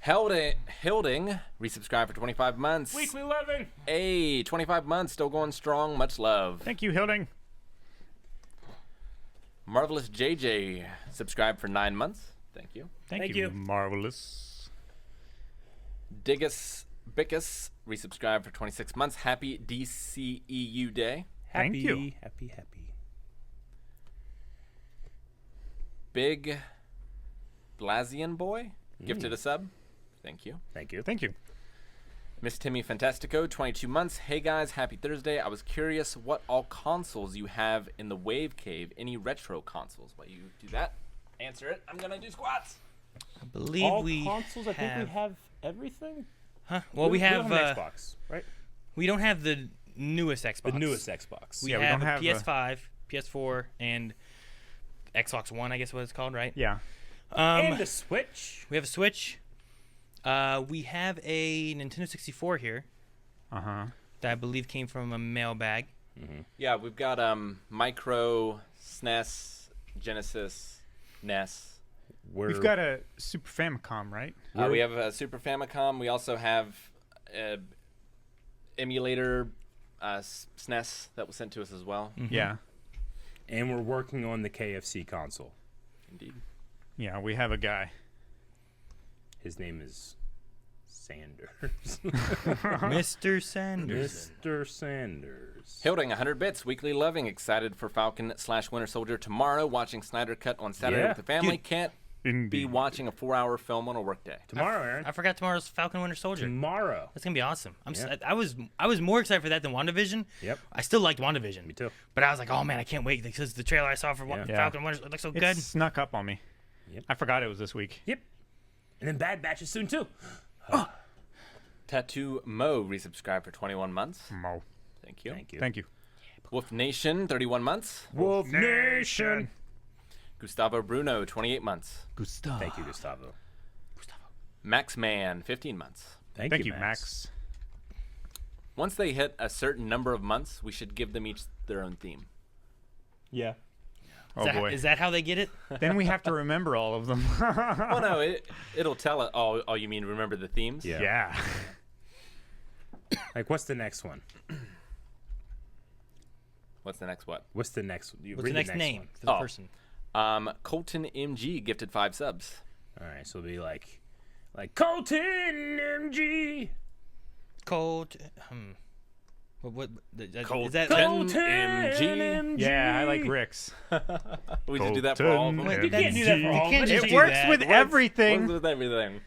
Hilding resubscribed for 25 months. Weekly loving. Hey, 25 months, still going strong. Much love. Thank you, Hilding. Marvelous JJ subscribed for 9 months. Thank you. Thank you. Marvelous. Diggus Bickus resubscribed for 26 months. Happy DCEU Day. Thank Happy, you. happy. Big Blasian Boy gifted a sub. Thank you. Thank you. Thank you. Miss Timmy Fantastico, 22 months. Hey guys, happy Thursday. I was curious what all consoles you have in the Wave Cave. Any retro consoles? While you do that, answer it. I'm gonna do squats. I believe All we consoles, I think we have everything. Huh? Well, we have an Xbox, right? we don't have the newest Xbox. The newest Xbox. We Yeah, we have don't a have PS5, PS4, and Xbox One. I guess what it's called, right? Yeah. And the Switch. We have a Switch. We have a Nintendo 64 here Uh huh. that I believe came from a mailbag. Yeah, we've got Micro, SNES, Genesis, NES. We've got a Super Famicom, right? We have a Super Famicom. We also have emulator SNES that was sent to us as well. Yeah. And we're working on the KFC console. Indeed. Yeah, we have a guy. His name is Sanders. Mr. Sanders. Mr. Sanders. Hilding 100 bits, weekly loving, excited for Falcon/Winter Soldier tomorrow. Watching Snyder Cut on Saturday Yeah. with the family. Dude. Can't be Indeed. watching a 4-hour film on a workday. Tomorrow, Aaron. I forgot tomorrow's Falcon Winter Soldier. Tomorrow. That's gonna be awesome. Yeah. I was more excited for that than WandaVision. Yep. I still liked WandaVision. Me too. But I was like, oh man, I can't wait because the trailer I saw for Yeah. Falcon Winter it looks so It good. snuck up on me. Yep. I forgot it was this week. Yep. And then Bad Batch is soon too. Tattoo Mo resubscribed for 21 months. Mo. Thank you. Thank you. Thank you. Wolf Nation, 31 months. Wolf Nation. Gustavo Bruno, 28 months. Gustav. Thank you, Gustavo. Max Man, 15 months. Thank you, Max. Once they hit a certain number of months, we should give them each their own theme. Yeah. Oh boy. Is that how they get it? Then we have to remember all of them. Well, no, it'll tell it. Oh, you mean remember the themes? Yeah. Yeah. Like, what's the next one? What's the next what? What's the next? You What's read the next name one. for the Oh. person? Colton MG gifted 5 subs. All right, so it'll be like Colton MG. Cold. What is that? Colton Colton MG. Yeah, I like Rick's. We should do that for all of them. You can't do that for all. You can't of just them. It do works that. with What's- everything. What's with everything?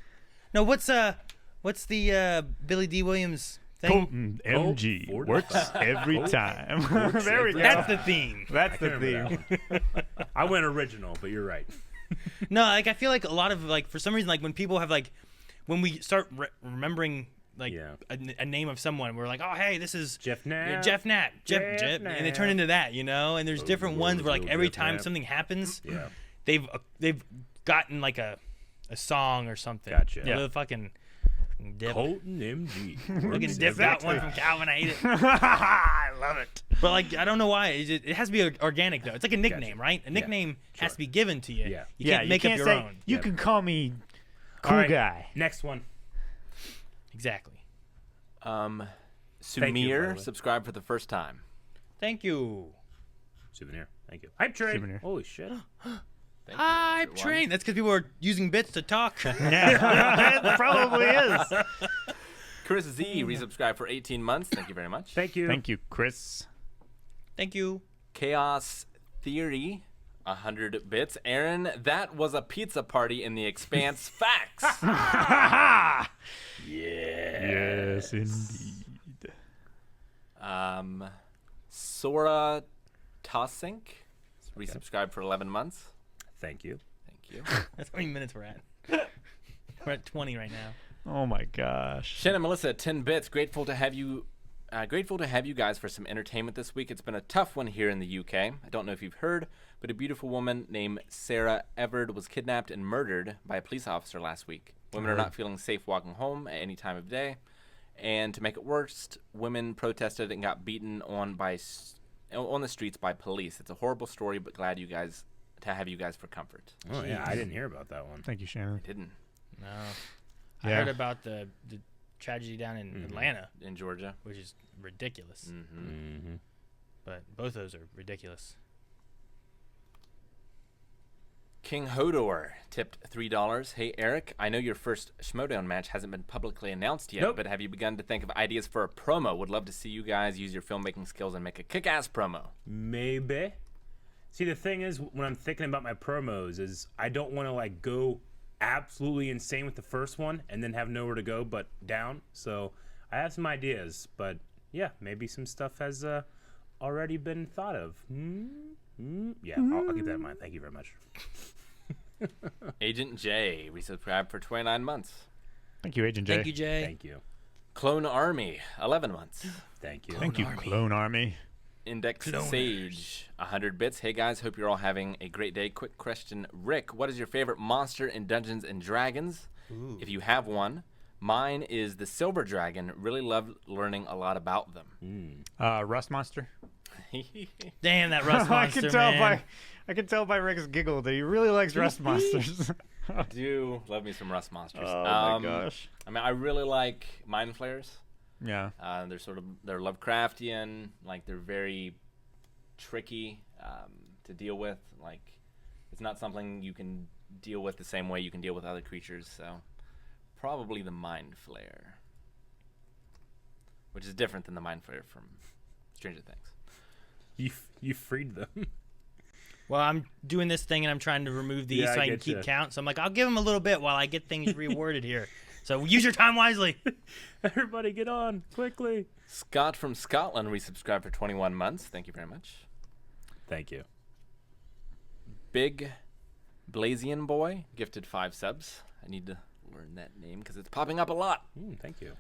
No, what's the Billy D. Williams thing? Colton MG 45. works every time. There we go. That's the theme. That's I the can't remember theme. that one. I went original, but you're right. No, like I feel like a lot of like for some reason like when people have like when we start remembering like Yeah. a name of someone, we're like, oh hey, this is Jeff Knapp. Jeff Knapp, Jeff, Jeff and they turn Knapp. into that, you know. And there's different ones where like Jeff every time Knapp. something happens, Yeah. they've gotten like a song or something. Gotcha. Yeah. Yeah. The fucking dip. Colton MG. Fucking dip that one from Calvin. I hate it. I love it. But like I don't know why it has to be organic though. It's like a nickname, right? A nickname has to be given to you. Yeah. You can't make up your say, own. You Yep. can call me All cool right, guy. Next one. Exactly. Thank you, by Sumir the way. subscribed for the first time. Thank you. Souvenir. Thank you. Hype train. Souvenir. Holy shit. Thank you, Hype everyone. train. That's because people are using bits to talk. Yeah, it probably is. Chris Z resubscribed for 18 months. Thank you very much. Thank you. Thank you, Chris. Thank you. Chaos Theory, 100 bits. Aaron, that was a pizza party in the Expanse. Facts. Yes, indeed. Sora Tossink resubscribed for 11 months. Thank you. Thank you. That's how many minutes we're at. We're at 20 right now. Oh my gosh. Shannon Melissa, 10 bits. Grateful to have you guys for some entertainment this week. It's been a tough one here in the UK. I don't know if you've heard, but a beautiful woman named Sarah Everard was kidnapped and murdered by a police officer last week. Women are not feeling safe walking home at any time of day. And to make it worse, women protested and got beaten on the streets by police. It's a horrible story, but glad to have you guys for comfort. Oh yeah, I didn't hear about that one. Thank you, Shannon. Didn't No. I Yeah. heard about the tragedy down in Atlanta, in Georgia. which is ridiculous. Mm-hmm. But both of those are ridiculous. King Hodor tipped $3. Hey Eric, I know your first Schmodown match hasn't been publicly announced yet, Nope. but have you begun to think of ideas for a promo? Would love to see you guys use your filmmaking skills and make a kick-ass promo. Maybe. See, the thing is, when I'm thinking about my promos, is I don't want to like go absolutely insane with the first one and then have nowhere to go but down. So I have some ideas, but yeah, maybe some stuff has already been thought of. Yeah, I'll keep that in mind. Thank you very much. Agent J resubscribed for 29 months. Thank you, Agent J. Thank you, Jay. Thank you. Clone Army, 11 months. Thank you. Thank you, Clone Army. Index Cloners. Sage, 100 bits. Hey guys, hope you're all having a great day. Quick question, Rick, what is your favorite monster in Dungeons and Dragons? If you have one, mine is the Silver Dragon. Really love learning a lot about them. Rust Monster. Damn, that Rust Monster, man. I can tell by Rick's giggle that he really likes Rust Monsters. I do love me some Rust Monsters. Oh my gosh. I mean, I really like Mind Flayers. Yeah. They're Lovecraftian, like they're very tricky to deal with. Like it's not something you can deal with the same way you can deal with other creatures. So probably the Mind Flayer, which is different than the Mind Flayer from Stranger Things. You freed them. Well, I'm doing this thing and I'm trying to remove these Yeah, so I I can get keep ya. count. So I'm like, I'll give them a little bit while I get things reworded here. So use your time wisely. Everybody get on quickly. Scott from Scotland resubscribed for 21 months. Thank you very much. Thank you. Big Blazian Boy gifted 5 subs. I need to learn that name because it's popping up a lot. Thank you.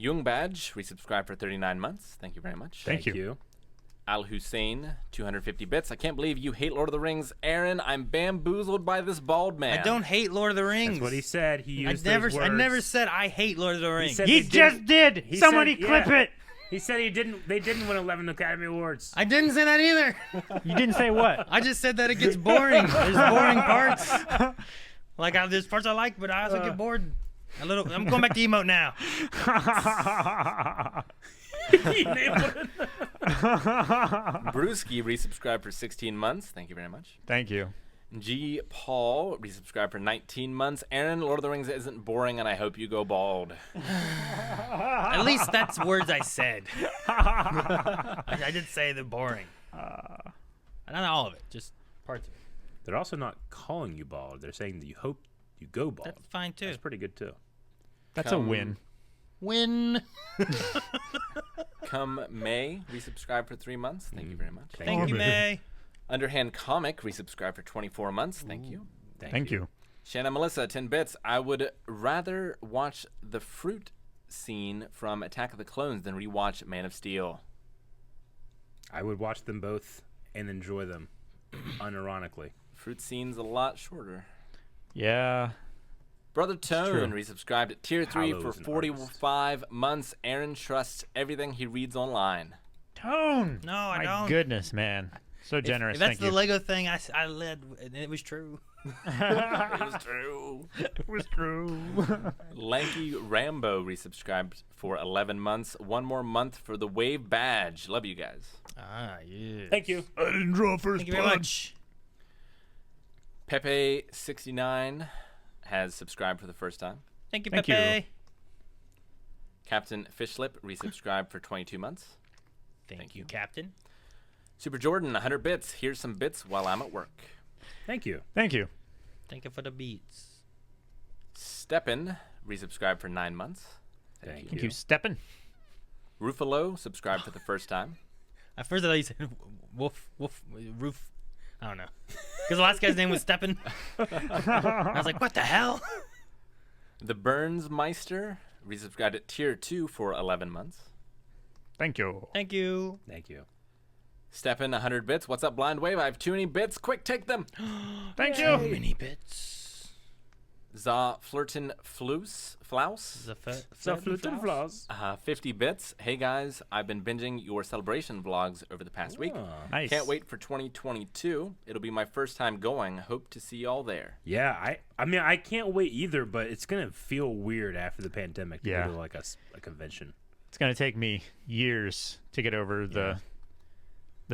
Yung Badge, resubscribed for 39 months. Thank you very much. Thank you. Al Hussein, 250 bits. I can't believe you hate Lord of the Rings. Aaron, I'm bamboozled by this bald man. I don't hate Lord of the Rings. That's what he said. He I used never, those words. I never said I hate Lord of the Rings. said He they just didn't- did. he Somebody said- clip yeah. it. He said he didn't. They didn't win 11 Academy Awards. I didn't say that either. You didn't say what? I just said that it gets boring. There's boring parts. Like there's parts I like, but I also get bored. I'm going back to emote now. He nailed it. Brewski, resubscribed for 16 months. Thank you very much. Thank you. G. Paul, resubscribed for 19 months. Aaron, Lord of the Rings isn't boring, and I hope you go bald. At least that's words I said. I did say they're boring. Not all of it, just parts of it. They're also not calling you bald. They're saying that you hope you go bald. That's fine too. That's pretty good too. That's Come- a win. Win. Come May, resubscribed for 3 months. Thank you very much. Thank you, May. Underhand Comic, resubscribed for 24 months. Thank you. Thank you. Shanna Melissa, 10 bits. I would rather watch the fruit scene from Attack of the Clones than rewatch Man of Steel. I would watch them both and enjoy them, unironically. Fruit scene's a lot shorter. Yeah. Brother Tone true. resubscribed at Tier 3 for Hallow's an 45 months. Aaron trusts everything he reads online. Tone. No, I My don't. goodness, man. So generous. If that's Thank the you. Lego thing I led, and it was true. It was true. It was true. Lanky Rambo resubscribed for 11 months. One more month for the Wave Badge. Love you guys. Ah, yeah. Thank you. I didn't draw first Thank you very much. Pepe69 has subscribed for the first time. Thank you, Thank you. Pepe. Captain Fishlip resubscribed for 22 months. Thank you, Captain. Super Jordan, 100 bits. Here's some bits while I'm at work. Thank you. Thank you. Thank you for the beats. Steppen resubscribed for 9 months. Thank Thank you. you, Steppen. Ruffalo subscribed for the first time. At first I thought you said roof. I don't know. Because the last guy's name was Steppen. I was like, what the hell? The Burns Meister resubscribed at Tier 2 for 11 months. Thank you. Thank you. Thank you. Steppen, 100 bits. What's up, Blind Wave? I have too many bits. Quick, take them. Thank So you. many bits. Za Flirtin Flaus. Self-Luton flaws. 50 bits. Hey guys, I've been binging your celebration vlogs over the past week. Nice. Can't wait for 2022. It'll be my first time going. Hope to see y'all there. Yeah, I mean, I can't wait either, but it's going to feel weird after the pandemic to Yeah. go to like a convention. It's gonna take me years to get over the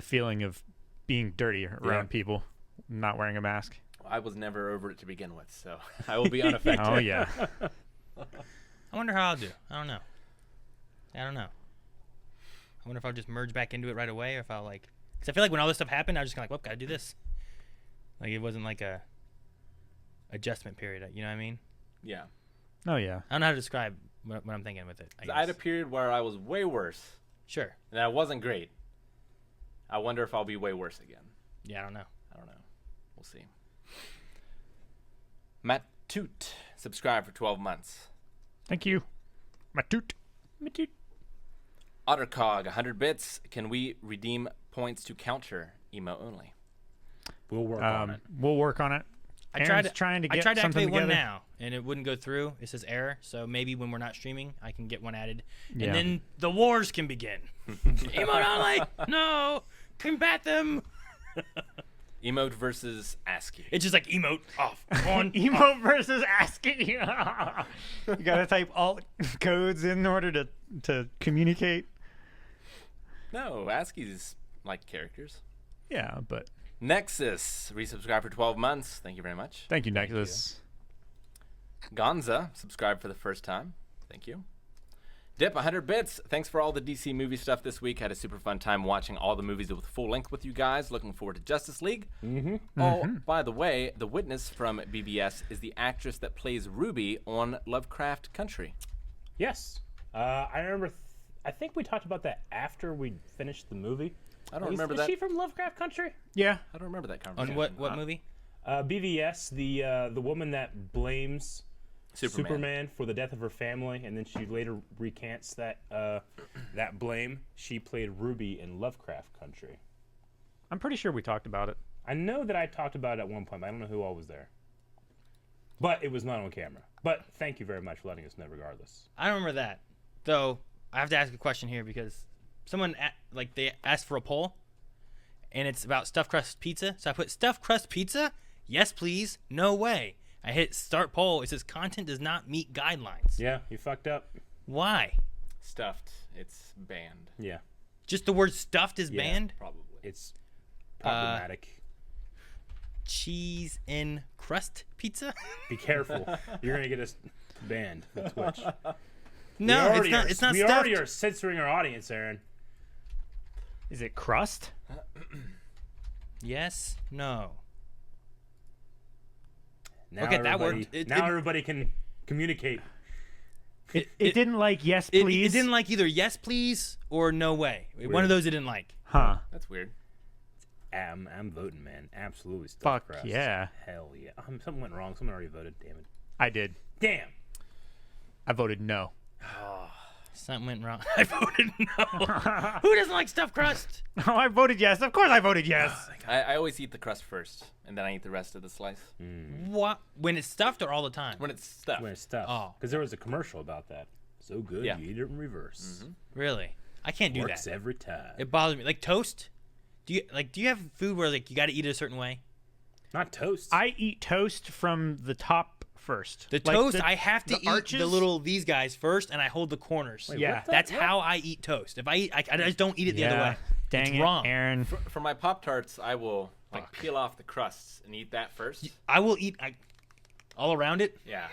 feeling of being dirty around people, not wearing a mask. I was never over it to begin with, so I will be unaffected. Oh yeah. I wonder how I'll do. I don't know. I don't know. I wonder if I'll just merge back into it right away, or if I'll like. Because I feel like when all this stuff happened, I was just kind of like, well, gotta do this. Like it wasn't like a adjustment period. You know what I mean? Yeah. Oh yeah. I don't know how to describe what I'm thinking with it. I had a period where I was way worse, Sure. and I wasn't great. I wonder if I'll be way worse again. Yeah, I don't know. I don't know. We'll see. Matt Toot subscribed for 12 months. Thank you. Matut. Ottercog, 100 bits. Can we redeem points to counter emo only? We'll work on it. We'll work on it. I tried Aaron's trying to get I tried to something activate one together. now, and it wouldn't go through. It says error. So maybe when we're not streaming, I can get one added, Yeah. and then the wars can begin. Emote only. No, combat them. Emote versus ASCII. It's just like emote off on. Emote versus ASCII. You gotta type alt codes in order to communicate. No, ASCII's like characters. Yeah, but Nexus resubscribed for 12 months. Thank you very much. thank you, Nexus. Gonza subscribed for the first time. Thank you. Dip, 100 bits. Thanks for all the DC movie stuff this week. Had a super fun time watching all the movies with full length with you guys. Looking forward to Justice League. Oh, by the way, the witness from BBS is the actress that plays Ruby on Lovecraft Country. Yes. I remember. I think we talked about that after we finished the movie. I don't remember Is that. she from Lovecraft Country? Yeah. I don't remember that On conversation. what movie? BVS, the woman that blames Superman for the death of her family, and then she later recants that that blame. She played Ruby in Lovecraft Country. I'm pretty sure we talked about it. I know that I talked about it at one point, but I don't know who all was there. But it was not on camera. But thank you very much for letting us know regardless. I don't remember that. Though, I have to ask a question here because someone, they asked for a poll, and it's about stuffed crust pizza. So I put stuffed crust pizza? Yes, please. No way. I hit start poll. It says content does not meet guidelines. Yeah, you fucked up. Why? Stuffed. It's banned. Yeah. Just the word stuffed is Yeah. banned? Probably. It's problematic. Cheese in crust pizza? Be careful. You're going to get us banned from Twitch. No, it's not. It's not we stuffed. already are censoring our audience, Aaron. Is it crust? Yes. No. Now Okay, that everybody- worked. Now everybody can communicate. It didn't like yes, It please. didn't like either yes please or no way. One Weird. of those it didn't like. Huh. That's weird. I'm voting, man. Absolutely stuffed Fuck crust. yeah. Hell yeah. Something went wrong. Someone already voted. Damn it. I did. Damn. I voted no. Something went wrong. I voted no. Who doesn't like stuffed crust? Oh, I voted yes. Of course I voted yes. I always eat the crust first, and then I eat the rest of the slice. What? When it's stuffed or all the time? When it's stuffed. When it's stuffed. Oh. Because there was a commercial about that. So good, Yeah. you eat it in reverse. Really? I can't do Works that. every time. It bothers me. Like toast? Do you have food where you got to eat it a certain way? Not toast. I eat toast from the top first. The Like toast, I have to the eat arches? these guys first, and I hold the corners. Wait, yeah. what the- That's what? how I eat toast. If I eat, I just don't eat it the other Yeah. way. Dang It's it, wrong. Aaron. For my Pop-Tarts, I will peel off the crusts and eat that first. I will eat all around it. Yeah.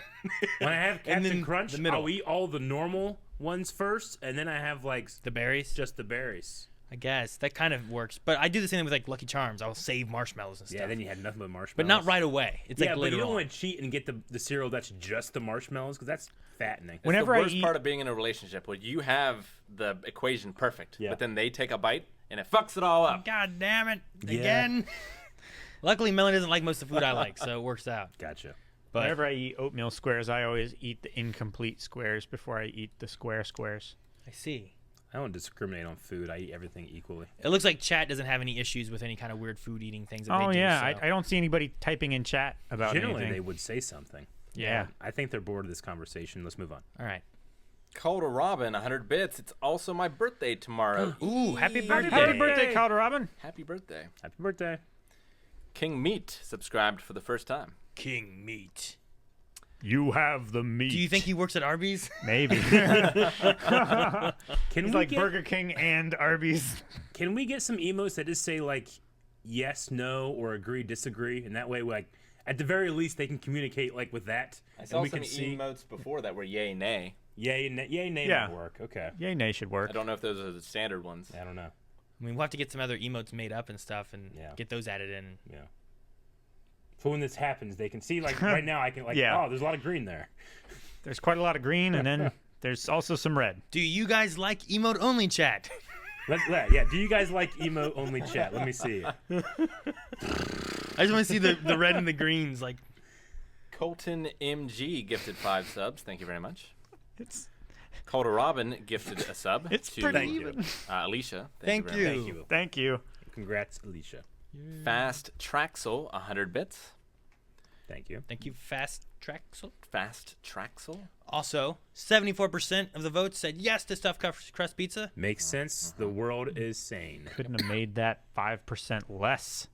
When I have And Captain then Crunch, the middle. I'll eat all the normal ones first, and then I have The berries. just the berries. I guess that kind of works, but I do the same thing with Lucky Charms. I'll save marshmallows and stuff. Yeah, then you had nothing but marshmallows. but not right away. It's Yeah, like but later you don't on. want to cheat and get the cereal that's just the marshmallows, because that's fattening. It's Whenever the I worst eat- part of being in a relationship where you have the equation perfect, Yeah. but then they take a bite and it fucks it all up. God damn it! Yeah. Again. Luckily, Melanie doesn't like most of the food I like, so it works out. Gotcha. But Whenever I eat oatmeal squares, I always eat the incomplete squares before I eat the square squares. I see. I don't discriminate on food. I eat everything equally. It looks like chat doesn't have any issues with any kind of weird food eating things. That Oh they do, yeah, so. I don't see anybody typing in chat about Generally, anything. they would say something. Yeah. I think they're bored of this conversation. Let's move on. All right. Calder Robin, 100 bits. It's also my birthday tomorrow. Ooh, happy birthday! Happy birthday, Calder Robin. Happy birthday. Happy birthday. King Meat subscribed for the first time. King Meat. You have the meat. Do you think he works at Arby's? Maybe. Can He's we like get, Burger King and Arby's. Can we get some emotes that just say like yes, no, or agree, disagree, and that way, like at the very least, they can communicate like with that, I and saw we some can see emotes before that were yay, nay. yay, nay Yeah. might work. Okay, Yay, nay should work. I don't know if those are the standard ones. I don't know. I mean, we'll have to get some other emotes made up and stuff and Yeah. get those added in. Yeah. So when this happens, they can see like right now. I can like Yeah. oh, there's a lot of green there. There's quite a lot of green, and then there's also some red. Do you guys like emote only chat? Yeah. Do you guys like emo only chat? Let me see. I just want to see the red and the greens. Like, Colton MG gifted 5 subs. Thank you very much. It's Calder Robin gifted a sub It's to pretty Thank you. even. Alicia. Thank very much. you. Thank you. Thank you. Congrats, Alicia. Fast Traxel, 100 bits. Thank you. thank you, Fast Traxel. Fast Traxel. Also, 74% of the votes said yes to stuffed crust pizza. Makes sense. The world is sane. Couldn't have made that 5% less.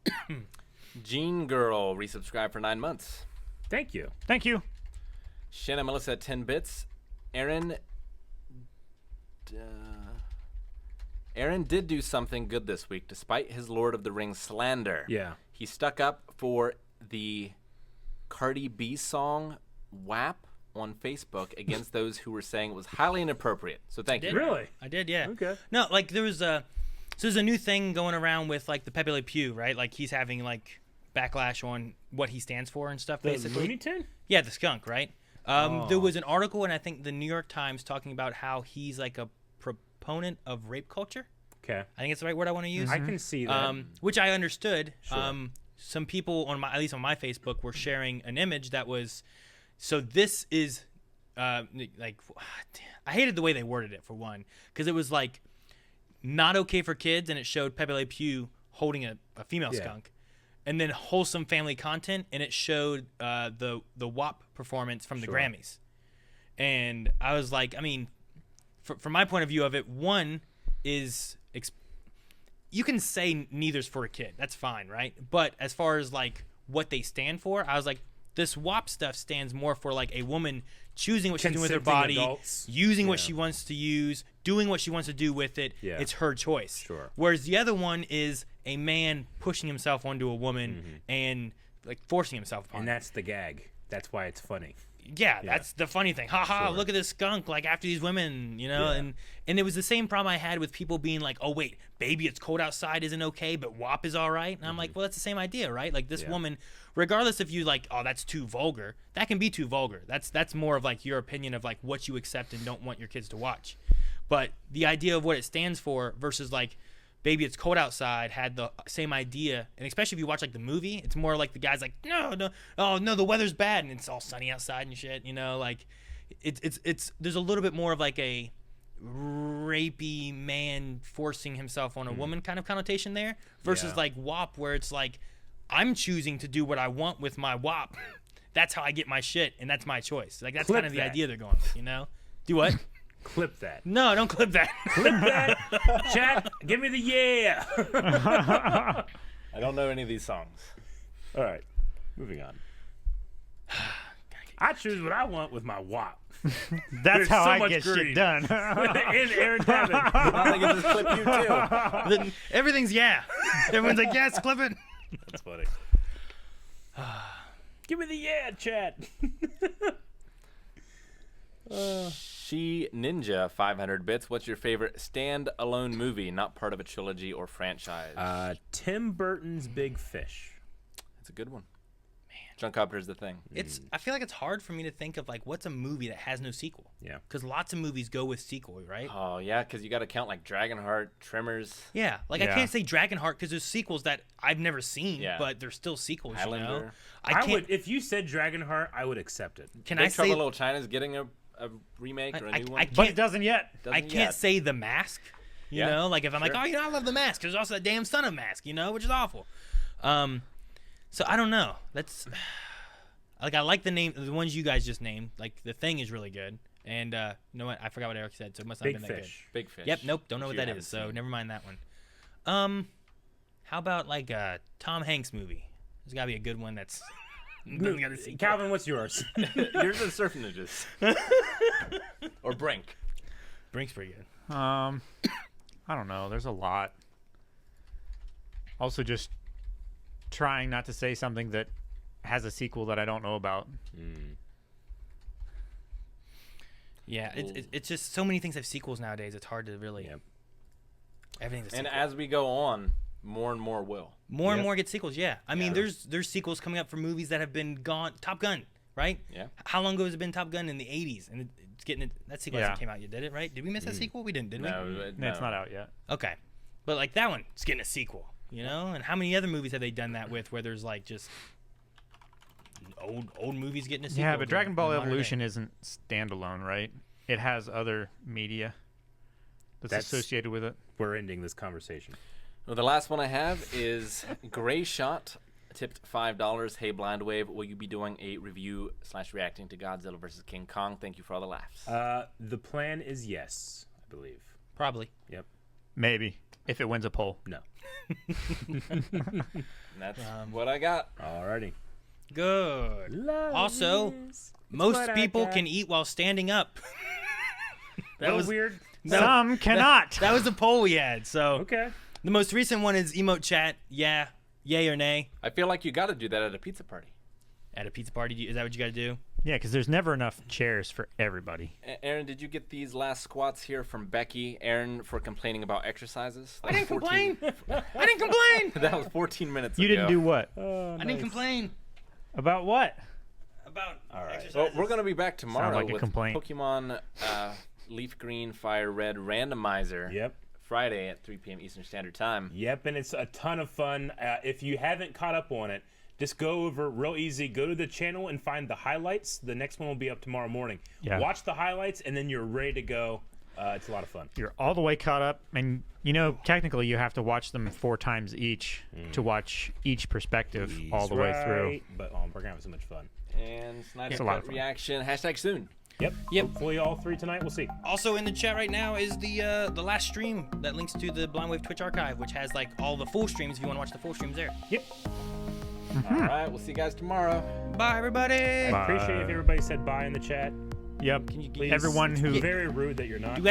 Gene Girl resubscribed for 9 months. Thank you. Thank you. Shanna Melissa, 10 bits. Aaron did do something good this week, despite his Lord of the Rings slander. Yeah. He stuck up for the Cardi B song WAP on Facebook against those who were saying it was highly inappropriate. So thank you. Did. Really? I did, yeah. Okay. No, like there was so there's a new thing going around with like the Pepe Le Pew, right? Like he's having like backlash on what he stands for and stuff. The basically, Looney Tune? yeah, the skunk, right? There was an article, and I think the New York Times talking about how he's like a proponent of rape culture. Okay. I think it's the right word I want to use. I can see that. Which I understood. Sure. Some people at least on my Facebook, were sharing an image that was So this is like I hated the way they worded it for one, because it was like not okay for kids, and it showed Pepe Le Pew holding a female skunk, and then wholesome family content, and it showed the WAP performance from the Grammys, and I was like, I mean, from my point of view of it, one is you can say neither's for a kid, that's fine, right? But as far as like what they stand for, I was like, this WAP stuff stands more for like a woman choosing what she's doing with her body, using what she wants to use, doing what she wants to do with it. Yeah. It's her choice. Sure. Whereas the other one is a man pushing himself onto a woman and like forcing himself upon her. And that's the gag. That's why it's funny. Yeah, that's the funny thing. Ha ha, look at this skunk like after these women, you know? Yeah. And it was the same problem I had with people being like, oh wait, baby, it's cold outside isn't okay, but WAP is all right. And I'm like, well, that's the same idea, right? Like this woman, regardless if you like, oh, that's too vulgar, that can be too vulgar. That's more of like your opinion of like what you accept and don't want your kids to watch. But the idea of what it stands for versus like, baby, it's cold outside had the same idea. And especially if you watch like the movie, it's more like the guy's like, no, oh no, the weather's bad and it's all sunny outside and shit, you know, like it's there's a little bit more of like a rapey man forcing himself on a woman kind of connotation there versus like WAP, where it's like, I'm choosing to do what I want with my WAP. That's how I get my shit, and that's my choice. Like that's kind of the idea they're going with, you know? Do what? Clip that. No, don't clip that. Clip that. Chat, give me the yeah. I don't know any of these songs. All right, moving on. I choose what I want with my WAP. That's how so I much get green. shit done. And Aaron Cabot. I think it just clip you too. Then everything's everyone's like, yes, clip it. That's funny. Give me the yeah, chat. She Ninja 500 bits. What's your favorite stand-alone movie, not part of a trilogy or franchise? Tim Burton's Big Fish. That's a good one. Man, John Carpenter's The Thing. I feel like it's hard for me to think of like what's a movie that has no sequel. Yeah. Because lots of movies go with sequel, right? Oh yeah, because you got to count like Dragonheart, Tremors. Yeah, like I can't say Dragonheart because there's sequels that I've never seen, but they're still sequels. Highlander. You know? I would, if you said Dragonheart, I would accept it. Can Big I Trouble say in Little China's getting a remake or a new one? But it doesn't yet. I can't say The Mask. You know, like if I'm like, Sure. oh, you know, I love The Mask. There's also that damn son of Mask, you know, which is awful. So I don't know. That's like I like the ones you guys just named. Like The Thing is really good. And you know what? I forgot what Eric said, so it must not have been that good. Big Fish. Yep. Nope. Don't know what that is. So never mind that one. How about like a Tom Hanks movie? There's got to be a good one that's. Calvin, what's yours? Yours is Surf Ninjas. Or Brink. Brink's pretty good. I don't know. There's a lot. Also, just trying not to say something that has a sequel that I don't know about. Yeah, it's just so many things have sequels nowadays. It's hard to really. Yep. Everything's a And sequel. as we go on, more and more will. More and more get sequels. Yeah, I mean, there's sequels coming up for movies that have been gone. Top Gun, right? Yeah. How long ago has it been Top Gun in the '80s? And it's getting that sequel hasn't came out yet, did it? Right? Did we miss that sequel? We didn't, did we? No, It's not out yet. Okay, but like that one, it's getting a sequel. You know, and how many other movies have they done that with, where there's like just old movies getting a sequel? Yeah, but Dragon Ball in modern Evolution day? isn't standalone, right? It has other media that's associated with it. We're ending this conversation. Well, the last one I have is Gray Shot, tipped $5. Hey, Blind Wave, will you be doing a review / reacting to Godzilla vs. King Kong? Thank you for all the laughs. The plan is yes, I believe. Probably. Yep. Maybe if it wins a poll. No. And that's what I got. Alrighty. Good. Also, most people can eat while standing up. That was weird. Some cannot. That was the poll we had. So Okay. the most recent one is emote chat. Yeah, yay or nay. I feel like you got to do that at a pizza party. At a pizza party, is that what you got to do? Yeah, because there's never enough chairs for everybody. Aaron, did you get these last squats here from Becky? Aaron, for complaining about exercises? I didn't complain. I didn't complain. That was 14 minutes You ago. didn't do what? I didn't complain About what? about exercises. Well, we're going to be back tomorrow like a with complaint. Pokemon Leaf Green, Fire Red randomizer. Yep. Friday at 3 p.m. Eastern Standard Time. Yep, and it's a ton of fun. If you haven't caught up on it, just go over real easy. Go to the channel and find the highlights. The next one will be up tomorrow morning. Yeah. Watch the highlights, and then you're ready to go. It's a lot of fun. You're all the way caught up, and technically you have to watch them 4 times each to watch each perspective all the way through. But we're gonna have so much fun. And Snyder It's a lot of Cut fun. reaction, hashtag soon. Yep. Yep. Hopefully all 3 tonight. We'll see. Also in the chat right now is the last stream that links to the Blind Wave Twitch archive, which has like all the full streams if you want to watch the full streams there. Yep. All right, we'll see you guys tomorrow. Bye, everybody. I appreciate if everybody said bye in the chat. Yep. Can you Please. Everyone who Very rude that you're not. Do